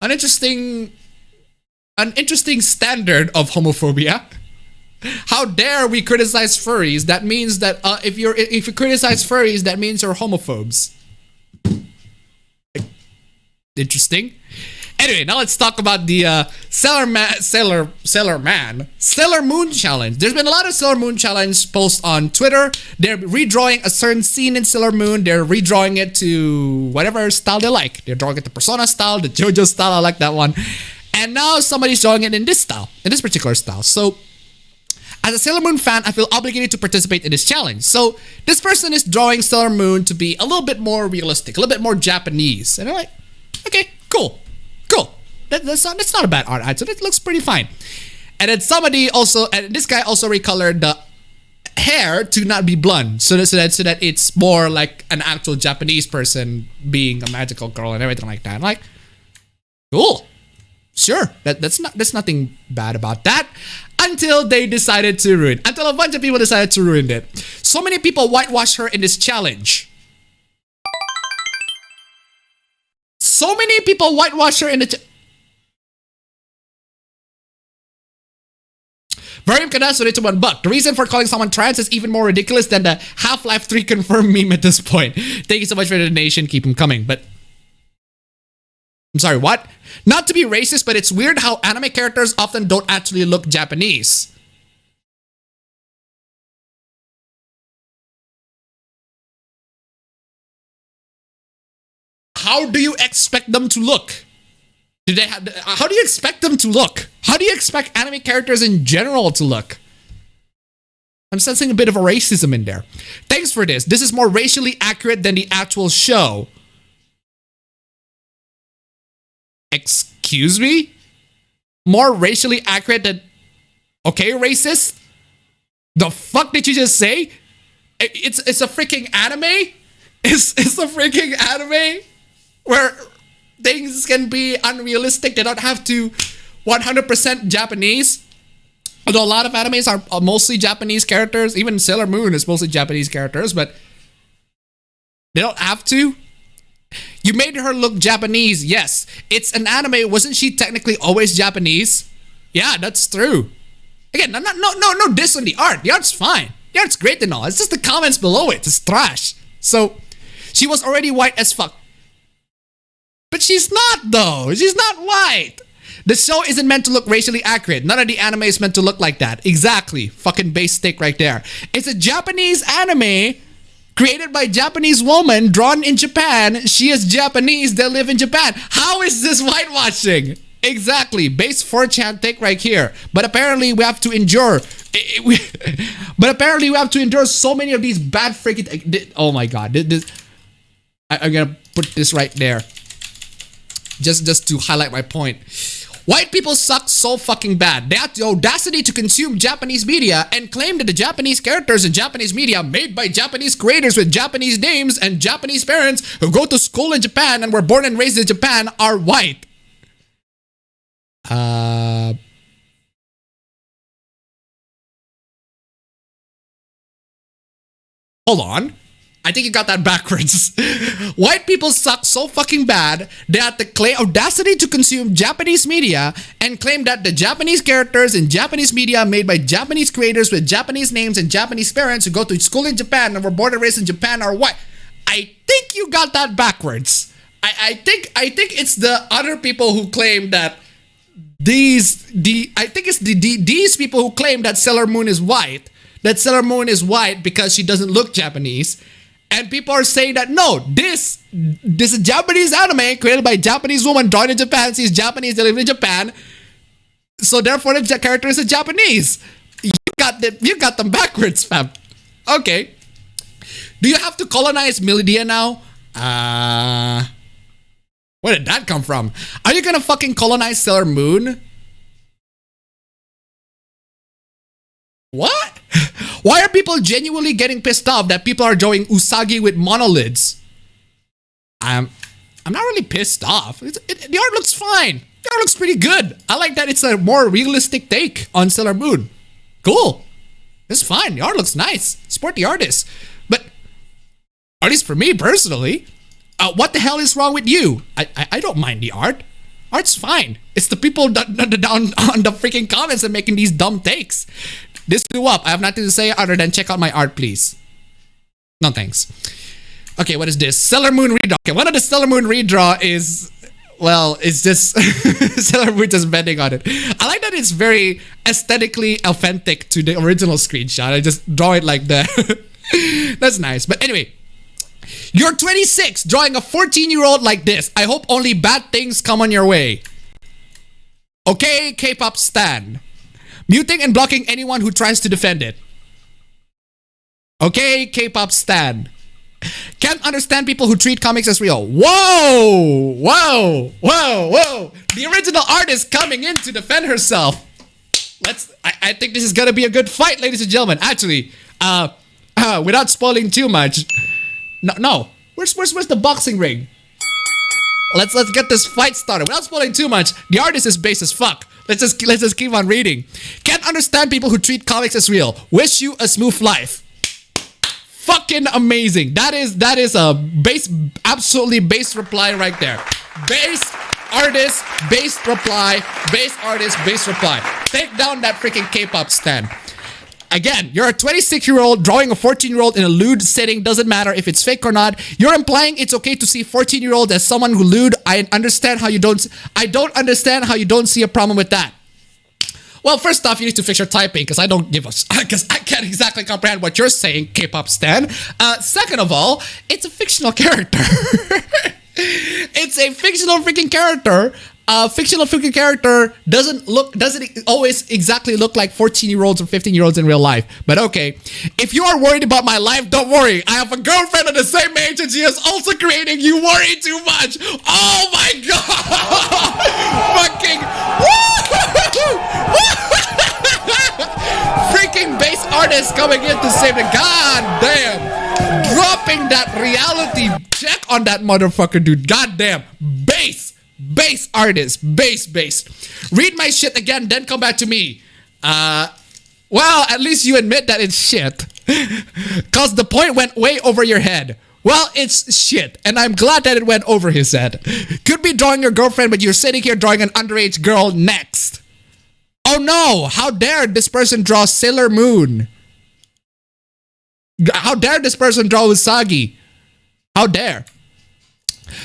An interesting standard of homophobia. How dare we criticize furries? That means that if you criticize furries, that means you're homophobes. Interesting. Anyway, now let's talk about the Sailor Moon challenge. There's been a lot of Sailor Moon challenge posts on Twitter. They're redrawing a certain scene in Sailor Moon. They're redrawing it to whatever style they like. They're drawing it the Persona style, the JoJo style. I like that one. And now somebody's drawing it in this style, in this particular style. So, as a Sailor Moon fan, I feel obligated to participate in this challenge. So, this person is drawing Sailor Moon to be a little bit more realistic, a little bit more Japanese. And I'm like, okay, cool. That's not a bad art item. It looks pretty fine. And then this guy also recolored the hair to not be blonde, so that it's more like an actual Japanese person being a magical girl and everything like that. I'm like, cool, sure. That's nothing bad about that. Until they decided to ruin. Until a bunch of people decided to ruin it. So many people whitewash her in this challenge. So many people whitewash her in the. Varium Kadas donated $1. The reason for calling someone trans is even more ridiculous than the Half-Life 3 confirmed meme at this point. Thank you so much for the donation. Keep them coming. But I'm sorry, what? Not to be racist, but it's weird how anime characters often don't actually look Japanese. How do you expect them to look? How do you expect them to look? How do you expect anime characters in general to look? I'm sensing a bit of a racism in there. Thanks for this. This is more racially accurate than the actual show. Excuse me? More racially accurate than... Okay, racist? The fuck did you just say? It's a freaking anime? It's a freaking anime? Where things can be unrealistic. They don't have to 100% Japanese. Although a lot of animes are mostly Japanese characters. Even Sailor Moon is mostly Japanese characters. But they don't have to. You made her look Japanese. Yes. It's an anime. Wasn't she technically always Japanese? Yeah, that's true. Again, no diss on the art. The art's fine. The art's great and all. It's just the comments below it. It's trash. So, she was already white as fuck. But she's not though. She's not white. The show isn't meant to look racially accurate. None of the anime is meant to look like that. Exactly. Fucking base stick right there. It's a Japanese anime created by Japanese woman, drawn in Japan. She is Japanese. They live in Japan. How is this whitewashing? Exactly. Base 4chan take right here. But apparently we have to endure. But apparently we have to endure so many of these bad freaking. Oh my god. I'm gonna put this right there. Just to highlight my point. White people suck so fucking bad. They have the audacity to consume Japanese media and claim that the Japanese characters in Japanese media made by Japanese creators with Japanese names and Japanese parents who go to school in Japan and were born and raised in Japan are white. Hold on. I think you got that backwards. White people suck so fucking bad they have the audacity to consume Japanese media and claim that the Japanese characters in Japanese media made by Japanese creators with Japanese names and Japanese parents who go to school in Japan and were born and raised in Japan are white. I think you got that backwards. I think it's the other people who claim that these people who claim that Sailor Moon is white. That Sailor Moon is white because she doesn't look Japanese. And people are saying that no, this is a Japanese anime created by a Japanese woman drawn in Japan. She's Japanese, they live in Japan. So therefore the character is a Japanese. You got them backwards, fam. Okay. Do you have to colonize Milidia now? Where did that come from? Are you gonna fucking colonize Sailor Moon? What? Why are people genuinely getting pissed off that people are drawing Usagi with monolids? I'm not really pissed off. The art looks fine. The art looks pretty good. I like that it's a more realistic take on Sailor Moon. Cool. It's fine. The art looks nice. Support the artist. But at least for me personally, what the hell is wrong with you? I don't mind the art. Art's fine. It's the people down on the freaking comments that making these dumb takes. This blew up. I have nothing to say other than check out my art, please. No thanks. Okay, what is this? Sailor Moon redraw. Okay, one of the Sailor Moon redraw is, well, it's just Sailor Moon just bending on it. I like that it's very aesthetically authentic to the original screenshot. I just draw it like that. That's nice. But anyway, you're 26 drawing a 14-year-old like this. I hope only bad things come on your way. Okay, K-pop stan. Muting and blocking anyone who tries to defend it. Okay, K-pop stan. Can't understand people who treat comics as real. Whoa! Whoa! Whoa! Whoa! The original artist coming in to defend herself. I think this is gonna be a good fight, ladies and gentlemen. Actually, without spoiling too much. No. Where's the boxing ring? Let's get this fight started. Without spoiling too much, the artist is base as fuck. Let's just keep on reading. Can't understand people who treat comics as real. Wish you a smooth life. Fucking amazing. That is a absolutely base reply right there. Base artist, base reply, base artist, base reply. Take down that freaking K-pop stan. Again, you're a 26-year-old drawing a 14-year-old in a lewd setting. Doesn't matter if it's fake or not. You're implying it's okay to see 14-year-old as someone who lewd. I don't understand how you don't see a problem with that. Well, first off, you need to fix your typing because I can't exactly comprehend what you're saying, K-pop stan. Second of all, it's a fictional character. It's a fictional freaking character. Fictional freaking character doesn't always exactly look like 14-year-olds or 15-year-olds in real life. But okay, if you are worried about my life, don't worry. I have a girlfriend of the same age and she is also creating You Worry Too Much. Oh my god! Fucking freaking base artist coming in to save the goddamn. Dropping that reality check on that motherfucker, dude. Goddamn. Base artist. Base. Read my shit again, then come back to me. Well, at least you admit that it's shit. Cause the point went way over your head. Well, it's shit, and I'm glad that it went over his head. Could be drawing your girlfriend, but you're sitting here drawing an underage girl next. Oh no, how dare this person draw Sailor Moon? How dare this person draw Usagi? How dare?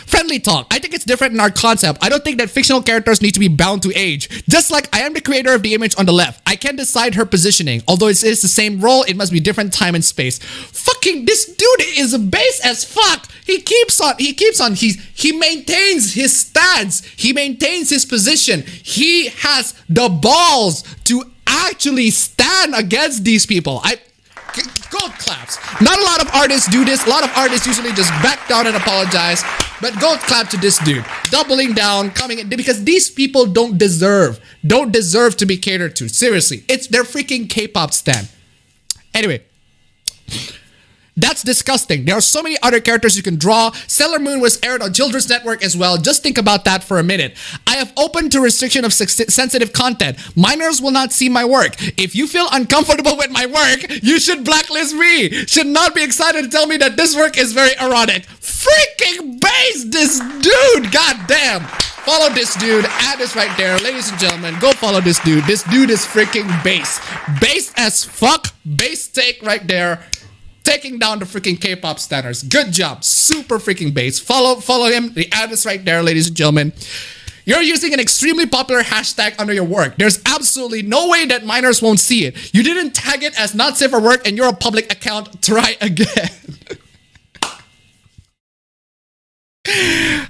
Friendly talk. I think it's different in our concept. I don't think that fictional characters need to be bound to age. Just like I am the creator of the image on the left. I can decide her positioning. Although it is the same role, it must be different time and space. Fucking this dude is a base as fuck. He maintains his stance. He maintains his position. He has the balls to actually stand against these people. Gold claps. Not a lot of artists do this. A lot of artists usually just back down and apologize. But gold clap to this dude. Doubling down, coming in. Because these people don't deserve to be catered to. Seriously. It's their freaking K-pop stan. Anyway. That's disgusting. There are so many other characters you can draw. Sailor Moon was aired on Children's Network as well. Just think about that for a minute. I have opened to restriction of sensitive content. Minors will not see my work. If you feel uncomfortable with my work, you should blacklist me. Should not be excited to tell me that this work is very erotic. Freaking base this dude. God damn. Follow this dude. Add this right there. Ladies and gentlemen, go follow this dude. This dude is freaking base. Base as fuck. Base take right there. Taking down the freaking K-pop standards. Good job. Super freaking base. Follow him. The ad is right there, ladies and gentlemen. You're using an extremely popular hashtag under your work. There's absolutely no way that minors won't see it. You didn't tag it as not safe for work and you're a public account. Try again.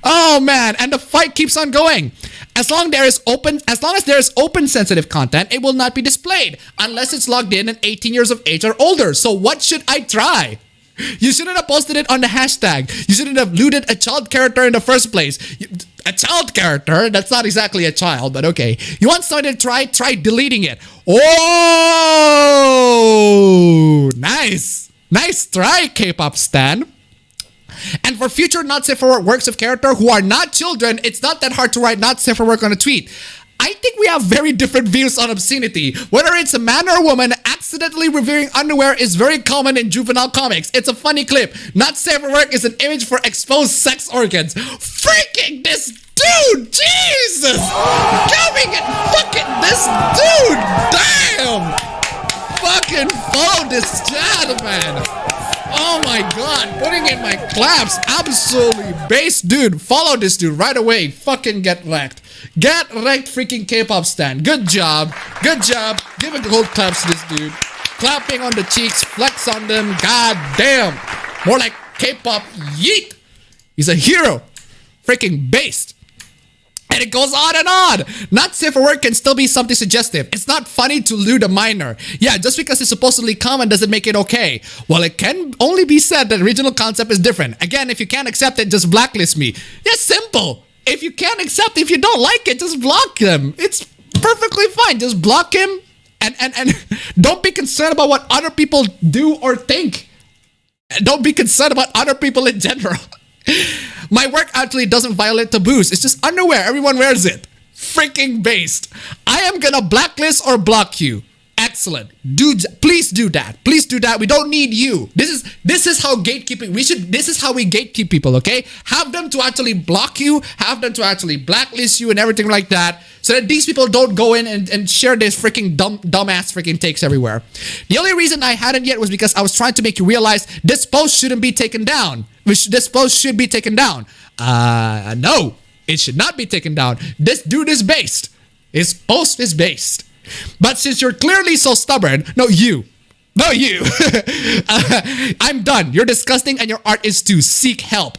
Oh man, and the fight keeps on going. As long as there is open sensitive content, it will not be displayed unless it's logged in and 18 years of age or older. So what should I try? You shouldn't have posted it on the hashtag. You shouldn't have looted a child character in the first place. A child character? That's not exactly a child, but okay. You want something to try? Try deleting it. Oh, nice. Nice try, K-pop stan. And for future not safe for work works of character who are not children, it's not that hard to write not safe for work on a tweet. I think we have very different views on obscenity. Whether it's a man or a woman, accidentally revealing underwear is very common in juvenile comics. It's a funny clip. Not safe for work is an image for exposed sex organs. Freaking this dude! Jesus! Coming and fucking this dude! Damn! Fucking follow this chat, man! Oh my god, putting in my claps. Absolutely base dude. Follow this dude right away. Fucking get wrecked. Get wrecked, freaking K-pop stan. Good job. Good job. Give a gold claps to this dude. Clapping on the cheeks. Flex on them. God damn. More like K-pop yeet. He's a hero. Freaking based. And it goes on and on. Not safe for work can still be something suggestive. It's not funny to loot a minor. Yeah, just because it's supposedly common doesn't make it okay. Well, it can only be said that the original concept is different. Again, if you can't accept it, just blacklist me. Yeah, simple. If you can't accept it, if you don't like it, just block them. It's perfectly fine. Just block him and don't be concerned about what other people do or think. Don't be concerned about other people in general. My work actually doesn't violate taboos. It's just underwear. Everyone wears it. Freaking based. I am gonna blacklist or block you. Excellent. Please do that. Please do that. We don't need you. This is how gatekeeping. This is how we gatekeep people, okay? Have them to actually block you. Have them to actually blacklist you and everything like that. So that these people don't go in and share this freaking dumbass freaking takes everywhere. The only reason I hadn't yet was because I was trying to make you realize this post shouldn't be taken down. This post should be taken down. No, it should not be taken down. This dude is based. His post is based. But since you're clearly so stubborn, no, you. I'm done. You're disgusting and your art is too. Seek help.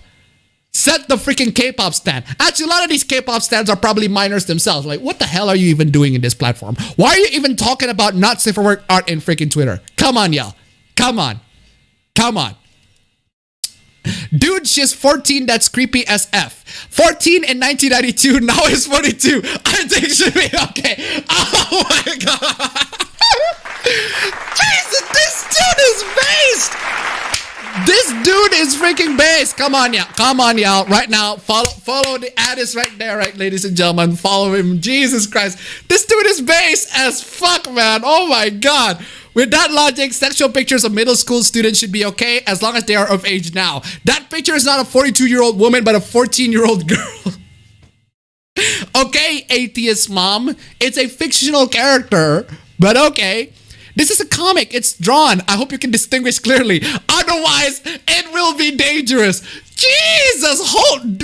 Set the freaking K-pop stan. Actually, a lot of these K-pop stans are probably minors themselves. Like, what the hell are you even doing in this platform? Why are you even talking about not safe for work art in freaking Twitter? Come on, y'all. Come on. Come on. Dude, she's 14. That's creepy as F. 14 in 1992. Now is 42. I think should be okay. Oh my god. Jesus, this dude is based. This dude is freaking based. Come on, y'all. Come on, y'all. Right now, follow the ad is right there, right, ladies and gentlemen. Follow him. Jesus Christ. This dude is based as fuck, man. Oh my god. With that logic, sexual pictures of middle school students should be okay as long as they are of age now. That picture is not a 42-year-old woman, but a 14-year-old girl. Okay, atheist mom. It's a fictional character, but okay. This is a comic. It's drawn. I hope you can distinguish clearly. Otherwise, it will be dangerous. Jesus,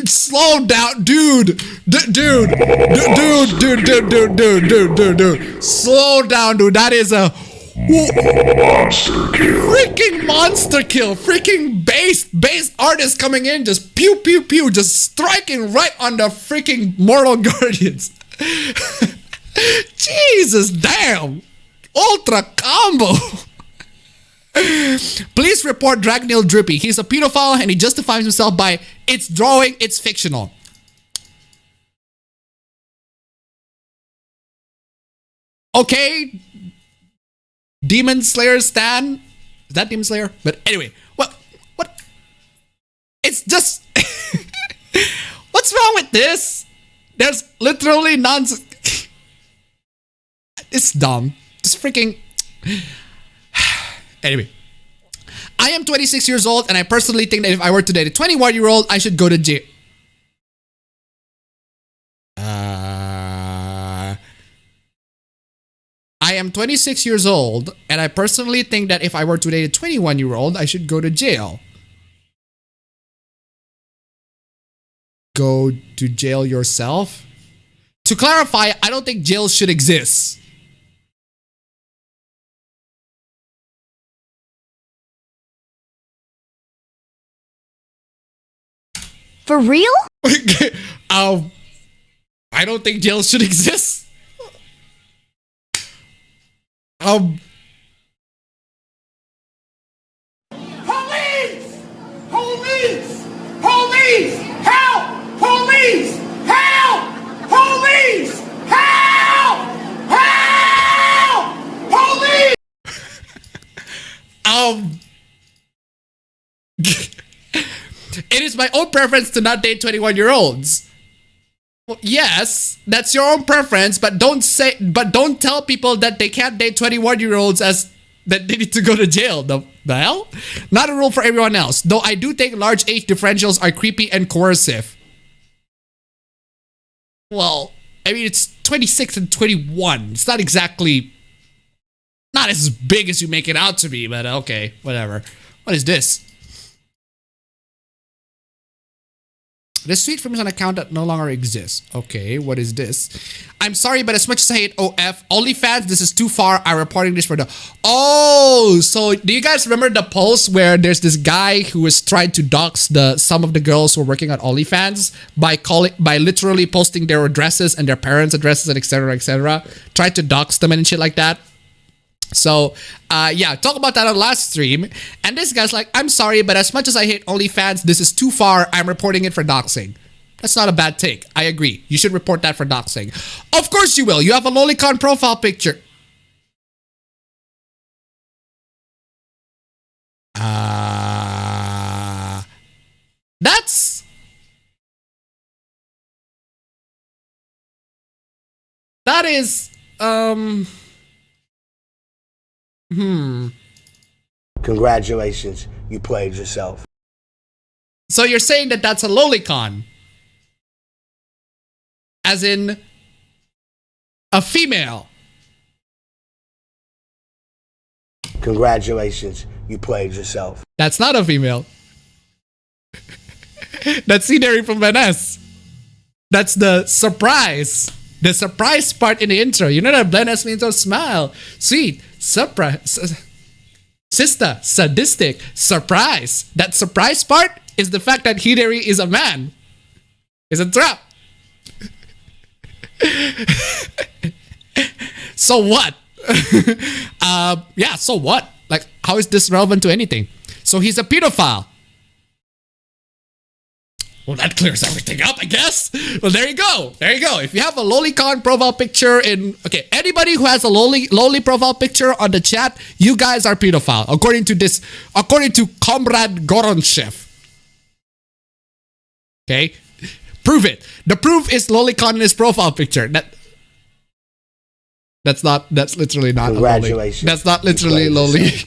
slow down, dude. Dude. Slow down, dude. That is a monster kill. Freaking monster kill. Freaking base artist coming in, just pew pew pew, just striking right on the freaking mortal guardians. Jesus damn. Ultra combo. Please report Dragneel Drippy. He's a pedophile and he justifies himself by it's drawing, it's fictional. Okay. Demon Slayer Stan. Is that Demon Slayer? But anyway, what? It's just... What's wrong with this? There's literally nonsense. It's dumb. Just freaking... Anyway. I am 26 years old and I personally think that if I were to date a 21-year-old, I should go to jail. I am 26 years old and I personally think that if I were to date a 21-year-old, I should go to jail. Go to jail yourself? To clarify, I don't think jails should exist. For real? I don't think jails should exist. Police! Police! Police! Help! Police! Help! Police! Help! Help! Police! It is my own preference to not date 21-year-olds. Well, yes, that's your own preference, but don't tell people that they can't date 21-year-olds as that they need to go to jail. The hell? Not a rule for everyone else. Though I do think large age differentials are creepy and coercive. Well, I mean, it's 26 and 21. It's not exactly... Not as big as you make it out to be, but okay, whatever. What is this? This tweet from an account that no longer exists. Okay, what is this? I'm sorry, but as much as I hate OF, OnlyFans, this is too far. I'm reporting this for the... Oh, so do you guys remember the post where there's this guy who was trying to dox some of the girls who are working on OnlyFans by literally posting their addresses and their parents' addresses and etc. Tried to dox them and shit like that. So, yeah, talk about that on last stream. And this guy's like, I'm sorry, but as much as I hate OnlyFans, this is too far. I'm reporting it for doxing. That's not a bad take. I agree. You should report that for doxing. Of course you will. You have a lolicon profile picture. That is, Congratulations, you played yourself. So you're saying that that's a lolicon? As in a female? Congratulations, you played yourself. That's not a female. That's scenery from Vanessa. That's the surprise. The surprise part in the intro. You know that Vanessa means a smile. Sweet. Surprise. Sister. Sadistic. Surprise. That surprise part is the fact that Hideri is a man. It's a trap. So what? Yeah, so what? Like, how is this relevant to anything? So he's a pedophile. Well, that clears everything up, I guess. Well, there you go. There you go. If you have a lolicon profile picture in... Okay, anybody who has a loli profile picture on the chat, you guys are pedophile. According to Comrade Goronchev. Okay? Prove it. The proof is lolicon in his profile picture. That's literally not a loli. That's not literally loli.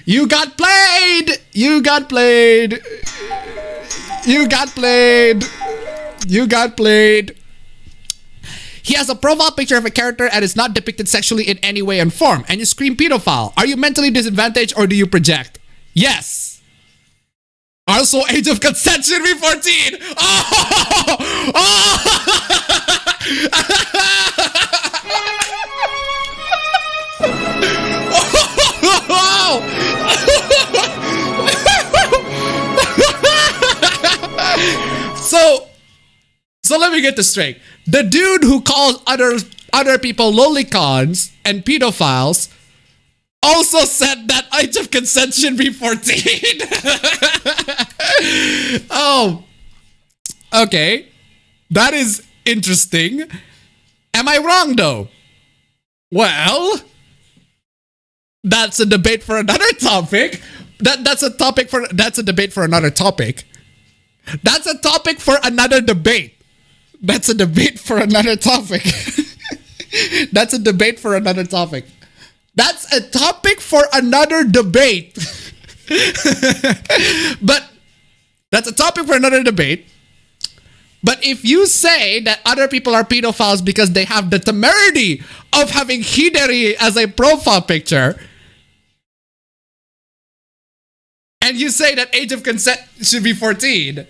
You got played! You got played! You got played! You got played! He has a profile picture of a character and is not depicted sexually in any way and form. And you scream pedophile. Are you mentally disadvantaged or do you project? Yes! Also, age of consent should be 14! Oh! So let me get this straight. The dude who calls other people lolicons and pedophiles also said that age of consent should be 14. Oh, okay. That is interesting. Am I wrong though? Well, that's a debate for another topic. That's a debate for another topic. That's a topic for another debate. That's a debate for another topic. That's a debate for another topic. That's a topic for another debate. But that's a topic for another debate. But if you say that other people are pedophiles because they have the temerity of having Hideri as a profile picture, and you say that age of consent should be 14,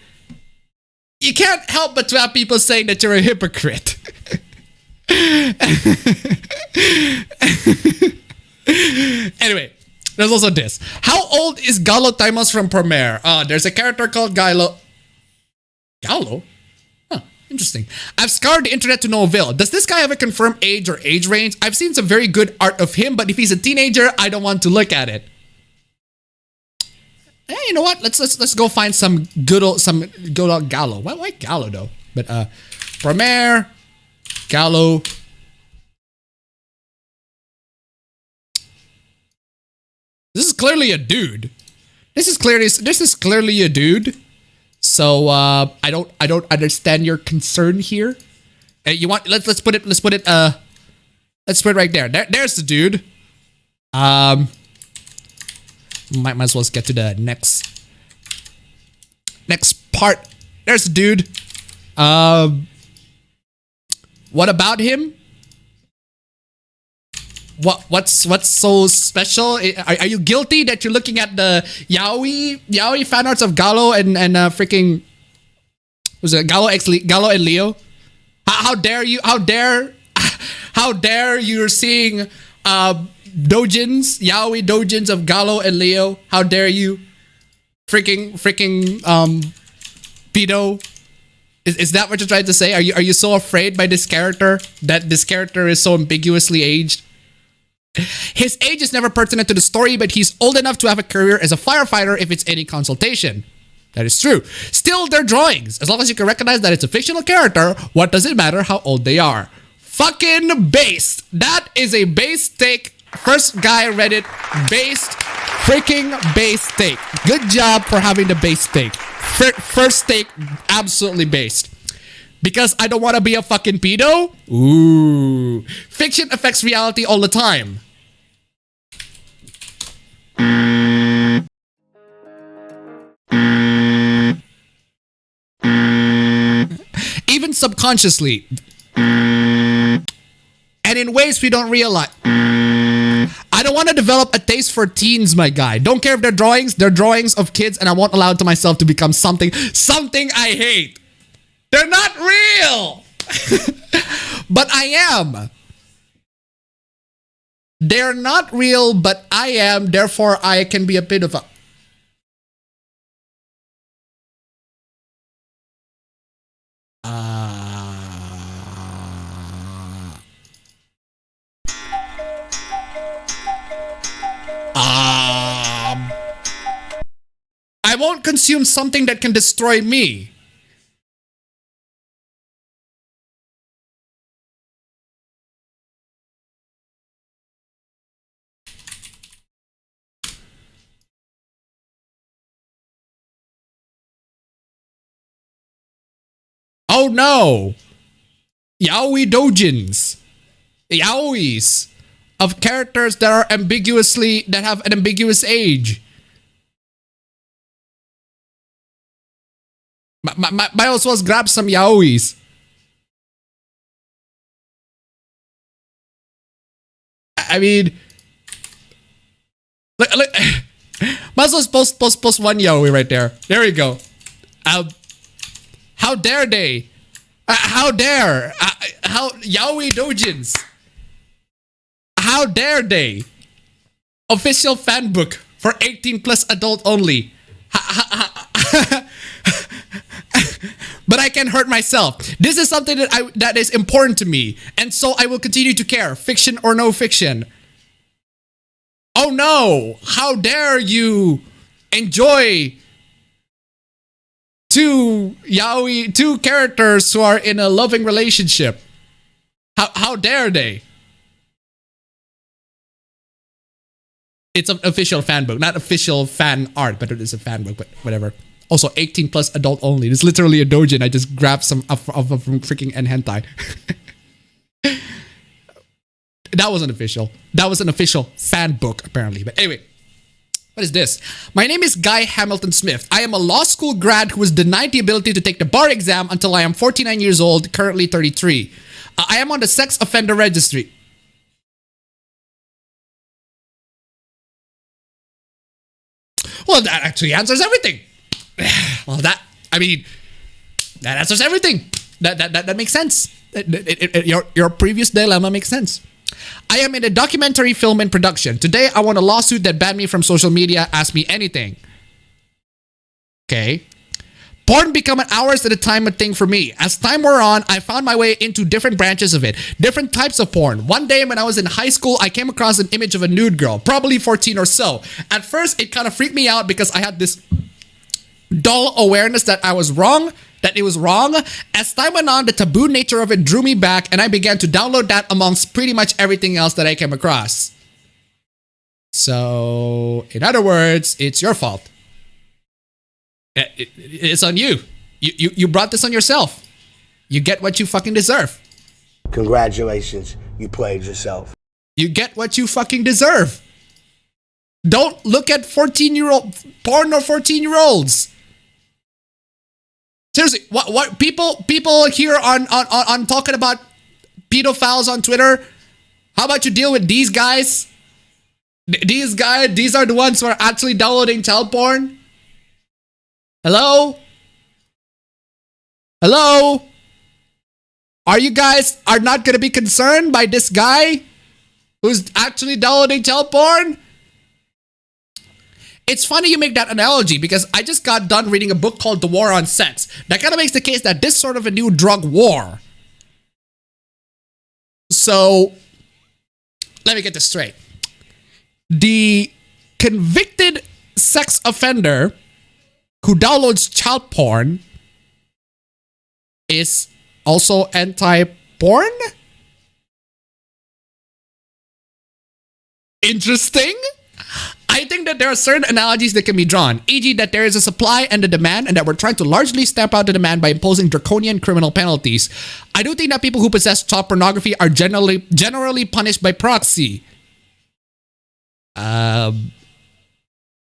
you can't help but to have people saying that you're a hypocrite. Anyway, there's also this. How old is Gallo Timos from Premiere? There's a character called Gallo. Gallo? Huh, interesting. I've scoured the internet to no avail. Does this guy have a confirmed age or age range? I've seen some very good art of him, but if he's a teenager, I don't want to look at it. Hey, you know what? Let's go find some good old Gallo. Why Gallo though? But Premiere, Gallo. This is clearly a dude. This is clearly a dude. So I don't understand your concern here. You want let's put it right there. There's the dude. Might as well get to the next part. There's the dude. What about him? What's so special? Are you guilty that you're looking at the yaoi fan arts of Gallo and freaking was it Gallo and Leo? How dare you? How dare you're seeing yaoi dojins of Gallo and Leo? How dare you? Freaking pedo. Is that what you're trying to say? Are you so afraid by this character that this character is so ambiguously aged? His age is never pertinent to the story, but he's old enough to have a career as a firefighter if it's any consultation. That is true. Still, they're drawings. As long as you can recognize that it's a fictional character, what does it matter how old they are? Fucking based. That is a base take. First guy read it. Based. Freaking base take. Good job for having the base take. First take, absolutely based. Because I don't want to be a fucking pedo? Ooh. Fiction affects reality all the time. Even subconsciously. And in ways we don't realize. I don't want to develop a taste for teens, my guy. Don't care if they're drawings of kids, and I won't allow it to myself to become something I hate. They're not real. But I am. They're not real, but I am. Therefore, I can be a pedophile. I won't consume something that can destroy me. Oh no! Yaoi dojins. Yaois of characters that are that have an ambiguous age. Might as well grab some yaois. I mean, look, might as well post one yaoi right there. There we go. How dare they? How dare? How yaoi dojins? How dare they? Official fan book for 18 plus adult only. But I can hurt myself. This is something that is important to me, and so I will continue to care, fiction or no fiction. Oh no! How dare you enjoy two characters who are in a loving relationship? How dare they? It's an official fan book, not official fan art, but it is a fan book, but whatever. Also, 18 plus adult only. It's literally a doujin. I just grabbed some from freaking hentai. That wasn't official. That was an official fan book, apparently. But anyway, what is this? My name is Guy Hamilton Smith. I am a law school grad who was denied the ability to take the bar exam until I am 49 years old, currently 33. I am on the sex offender registry. Well, that actually answers everything. Well, that answers everything. That makes sense. Your previous dilemma makes sense. I am in a documentary film in production. Today, I won a lawsuit that banned me from social media. Ask me anything. Okay. Porn became an hours at a time a thing for me. As time wore on, I found my way into different branches of it. Different types of porn. One day when I was in high school, I came across an image of a nude girl, probably 14 or so. At first, it kind of freaked me out because I had this dull awareness that I was wrong, that it was wrong. As time went on, the taboo nature of it drew me back and I began to download that amongst pretty much everything else that I came across. So, in other words, it's your fault. It's on you. You brought this on yourself. You get what you fucking deserve. Congratulations, you played yourself. You get what you fucking deserve. Don't look at 14-year-old porn or 14-year-olds. Seriously, what people here on talking about pedophiles on Twitter? How about you deal with these guys? These are the ones who are actually downloading child porn. Hello? Hello? Are you guys not gonna be concerned by this guy who's actually downloading child porn? It's funny you make that analogy because I just got done reading a book called The War on Sex. That kind of makes the case that this is sort of a new drug war. So, let me get this straight. The convicted sex offender who downloads child porn is also anti-porn? Interesting. I think that there are certain analogies that can be drawn, e.g. that there is a supply and a demand and that we're trying to largely stamp out the demand by imposing draconian criminal penalties. I do think that people who possess child pornography are generally punished by proxy.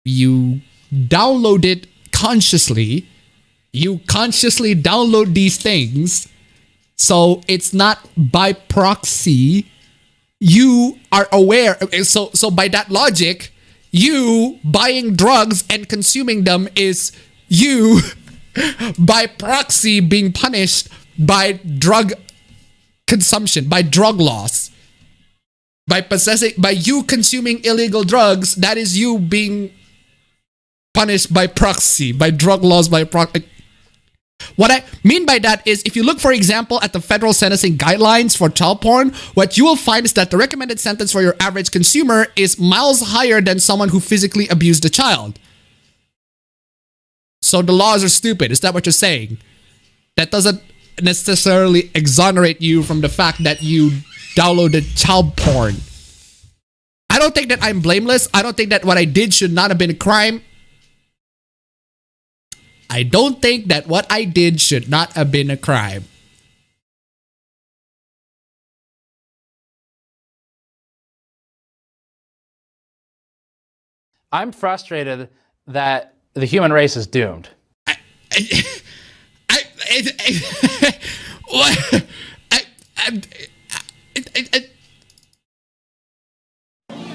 You download it consciously. You consciously download these things. So it's not by proxy. You are aware. So by that logic, you buying drugs and consuming them is you by proxy being punished by drug consumption, by drug laws. By you consuming illegal drugs, that is you being punished by proxy, by drug laws, by proxy. What I mean by that is, if you look, for example, at the federal sentencing guidelines for child porn, what you will find is that the recommended sentence for your average consumer is miles higher than someone who physically abused a child. So the laws are stupid. Is that what you're saying? That doesn't necessarily exonerate you from the fact that you downloaded child porn. I don't think that I'm blameless. I don't think that what I did should not have been a crime. I don't think that what I did should not have been a crime. I'm frustrated that the human race is doomed.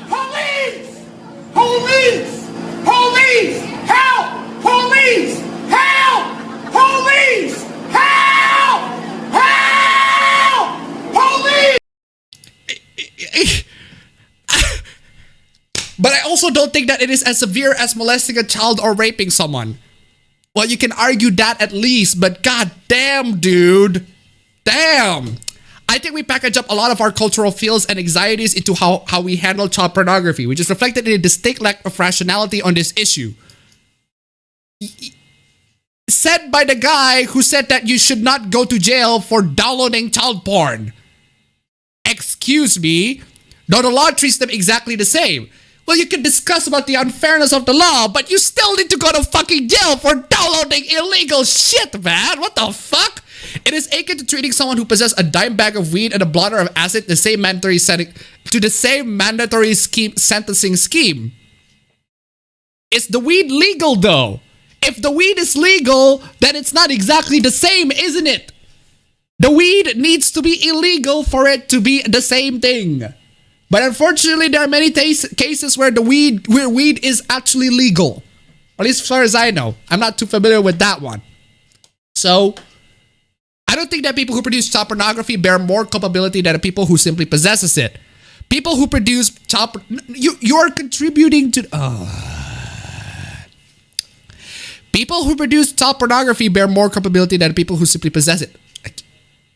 Police! Police! Police! Help! Police! Help! Police! Help! Help! Police! But I also don't think that it is as severe as molesting a child or raping someone. Well, you can argue that at least, but god damn, dude. Damn. I think we package up a lot of our cultural feels and anxieties into how we handle child pornography, which is reflected in a distinct lack of rationality on this issue. Said by the guy who said that you should not go to jail for downloading child porn. Excuse me, though the law treats them exactly the same. Well, you can discuss about the unfairness of the law, but you still need to go to fucking jail for downloading illegal shit, man. What the fuck? It is akin to treating someone who possesses a dime bag of weed and a blotter of acid the same mandatory sentencing scheme. Is the weed legal though? If the weed is legal, then it's not exactly the same, isn't it? The weed needs to be illegal for it to be the same thing. But unfortunately, there are many cases where weed is actually legal. At least as far as I know. I'm not too familiar with that one. So, I don't think that people who produce child pornography bear more culpability than the people who simply possesses it. People who produce child... You're contributing to... People who produce child pornography bear more culpability than people who simply possess it.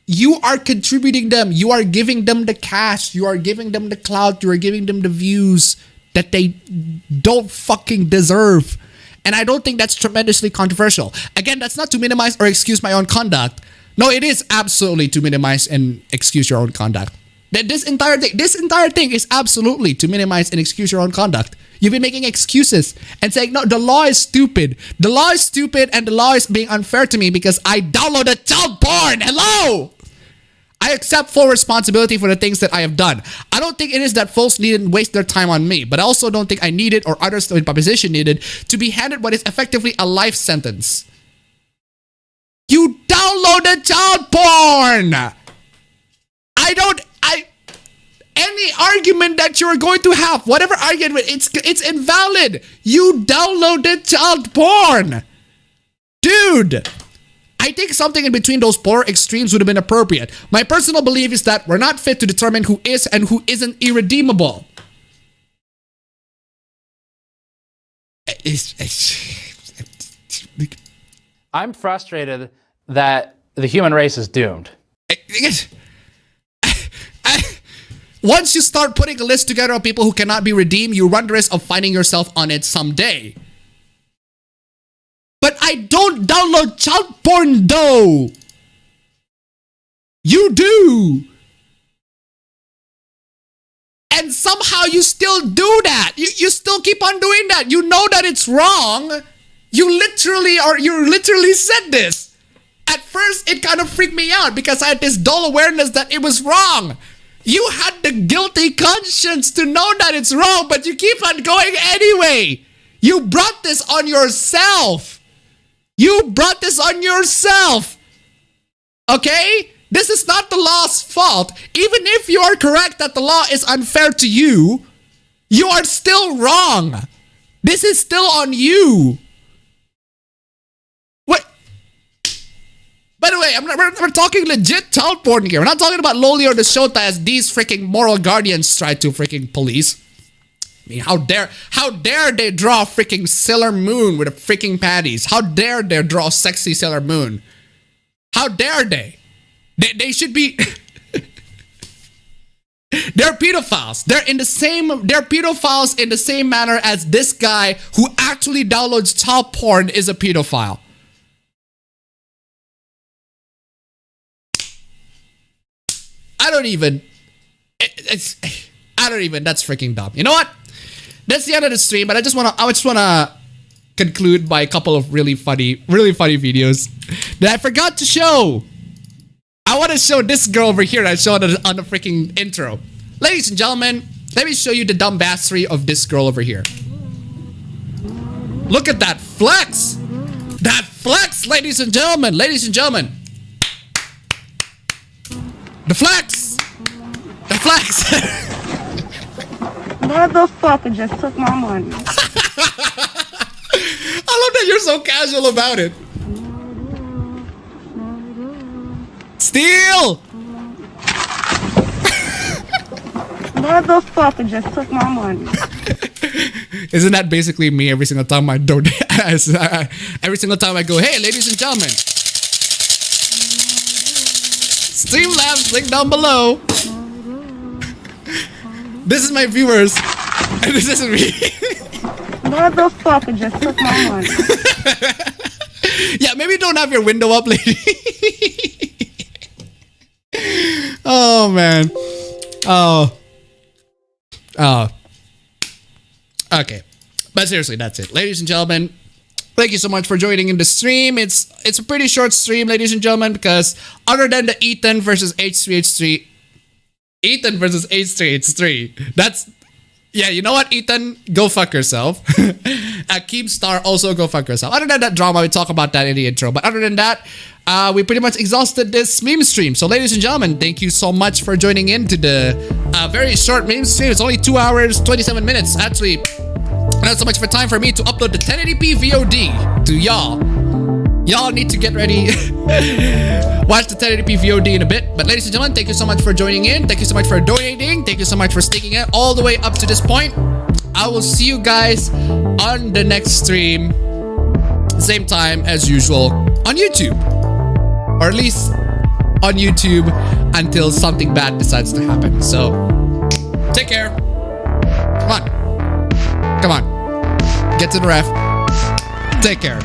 You are contributing them. You are giving them the cash. You are giving them the clout. You are giving them the views that they don't fucking deserve. And I don't think that's tremendously controversial. Again, that's not to minimize or excuse my own conduct. No, it is absolutely to minimize and excuse your own conduct. This entire thing is absolutely to minimize and excuse your own conduct. You've been making excuses and saying, no, the law is stupid. The law is stupid and the law is being unfair to me because I downloaded child porn. Hello? I accept full responsibility for the things that I have done. I don't think it is that folks needn't waste their time on me, but I also don't think I needed or others in my position needed to be handed what is effectively a life sentence. You downloaded child porn! Any argument that you're going to have, whatever argument, it's invalid. You downloaded child porn. Dude, I think something in between those polar extremes would have been appropriate. My personal belief is that we're not fit to determine who is and who isn't irredeemable. I'm frustrated that the human race is doomed. Once you start putting a list together of people who cannot be redeemed, you run the risk of finding yourself on it someday. But I don't download child porn though. You do. And somehow you still do that. You still keep on doing that. You know that it's wrong. You literally said this. At first, it kind of freaked me out because I had this dull awareness that it was wrong. You had the guilty conscience to know that it's wrong, but you keep on going anyway. You brought this on yourself. You brought this on yourself. Okay? This is not the law's fault. Even if you are correct that the law is unfair to you, you are still wrong. This is still on you. What? By the way, we're talking legit child porn here. We're not talking about Loli or the Shota as these freaking moral guardians try to freaking police. I mean, how dare they draw a freaking Sailor Moon with a freaking panties? How dare they draw a sexy Sailor Moon? How dare they? They should be... They're pedophiles. They're pedophiles in the same manner as this guy who actually downloads child porn is a pedophile. That's freaking dumb. You know what? That's the end of the stream, but I just wanna conclude by a couple of really funny videos that I forgot to show. I want to show this girl over here that I showed on the freaking intro. Ladies and gentlemen, let me show you the dumbassery of this girl over here. Look at that flex! That flex, ladies and gentlemen! Ladies and gentlemen! The flex! The flex! Motherfucker just took my money. I love that you're so casual about it. Steal! Motherfucker just took my money. Isn't that basically me every single time I donate? Every single time I go, hey, ladies and gentlemen. Streamlabs, link down below. This is my viewers. And this is me. Motherfucker just took my money. Yeah, maybe don't have your window up, lady. Oh, man. Oh. Okay. But seriously, that's it. Ladies and gentlemen, thank you so much for joining in the stream. It's a pretty short stream, ladies and gentlemen, because other than the Ethan versus H3H3, Ethan versus H3H3, that's... Yeah, you know what, Ethan? Go fuck yourself. Keemstar, also go fuck yourself. Other than that drama, we talk about that in the intro. But other than that, we pretty much exhausted this meme stream. So ladies and gentlemen, thank you so much for joining in to the very short meme stream. It's only 2 hours, 27 minutes. Actually, not so much for time for me to upload the 1080p VOD to y'all. Y'all need to get ready. Watch the 1080p VOD in a bit. But ladies and gentlemen, thank you so much for joining in. Thank you so much for donating. Thank you so much for sticking it all the way up to this point. I will see you guys on the next stream. Same time as usual on YouTube. Or at least on YouTube until something bad decides to happen. So, take care. Come on. Come on. Get to the ref. Take care.